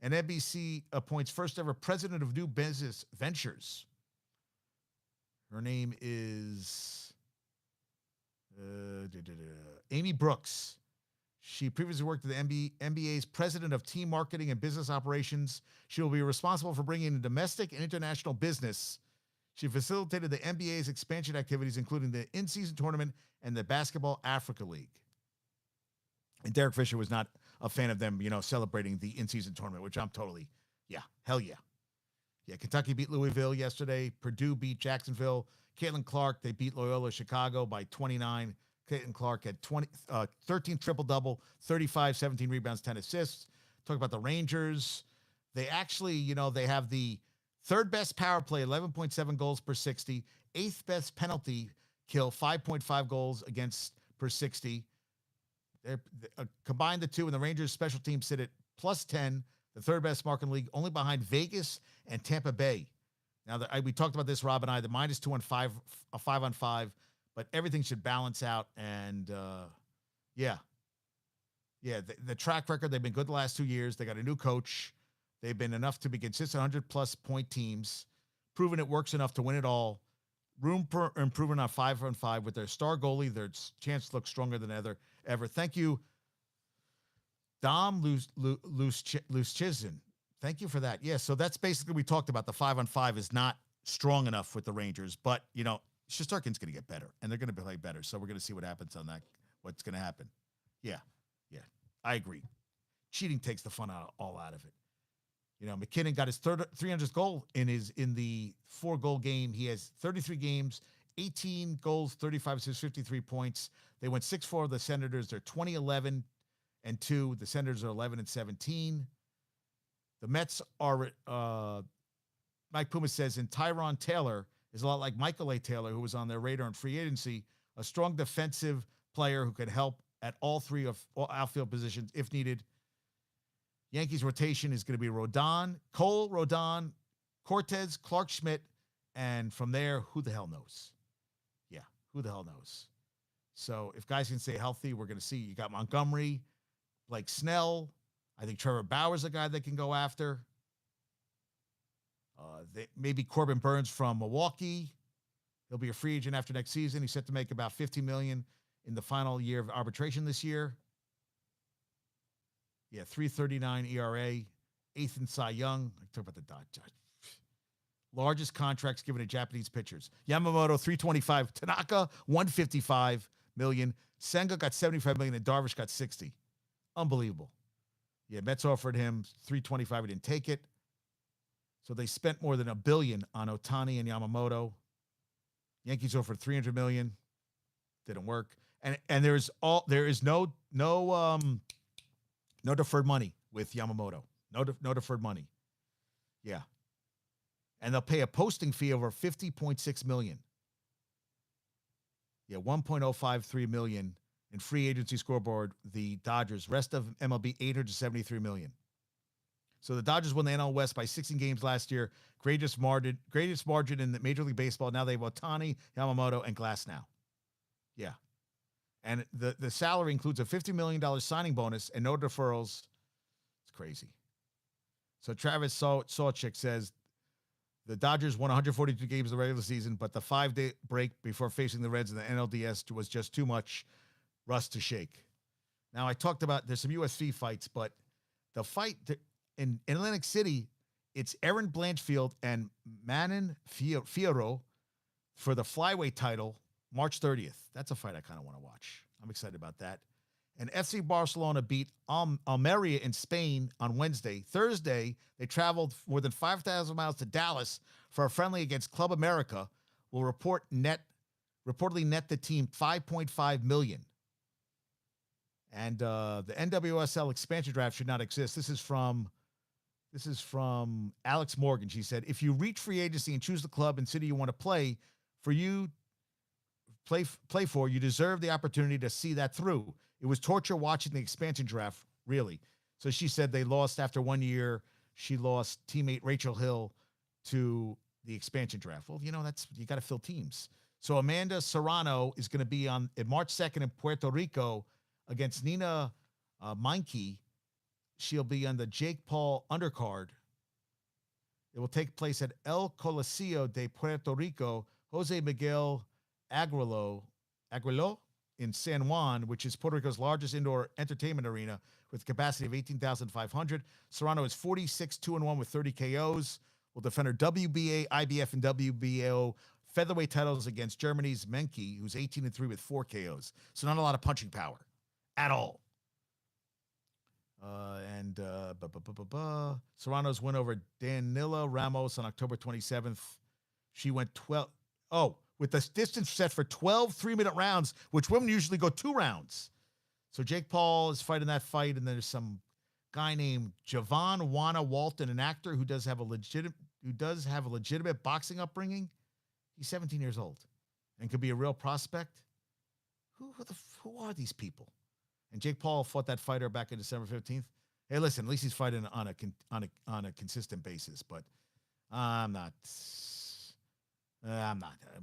[SPEAKER 1] And NBC appoints first ever president of new business ventures. Her name is Amy Brooks. She previously worked at the NBA's president of team marketing and business operations. She will be responsible for bringing in domestic and international business. She facilitated the NBA's expansion activities, including the in-season tournament and the Basketball Africa League. And Derek Fisher was not a fan of them, celebrating the in-season tournament, which I'm totally, hell yeah. Yeah, Kentucky beat Louisville yesterday. Purdue beat Jacksonville. Caitlin Clark, they beat Loyola Chicago by 29. Caitlin Clark had 13 triple-double, 35, 17 rebounds, 10 assists. Talk about the Rangers. They actually, they have the third best power play, 11.7 goals per 60. Eighth best penalty kill, 5.5 goals against per 60. They're combined the two, and the Rangers special teams sit at plus 10, the third best mark in the league, only behind Vegas and Tampa Bay. Now, we talked about this, Rob and I, the -2 on 5, a 5-on-5, but everything should balance out. And the track record, they've been good the last 2 years. They got a new coach. They've been enough to be consistent 100-plus point teams, proven it works enough to win it all. Room for improvement on 5-on-5 with their star goalie. Their chance to look stronger than ever. Thank you, Dom Luschizin. Thank you for that. Yeah, so that's basically we talked about. The 5-on-5 is not strong enough with the Rangers, but, Shesterkin's going to get better, and they're going to play better. So we're going to see what happens on that, what's going to happen. Yeah, I agree. Cheating takes the fun all out of it. McKinnon got his 300th goal in the 4-goal game. He has 33 games, 18 goals, 35 assists, 53 points. They went 6-4 of the Senators. They're 20-11-2. The Senators are 11-17. The Mets are, Mike Puma says, and Tyron Taylor is a lot like Michael A. Taylor, who was on their radar in free agency, a strong defensive player who could help at all 3 of outfield positions if needed. Yankees rotation is going to be Cole, Rodon, Cortez, Clark Schmidt, and from there, who the hell knows? Yeah, who the hell knows? So if guys can stay healthy, we're going to see. You got Montgomery, Blake Snell. I think Trevor Bauer's a guy they can go after. Maybe Corbin Burns from Milwaukee. He'll be a free agent after next season. He's set to make about $50 million in the final year of arbitration this year. Yeah, 3.39 ERA, 8th in Cy Young. I talk about the Dodgers. Largest contracts given to Japanese pitchers. Yamamoto, 325. Tanaka, 155 million. Senga got 75 million, and Darvish got 60. Unbelievable. Yeah, Mets offered him 325. He didn't take it. So they spent more than $1 billion on Ohtani and Yamamoto. Yankees offered 300 million. Didn't work. And there is no deferred money with Yamamoto. No deferred money. Yeah. And they'll pay a posting fee over $50.6 million. Yeah, $1.053 million in free agency scoreboard. The Dodgers, rest of MLB, $873 million. So the Dodgers won the NL West by 16 games last year. Greatest margin in the Major League Baseball. Now they have Ohtani, Yamamoto, and Glasnow. Yeah. And the salary includes a $50 million signing bonus and no deferrals. It's crazy. So Travis Sawchik says the Dodgers won 142 games in the regular season, but the 5-day break before facing the Reds in the NLDS was just too much rust to shake. Now, I talked about there's some UFC fights, but the fight in Atlantic City, it's Aaron Blanchfield and Manon Fiorot for the flyweight title March 30th. That's a fight I kind of want to watch. I'm excited about that. And FC Barcelona beat Almeria in Spain on Wednesday. Thursday, they traveled more than 5,000 miles to Dallas for a friendly against Club America will reportedly net the team $5.5 million. And the NWSL expansion draft should not exist. This is from Alex Morgan. She said, if you reach free agency and choose the club and city you want to play for, you deserve the opportunity to see that through. It was torture watching the expansion draft, really. So she said they lost after 1 year. She lost teammate Rachel Hill to the expansion draft. Well, you got to fill teams. So Amanda Serrano is going to be on March 2nd in Puerto Rico against Nina Meinke. She'll be on the Jake Paul undercard. It will take place at El Coliseo de Puerto Rico. Jose Miguel Aguilo in San Juan, which is Puerto Rico's largest indoor entertainment arena with a capacity of 18,500. Serrano is 46-2-1 with 30 KOs. Will defend her WBA, IBF, and WBO featherweight titles against Germany's Menke, who's 18-3 with 4 KOs. So not a lot of punching power at all. Serrano's win over Danila Ramos on October 27th. She went 12. Oh, with the distance set for 12 3-minute rounds, which women usually go 2 rounds. So Jake Paul is fighting that fight, and there's some guy named Javon Wana Walton, an actor who does have a legitimate boxing upbringing. He's 17 years old and could be a real prospect. Who are these people? And Jake Paul fought that fighter back on December 15th. Hey, listen, at least he's fighting on a consistent basis, but I'm not. I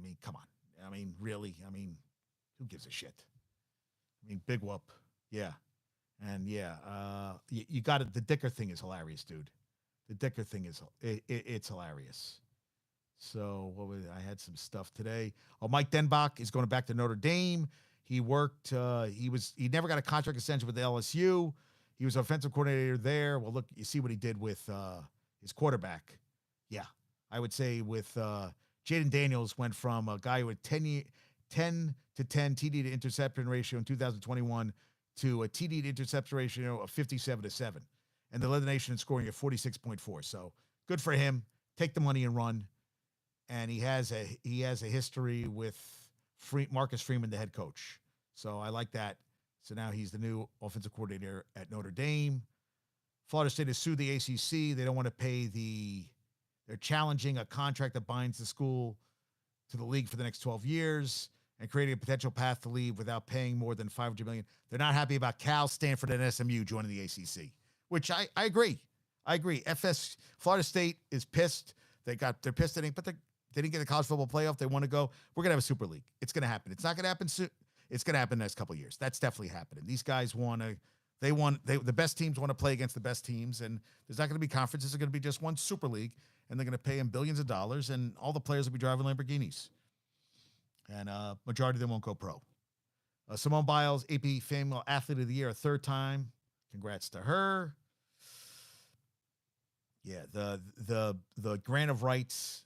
[SPEAKER 1] mean, come on. I mean, really? I mean, who gives a shit? I mean, big whoop. Yeah. And yeah, you got it. The Dicker thing is hilarious, dude. The Dicker thing is, it's hilarious. So I had some stuff today. Oh, Mike Denbach is going back to Notre Dame. He worked, he never got a contract extension with the LSU. He was offensive coordinator there. Well, look, you see what he did with his quarterback. Yeah. I would say with Jaden Daniels went from a guy with 10 to 10 TD to interception ratio in 2021 to a TD to interception ratio of 57-7. And they led the nation in scoring at 46.4. So good for him. Take the money and run. And he has a history with Marcus Freeman, the head coach. So I like that. So now he's the new offensive coordinator at Notre Dame. Florida State has sued the ACC. They don't want to pay they're challenging a contract that binds the school to the league for the next 12 years and creating a potential path to leave without paying more than $500 million. They're not happy about Cal, Stanford, and SMU joining the ACC, which I agree. Florida State is pissed. They're pissed at it, but they didn't get a college football playoff. They want to go. We're going to have a super league. It's going to happen. It's not going to happen soon. It's going to happen in the next couple of years. That's definitely happening. These guys the best teams want to play against the best teams, and there's not going to be conferences. There's going to be just one super league, and they're going to pay them billions of dollars, and all the players will be driving Lamborghinis. And majority of them won't go pro. Simone Biles, AP Female Athlete of the Year, a third time. Congrats to her. Yeah, the grant of rights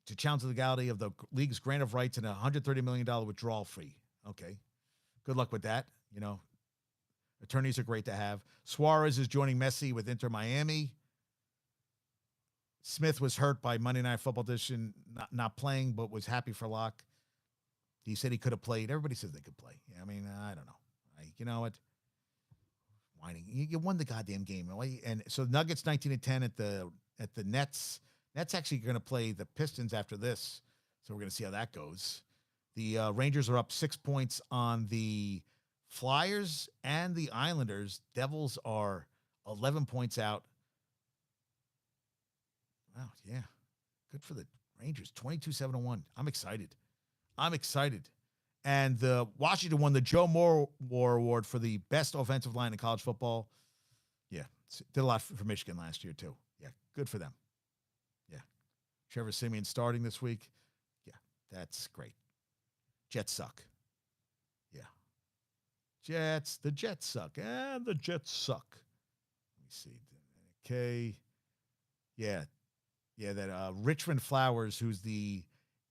[SPEAKER 1] to challenge the legality of the league's grant of rights and a $130 million withdrawal fee. Okay. Good luck with that. Attorneys are great to have. Suarez is joining Messi with Inter Miami. Smith was hurt by Monday Night Football edition, not playing, but was happy for Locke. He said he could have played. Everybody says they could play. I mean, I don't know. You know what? Whining. You won the goddamn game. And so Nuggets 19-10 at the Nets. Nets actually going to play the Pistons after this. So we're going to see how that goes. The Rangers are up 6 points on the Flyers and the Islanders. Devils are 11 points out. Wow, yeah. Good for the Rangers. 22-7-1. I'm excited. And the Washington won the Joe Moore Award for the best offensive line in college football. Yeah, did a lot for Michigan last year too. Yeah, good for them. Yeah. Trevor Siemian starting this week. Yeah, that's great. Jets suck. Yeah. The Jets suck. And the Jets suck. Let me see. Okay. Yeah, that Richmond Flowers, who's the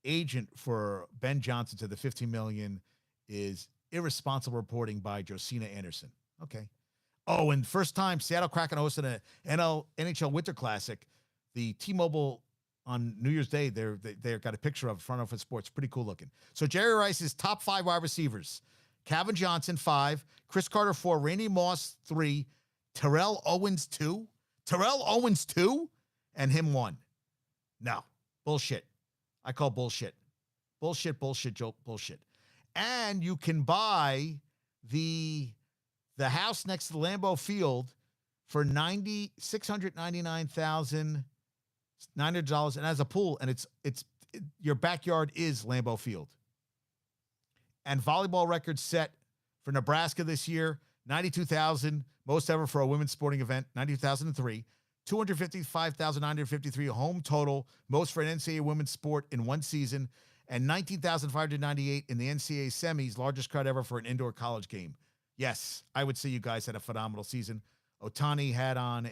[SPEAKER 1] agent for Ben Johnson to the $15 million, is irresponsible reporting by Josina Anderson. Okay. Oh, and first time Seattle Kraken hosted an NHL Winter Classic. The T-Mobile on New Year's Day. They've got a picture of Front Office Sports. Pretty cool looking. So Jerry Rice's top 5 wide receivers: Calvin Johnson 5, Chris Carter 4, Randy Moss 3, Terrell Owens 2, and him 1. No, bullshit. I call bullshit. Bullshit. And you can buy the house next to the Lambeau Field for $699,900, and has a pool, and it's your backyard is Lambeau Field. And volleyball record set for Nebraska this year, 92,000, most ever for a women's sporting event, 92,003. 255,953 home total, most for an NCAA women's sport in one season, and 19,598 in the NCAA semis, largest crowd ever for an indoor college game. Yes, I would say you guys had a phenomenal season. Otani had on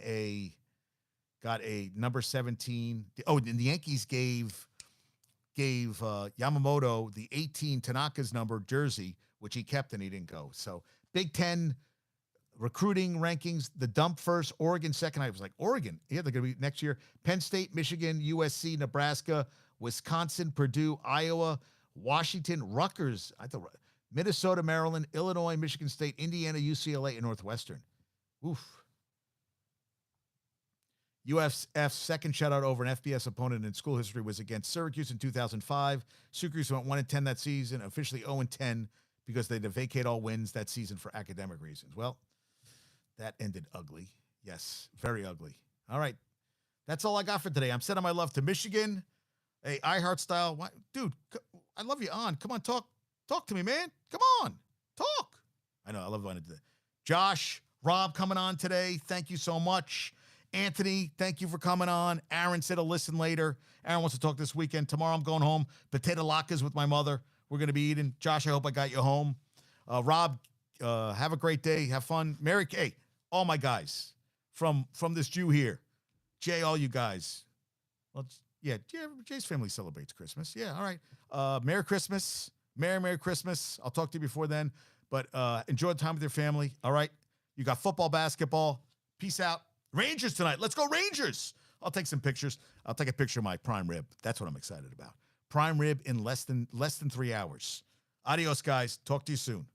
[SPEAKER 1] got a number 17. Oh, and the Yankees gave Yamamoto the 18 Tanaka's number jersey, which he kept and he didn't go. So Big Ten recruiting rankings, the dump first, Oregon second. I was like, Oregon? Yeah, they're going to be next year. Penn State, Michigan, USC, Nebraska, Wisconsin, Purdue, Iowa, Washington, Rutgers, Minnesota, Maryland, Illinois, Michigan State, Indiana, UCLA, and Northwestern. Oof. UF's second shutout over an FBS opponent in school history was against Syracuse in 2005. Syracuse went 1-10 that season, officially 0-10 because they had to vacate all wins that season for academic reasons. Well, that ended ugly. Yes, very ugly. All right. That's all I got for today. I'm sending my love to Michigan. Hey, iHeart style. Dude, I love you on. Come on, talk to me, man. Come on, talk. I know, I love when I do that. Josh, Rob coming on today. Thank you so much. Anthony, thank you for coming on. Aaron said he'll listen later. Aaron wants to talk this weekend. Tomorrow I'm going home. Potato latkes with my mother. We're going to be eating. Josh, I hope I got you home. Rob, have a great day. Have fun. Hey, all my guys from this Jew here. Jay, all you guys. Well, yeah, Jay's family celebrates Christmas. Yeah, all right. Merry Christmas. Merry Christmas. I'll talk to you before then. But enjoy the time with your family. All right. You got football, basketball. Peace out. Rangers tonight. Let's go Rangers. I'll take some pictures. I'll take a picture of my prime rib. That's what I'm excited about. Prime rib in less than 3 hours. Adios, guys. Talk to you soon.